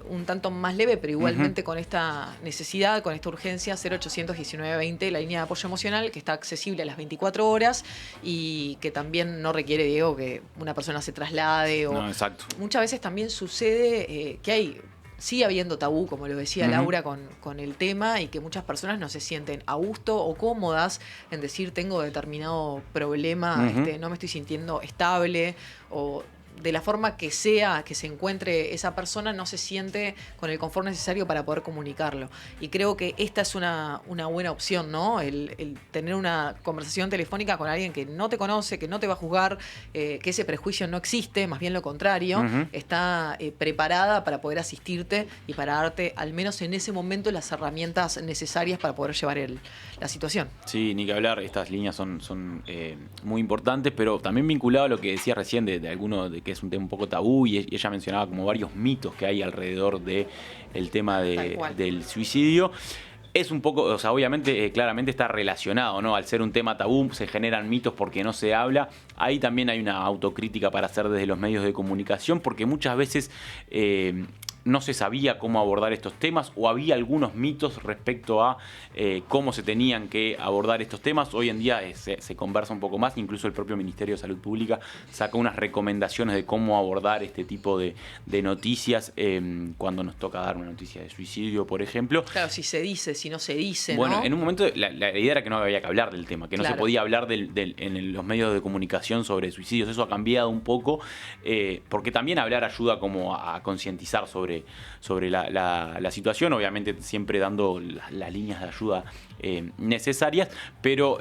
un tanto más leve, pero igualmente con esta necesidad, con esta urgencia, 0800-1920, la línea de apoyo emocional, que está accesible a las 24 horas y que también no requiere, Diego, que una persona se traslade. No, exacto. Muchas veces también sucede que sigue habiendo tabú, como lo decía Laura, con el tema y que muchas personas no se sienten a gusto o cómodas en decir tengo determinado problema, no me estoy sintiendo estable o de la forma que sea que se encuentre esa persona, no se siente con el confort necesario para poder comunicarlo. Y creo que esta es una buena opción, ¿no? El tener una conversación telefónica con alguien que no te conoce, que no te va a juzgar, que ese prejuicio no existe, más bien lo contrario, está preparada para poder asistirte y para darte, al menos en ese momento, las herramientas necesarias para poder llevar la situación. Sí, ni que hablar, estas líneas son muy importantes, pero también vinculado a lo que decía recién de alguno de que es un tema un poco tabú y ella mencionaba como varios mitos que hay alrededor del tema del suicidio. Es un poco, o sea, obviamente, claramente está relacionado, ¿no? Al ser un tema tabú, se generan mitos porque no se habla. Ahí también hay una autocrítica para hacer desde los medios de comunicación, porque muchas veces no se sabía cómo abordar estos temas o había algunos mitos respecto a cómo se tenían que abordar estos temas. Hoy en día se conversa un poco más, incluso el propio Ministerio de Salud Pública sacó unas recomendaciones de cómo abordar este tipo de noticias cuando nos toca dar una noticia de suicidio, por ejemplo. Claro, si se dice, si no se dice, Bueno, ¿no? en un momento la idea era que no había que hablar del tema, que no Claro. se podía hablar en los medios de comunicación sobre suicidios. Eso ha cambiado un poco, porque también hablar ayuda como a concientizar sobre la situación, obviamente siempre dando las líneas de ayuda necesarias, pero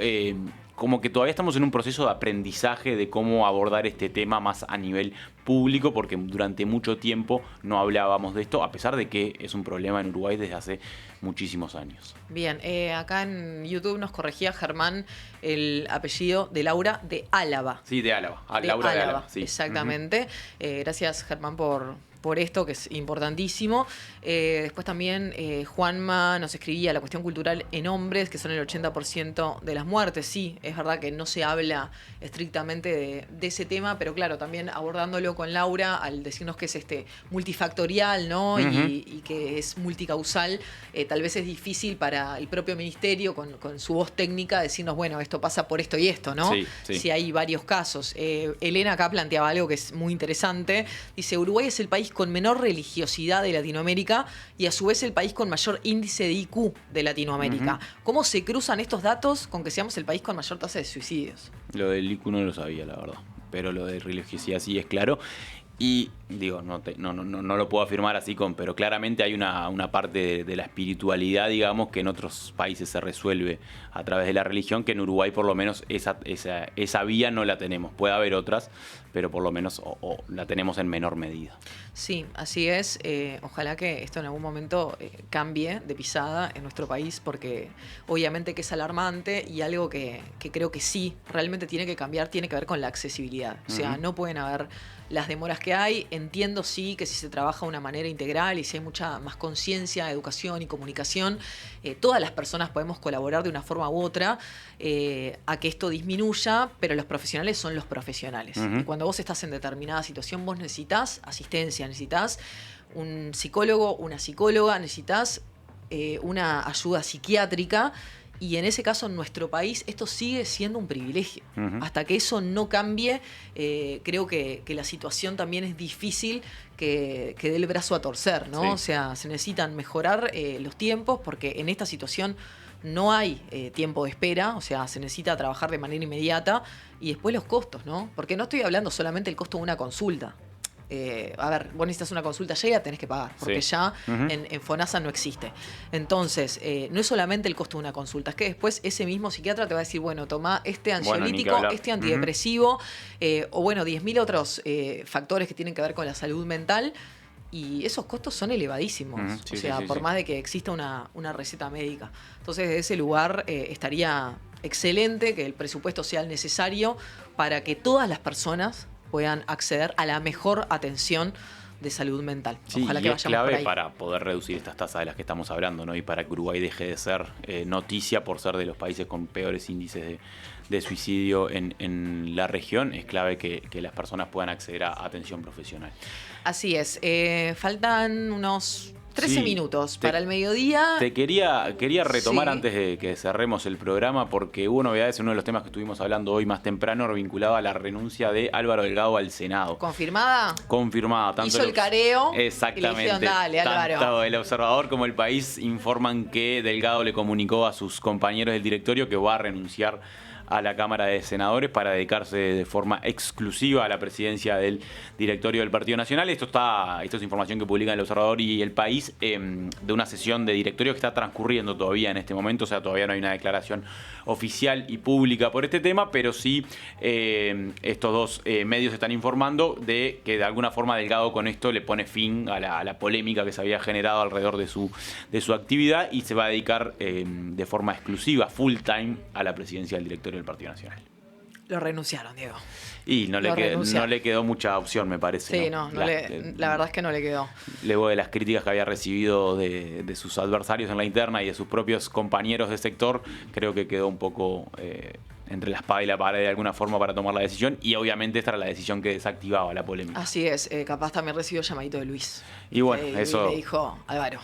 como que todavía estamos en un proceso de aprendizaje de cómo abordar este tema más a nivel público, porque durante mucho tiempo no hablábamos de esto, a pesar de que es un problema en Uruguay desde hace muchísimos años. Bien, acá en YouTube nos corregía Germán el apellido de Laura de Álava. Sí, de Álava. Laura de Álava, sí. Exactamente. Gracias, Germán, por esto, que es importantísimo. Después también Juanma nos escribía la cuestión cultural en hombres, que son el 80% de las muertes. Sí, es verdad que no se habla estrictamente de ese tema, pero claro, también abordándolo con Laura, al decirnos que es multifactorial, ¿no? Uh-huh. y que es multicausal, tal vez es difícil para el propio ministerio, con su voz técnica, decirnos, bueno, esto pasa por esto y esto, ¿no? Sí, sí. Si hay varios casos. Elena acá planteaba algo que es muy interesante. Dice, Uruguay es el país con menor religiosidad de Latinoamérica y a su vez el país con mayor índice de IQ de Latinoamérica. Uh-huh. ¿Cómo se cruzan estos datos con que seamos el país con mayor tasa de suicidios? Lo del IQ no lo sabía, la verdad. Pero lo de religiosidad sí es claro. Y digo, no lo puedo afirmar así, pero claramente hay una parte de la espiritualidad, digamos, que en otros países se resuelve a través de la religión, que en Uruguay por lo menos esa vía no la tenemos. Puede haber otras, pero por lo menos o la tenemos en menor medida. Sí, así es. Ojalá que esto en algún momento cambie de pisada en nuestro país, porque obviamente que es alarmante y algo que creo que sí, realmente tiene que cambiar, tiene que ver con la accesibilidad. O sea, no pueden haber las demoras que hay. Entiendo sí que si se trabaja de una manera integral y si hay mucha más conciencia, educación y comunicación, todas las personas podemos colaborar de una forma u otra a que esto disminuya, pero los profesionales son los profesionales. Y cuando vos estás en determinada situación, vos necesitas asistencia, necesitas un psicólogo, una psicóloga, necesitas una ayuda psiquiátrica. Y en ese caso, en nuestro país, esto sigue siendo un privilegio. Hasta que eso no cambie, creo que la situación también es difícil que dé el brazo a torcer, ¿no? Sí. O sea, se necesitan mejorar los tiempos, porque en esta situación no hay tiempo de espera, o sea, se necesita trabajar de manera inmediata. Y después los costos, ¿no? Porque no estoy hablando solamente del costo de una consulta. A ver, vos necesitas una consulta, ya la tenés que pagar, porque Sí. ya en FONASA no existe. Entonces, no es solamente el costo de una consulta, es que después ese mismo psiquiatra te va a decir, bueno, toma este ansiolítico, hablar. este antidepresivo, o bueno, 10.000 otros factores que tienen que ver con la salud mental. Y esos costos son elevadísimos. Sí, o sea, sí, por sí. más de que exista una receta médica. Entonces, desde ese lugar estaría excelente que el presupuesto sea el necesario para que todas las personas puedan acceder a la mejor atención de salud mental. Sí, Ojalá y que es vayamos por clave ahí. para poder reducir estas tasas de las que estamos hablando, ¿no? Y para que Uruguay deje de ser noticia por ser de los países con peores índices de suicidio en la región, es clave que las personas puedan acceder a atención profesional. Así es. Faltan unos 13 Sí, minutos para el mediodía. Te quería retomar Sí. antes de que cerremos el programa, porque hubo novedades en uno de los temas que estuvimos hablando hoy más temprano, vinculado a la renuncia de Álvaro Delgado al Senado. ¿Confirmada? Confirmada. Tanto Hizo el careo. Exactamente. Y le dijeron, dale, Álvaro. Tanto el Observador como el País informan que Delgado le comunicó a sus compañeros del directorio que va a renunciar a la Cámara de Senadores para dedicarse de forma exclusiva a la presidencia del directorio del Partido Nacional. Esto es información que publican el Observador y el País de una sesión de directorio que está transcurriendo todavía en este momento, o sea, todavía no hay una declaración oficial y pública por este tema, pero sí estos dos medios están informando de que de alguna forma Delgado con esto le pone fin a la polémica que se había generado alrededor de su actividad y se va a dedicar de forma exclusiva, full time, a la presidencia del directorio del Partido Nacional. Lo renunciaron, Diego. Y no le quedó mucha opción, me parece. Sí, la verdad es que no le quedó. Luego de las críticas que había recibido de sus adversarios en la interna y de sus propios compañeros de sector, creo que quedó un poco entre la espada y la pared de alguna forma para tomar la decisión, y obviamente esta era la decisión que desactivaba la polémica. Así es, capaz también recibió llamadito de Luis. Y bueno, Y eso... le dijo, Álvaro.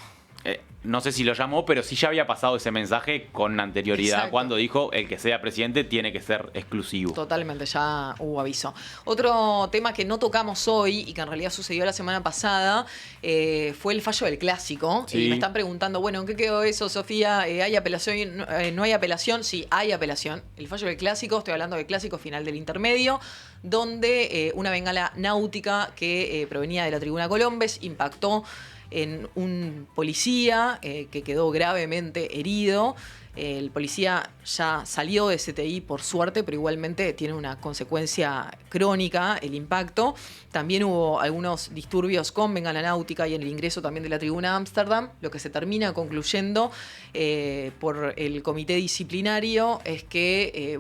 No sé si lo llamó, pero sí ya había pasado ese mensaje con anterioridad. Exacto. Cuando dijo el que sea presidente tiene que ser exclusivo. Totalmente, ya hubo aviso. Otro tema que no tocamos hoy y que en realidad sucedió la semana pasada fue el fallo del clásico. Sí. Y me están preguntando, bueno, ¿en qué quedó eso, Sofía? ¿Hay apelación? ¿No hay apelación? Sí, hay apelación. El fallo del clásico, estoy hablando del clásico final del intermedio, donde una bengala náutica que provenía de la Tribuna Colombes impactó en un policía que quedó gravemente herido. El policía ya salió de CTI por suerte, pero igualmente tiene una consecuencia crónica el impacto. También hubo algunos disturbios con Bengala Náutica y en el ingreso también de la tribuna a Ámsterdam. Lo que se termina concluyendo por el comité disciplinario es que,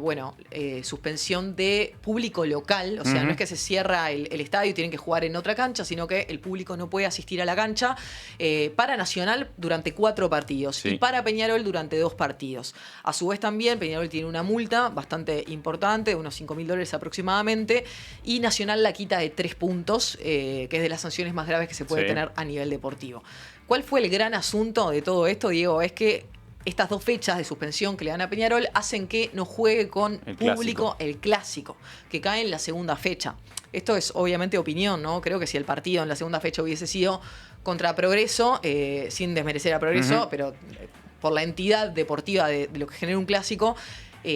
suspensión de público local. O sea, no es que se cierra el estadio y tienen que jugar en otra cancha, sino que el público no puede asistir a la cancha. Para Nacional durante 4 partidos y para Peñarol durante 2 partidos. A su vez también Peñarol tiene una multa bastante importante, de unos $5.000 aproximadamente, y Nacional la quita de 3 puntos, que es de las sanciones más graves que se puede tener a nivel deportivo. ¿Cuál fue el gran asunto de todo esto, Diego? Es que estas 2 fechas de suspensión que le dan a Peñarol hacen que no juegue con público el clásico, que cae en la segunda fecha. Esto es obviamente opinión, ¿no? Creo que si el partido en la segunda fecha hubiese sido contra Progreso, sin desmerecer a Progreso, pero por la entidad deportiva de lo que genera un clásico,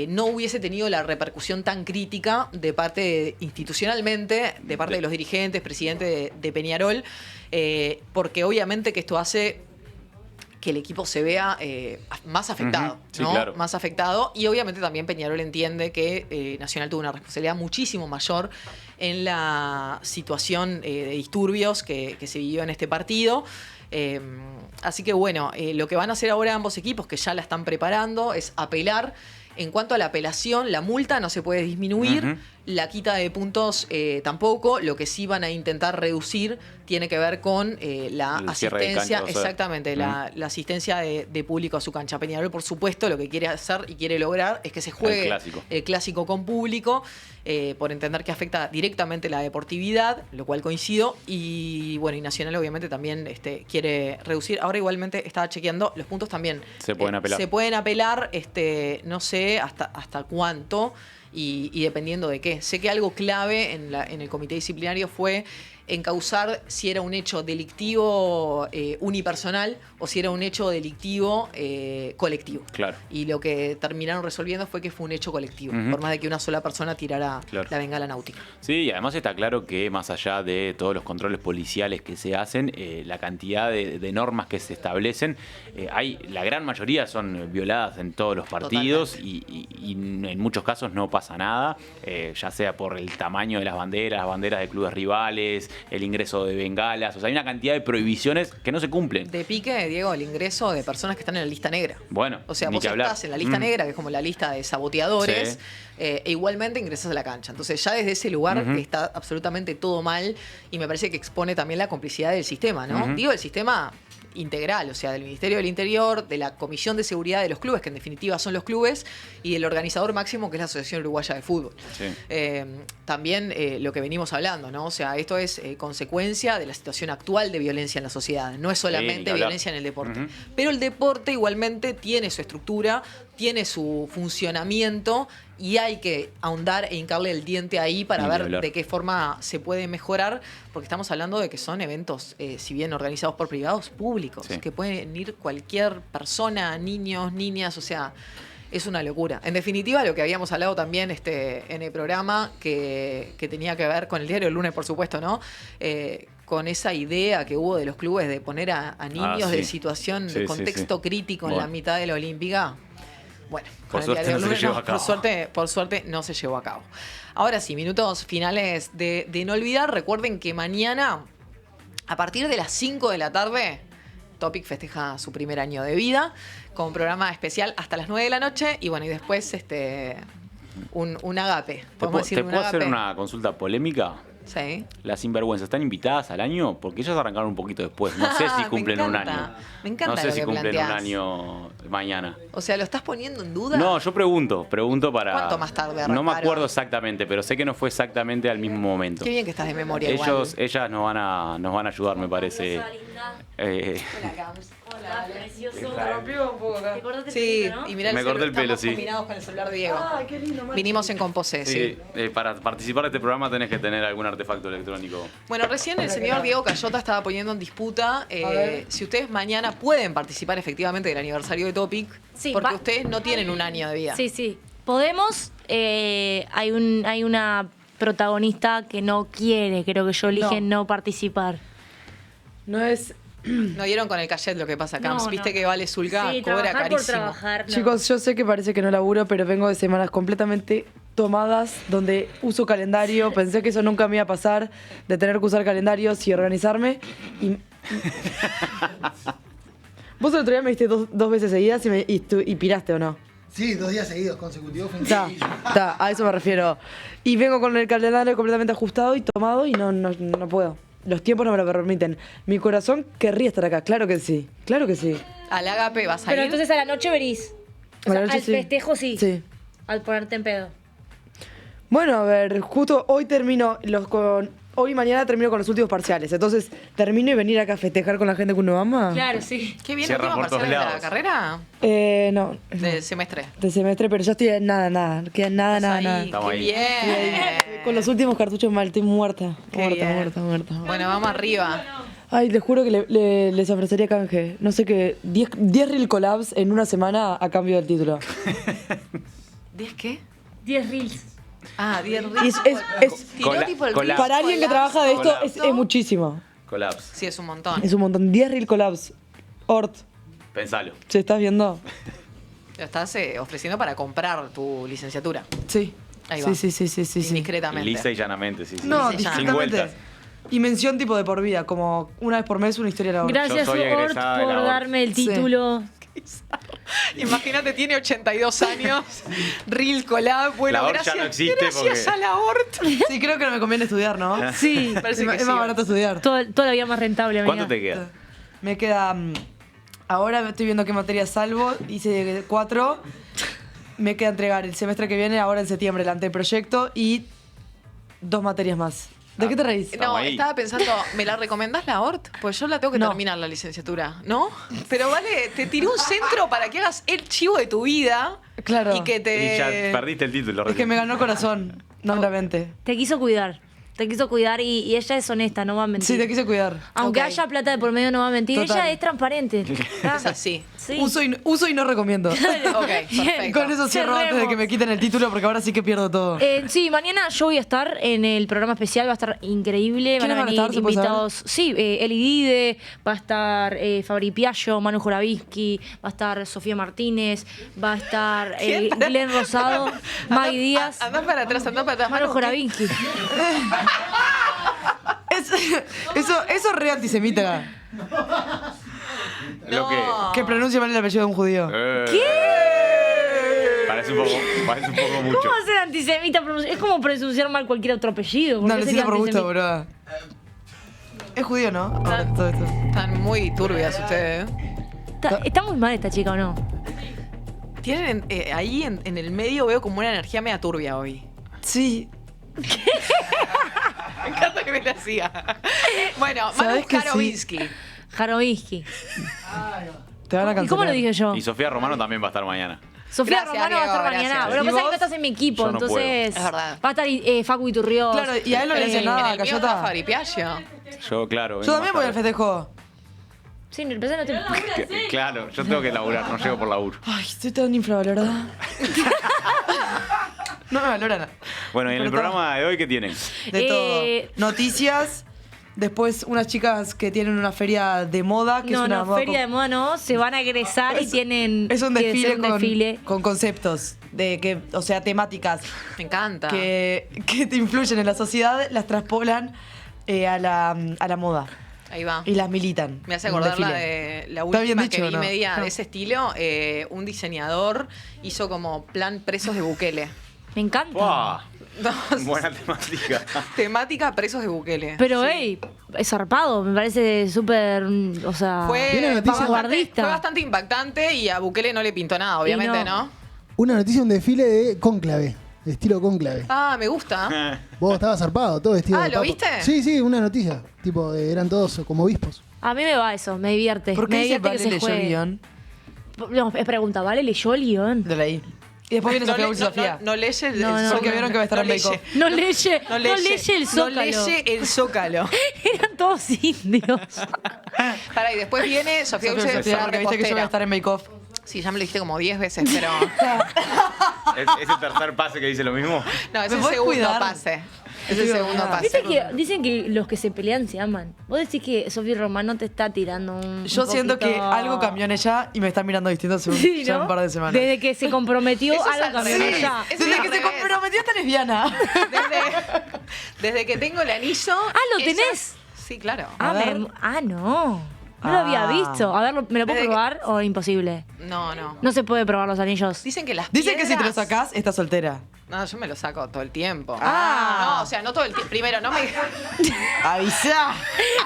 no hubiese tenido la repercusión tan crítica de parte institucionalmente, de parte de los dirigentes, presidente de Peñarol, porque obviamente que esto hace que el equipo se vea más afectado, Sí, ¿no? claro. Más afectado, y obviamente también Peñarol entiende que Nacional tuvo una responsabilidad muchísimo mayor en la situación de disturbios que se vivió en este partido. Así que bueno, lo que van a hacer ahora ambos equipos, que ya la están preparando, es apelar. En cuanto a la apelación, la multa no se puede disminuir, la quita de puntos tampoco. Lo que sí van a intentar reducir tiene que ver con la El cierre de asistencia, cancha, o sea. exactamente, la asistencia de público a su cancha. Peñarol, por supuesto, lo que quiere hacer y quiere lograr es que se juegue el clásico con público, por entender que afecta directamente la deportividad, lo cual coincido, y bueno, y Nacional obviamente también quiere reducir. Ahora igualmente estaba chequeando, los puntos también se pueden apelar. Se pueden apelar, no sé hasta cuánto y dependiendo de qué. Sé que algo clave en el comité disciplinario fue encauzar si era un hecho delictivo unipersonal o si era un hecho delictivo colectivo. Claro. Y lo que terminaron resolviendo fue que fue un hecho colectivo, por más de que una sola persona tirara la bengala náutica. Sí, y además está claro que más allá de todos los controles policiales que se hacen, la cantidad de normas que se establecen, la gran mayoría son violadas en todos los partidos y en muchos casos no pasa nada, ya sea por el tamaño de las banderas de clubes rivales, el ingreso de bengalas, o sea, hay una cantidad de prohibiciones que no se cumplen. De pique, Diego, el ingreso de personas que están en la lista negra. Bueno, o sea, ni vos que hablar. estás en la lista negra, que es como la lista de saboteadores, Sí. E igualmente ingresas a la cancha. Entonces ya desde ese lugar está absolutamente todo mal y me parece que expone también la complicidad del sistema, ¿no? Digo, el sistema integral, o sea, del Ministerio del Interior, de la Comisión de Seguridad de los clubes, que en definitiva son los clubes, y del organizador máximo, que es la Asociación Uruguaya de Fútbol. Sí. También lo que venimos hablando, ¿no? O sea, esto es consecuencia de la situación actual de violencia en la sociedad. No es solamente violencia en el deporte. Pero el deporte igualmente tiene su estructura, tiene su funcionamiento y hay que ahondar e hincarle el diente ahí para ver de qué forma se puede mejorar, porque estamos hablando de que son eventos, si bien organizados por privados, públicos, que pueden ir cualquier persona, niños, niñas, o sea, es una locura. En definitiva, lo que habíamos hablado también en el programa, que tenía que ver con el diario del lunes, por supuesto, ¿no? Con esa idea que hubo de los clubes de poner a niños de situación, de contexto crítico en la mitad de la Olímpica. Bueno, por suerte no se llevó a cabo. Por suerte no se llevó a cabo. Ahora sí, minutos finales de no olvidar. Recuerden que mañana, a partir de las 5 de la tarde, Topic festeja su primer año de vida, con programa especial hasta las 9 de la noche. Y bueno, y después un agape. ¿Te puedo hacer una consulta polémica? Sí. Las sinvergüenzas, ¿están invitadas al año? Porque ellas arrancaron un poquito después. No sé si cumplen un año. Me encanta. No sé si cumplen planteás. un año mañana. O sea, ¿lo estás poniendo en duda? No, yo pregunto para... ¿Cuánto más tarde arrancaron? No me acuerdo exactamente, pero sé que no fue exactamente al mismo momento. Qué bien que estás de memoria. Ellas nos van a ayudar, me parece. Hola, Cams. Hola, precioso. Te rompió un poco acá. Te cortaste Sí, el pelo, ¿no? y mirá Me corté el pelo, estamos sí. combinados con el celular de Diego. Ay, qué lindo, macho. Vinimos en composé, sí. Para participar de este programa tenés que tener algún artefacto electrónico. Bueno, recién el señor Diego Cayota estaba poniendo en disputa si ustedes mañana pueden participar efectivamente del aniversario de Topic, Sí, porque ustedes no tienen un año de vida. Sí, sí. Podemos. Hay una protagonista que no quiere, creo que yo elige no participar. No es No dieron con el cachet lo que pasa, Camps. No, Viste no. que vale Zulka, Sí, cobra trabajar por carísimo. trabajar. no. Chicos, yo sé que parece que no laburo, pero vengo de semanas completamente tomadas donde uso calendario. Pensé que eso nunca me iba a pasar, de tener que usar calendarios y organizarme. Y... Vos el otro día me diste dos veces seguidas y piraste, ¿o no? Sí, 2 días seguidos, consecutivos. Fue Está, increíble. a eso me refiero. Y vengo con el calendario completamente ajustado y tomado y no puedo. Los tiempos no me lo permiten. Mi corazón querría estar acá, claro que sí. Claro que sí. Al Agape vas a Pero ir. entonces a la noche venís. O A la sea, noche al sí. festejo sí. Sí. Al ponerte en pedo. Bueno, a ver, justo hoy termino hoy y mañana termino con los últimos parciales. Entonces, termino y venir acá a festejar con la gente que uno ama. Claro, sí. ¿Qué viene Cierra última por todos parcial de la lados. carrera? No. Del semestre. De semestre, pero ya estoy en nada. No queda nada. Estás ahí, Estamos qué ahí. bien. Con los últimos cartuchos mal, estoy muerta. Qué bien. Muerta. Bueno, vamos arriba. Ay, les juro que les ofrecería canje. No sé qué, 10 Reel Collabs en una semana a cambio del título. ¿10 qué? 10 reels. Ah, 10 Y es- Tiró Cola- tipo el cola- reel para alguien que trabaja de esto Collabs. es muchísimo. Collapse. Sí, es un montón. Es un montón. 10 Reel Collabs. Ort, Pensalo. ¿se estás viendo? Lo estás ofreciendo para comprar tu licenciatura. Sí. Ahí va. Sí. Indiscretamente. Lisa y llanamente, sí. No, Sí, Sin discretamente. vueltas. Y mención tipo de por vida, como una vez por mes una historia de la obra. Gracias, soy Ort, egresada de por la Ort. darme el Sí. título. Imagínate, tiene 82 años. Real Collab. Bueno, La ORT ya gracias, no existe gracias porque- a la ORT. Sí, creo que no me conviene estudiar, ¿no? Sí. Parece que es sí. más barato estudiar. Toda la vida más rentable, amiga. ¿Cuánto te queda? Me queda. Ahora estoy viendo qué materias salvo. Hice 4. Me queda entregar el semestre que viene, ahora en septiembre, el anteproyecto y 2 materias más. ¿De qué te reís? No, Estamos ahí. estaba pensando, ¿me la recomendás la ORT? Pues yo la tengo que No. terminar la licenciatura, ¿no? Pero vale, te tiré un centro para que hagas el chivo de tu vida. Claro. Y que te. Y ya perdiste el título. Es que recién. me ganó el corazón, no la mente. Te quiso cuidar. Te quiso cuidar y ella es honesta, no va a mentir. Sí, te quise cuidar. Aunque Ok. haya plata de por medio, no va a mentir. Total. Ella es transparente. Es así. Sí. Uso y no recomiendo. Ok, perfecto. Con eso cierro antes de que me quiten el título porque ahora sí que pierdo todo. Sí, mañana yo voy a estar en el programa especial, va a estar increíble. Van ¿Quiénes a van a venir estar, se puede invitados. Sí, Eli Dide, va a estar Fabri Piaggio, Manu Joravinsky, va a estar Sofía Martínez, va a estar Glenn Rosado, Maggie Díaz, Andá para atrás, andá para atrás. Manu Manu, Joravinsky. Eso es re antisemita. Lo que. Que pronuncia mal el apellido de un judío. Parece un poco mucho. ¿Cómo va a ser antisemita? Es como pronunciar mal cualquier otro apellido. ¿Por No, qué le sería hice por gusto, antisemita? bro. Es judío, ¿no? Ahora, todo esto. Están muy turbias ustedes. Está muy mal esta chica, ¿o no? Tienen ahí en el medio veo como una energía media turbia hoy. Sí. Me encanta que me la siga. Bueno, Manu ¿Sabés que sí? Jarovinsky. Jarovinsky. Te van a cancelar. ¿Y cómo lo dije yo? Y Sofía Romano también va a estar mañana. Sofía Gracias, Romano va a estar Diego, mañana. gracias. Pero lo ¿Y que pasa es que vos? no estás en mi equipo, Yo no puedo. entonces Es verdad. va a estar Facu Iturriós. Claro, y a él no le dice En nada, el mío Cayota. está Fabri Piaggio. Yo, claro. Yo vengo también más voy al tarde. festejo. Sí, no te... Claro, yo tengo que laburar, no llego por laburo. Ay, estoy tan infravalorada. No me valoran. Bueno, y en el Pero programa de hoy, ¿qué tienen? De Eh, todo. Noticias. Después unas chicas que tienen una feria de moda. Que es una moda feria de moda no, se van a egresar y tienen Es un tiene que ser desfile, un desfile. con conceptos. De que, o sea, temáticas Me encanta. que te influyen en la sociedad, las traspolan a la moda. Ahí va. Y las militan. Me hace en un acordar la desfile. de la ¿Está bien última dicho que o vi no? media No. de ese estilo. Un diseñador hizo como plan presos de Bukele. Me encanta. ¡Wow! No, Buena temática. temática presos de Bukele. Pero, Sí. hey, es zarpado, me parece súper, o sea, Viene la noticia. vanguardista. Fue bastante impactante y a Bukele no le pintó nada, obviamente, no. ¿no? Una noticia, un desfile de cónclave, de estilo cónclave. Ah, me gusta. Vos estabas zarpado, todo vestido Ah, de ¿lo papa. viste? Sí, sí, una noticia. Tipo, eran todos como obispos. A mí me va eso, me divierte. ¿Por qué me dice divierte Vale que se leyó el juegue. guión? No, es pregunta, ¿vale? ¿Leyó el guión? Lo leí. Y después viene Sofía Dulce Sofía. No leye el No, no, Zócalo. porque vieron que va a estar en Bake Off. No leye, No no leye el Zócalo. No leye el Zócalo. Eran todos indios. Pará, y después viene Sofía Dulce Sofía, la porque viste que yo voy a estar en Bake Off. Sí, ya me lo dijiste como 10 veces, pero... ¿Es el tercer pase que dice lo mismo? No, es ¿Me el podés segundo cuidar? pase. Es el segundo paso. Dicen que los que se pelean se aman. Vos decís que Sofía Romano te está tirando un Yo siento poquito- que algo cambió en ella y me está mirando distinto hace Sí, ya ¿no? un par de semanas. Desde que se comprometió, Eso es algo al cambió en revés. ella. Eso es Desde al que se revés. comprometió esta lesbiana. Desde que tengo el anillo. ¿lo ella- tenés? Sí, claro. A ver. No. No lo había visto. A ver, ¿me lo puedo Desde que- probar o imposible? No, no. No se puede probar los anillos. Dicen que las Dice que si te lo piedras- sacás, estás soltera. No, yo me lo saco todo el tiempo. Ah. No, o sea, no todo el tiempo. Primero, no me. Avisa.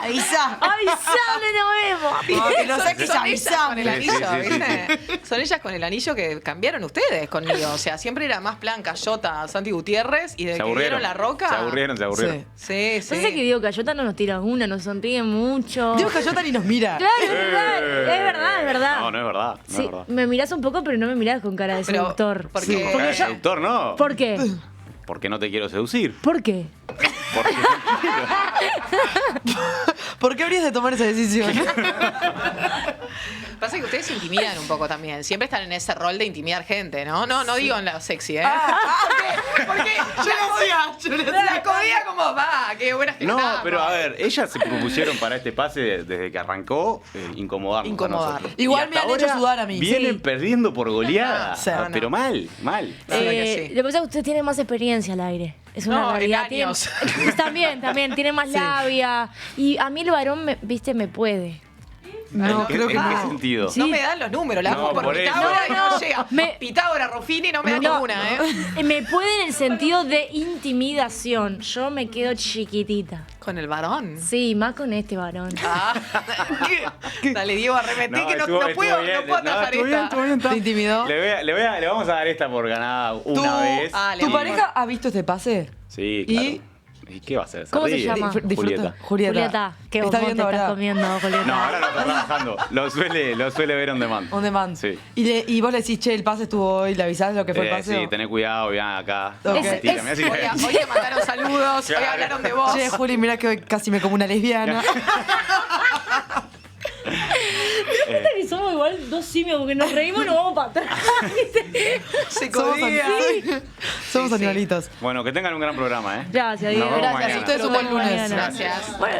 Avisa. ¡Avisame, nos vemos! No, que lo saques, Son ellas con el avisame. anillo, Sí, sí, sí, ¿viste? Son ellas con el anillo que cambiaron ustedes conmigo. O sea, siempre era más plan Cayota, Santi Gutiérrez y desde Se que aburrieron. dieron la roca. Se aburrieron. Sí. Sí, sí. No sé que Diego Cayota no nos tira una, nos sonríe mucho. Dios Cayota ni nos mira. Claro, es verdad, es verdad. No, no es verdad. No Sí, es verdad. me mirás un poco, pero no me mirás con cara de Pero, seductor. porque- Sí, porque yo- Seductor, no. ¿Por qué? Porque no te quiero seducir. ¿Por qué? Porque ¿Por qué habrías de tomar esa decisión? Pasa que ustedes se intimidan un poco también. Siempre están en ese rol de intimidar gente, ¿no? No digo en la sexy, ¿eh? Porque yo la comida como va, qué buenas que No, estamos. pero a ver, ellas se propusieron para este pase desde que arrancó incomodarnos a Incomodar. nosotros. Igual Y me hasta han hecho ahora sudar a mí. Vienen Sí. perdiendo por goleada. Sí. Pero mal, mal. La verdad que sí. Lo que pasa es que usted tiene más experiencia al aire. Es una No, en realidad. años. También, tiene más labia. Y a mí el varón, me puede. No, ¿En qué- creo que ¿En qué no. sentido? No me dan los números, la No, hago por por eso. Pitágoras y no No, llega. me- Pitágoras, Ruffini no me da ninguna, ¿eh? Me puede en el sentido de intimidación. Yo me quedo chiquitita. ¿Con el varón? Sí, más con este varón. Ah. Dale, Diego, arremeté que no estuvo puedo bien. atajar estuvo bien, esta. estuvo bien, está. ¿Te intimidó? Le vamos a dar esta por ganada una vez. Ah, le ¿Tu digo. pareja ha visto este pase? Sí, ¿Y? claro. ¿Y qué va a hacer? ¿Cómo se ríe. llama? Disfruta. Julieta. Julieta. ¿Qué Está vos viendo te estás ahora. comiendo, Julieta? No, ahora no está trabajando. Lo suele ver on demand. On demand. Sí. Y vos le decís, che, el pase estuvo hoy, ¿le avisás lo que fue el pase? Sí, tené cuidado, vean acá. Ok. Mentira, mirá si- Hoy te mandaron saludos, hoy Claro. hablaron de vos. Che, Juli, mirá que hoy casi me como una lesbiana. Puta que somos igual dos simios porque nos reímos y nos vamos para atrás. Se Somos, codía. Somos Sí, sí. animalitos. Bueno, que tengan un gran programa, ¿eh? Gracias, Nos Diego. vemos Gracias, mañana. ustedes un buen lunes. Gracias. Bueno,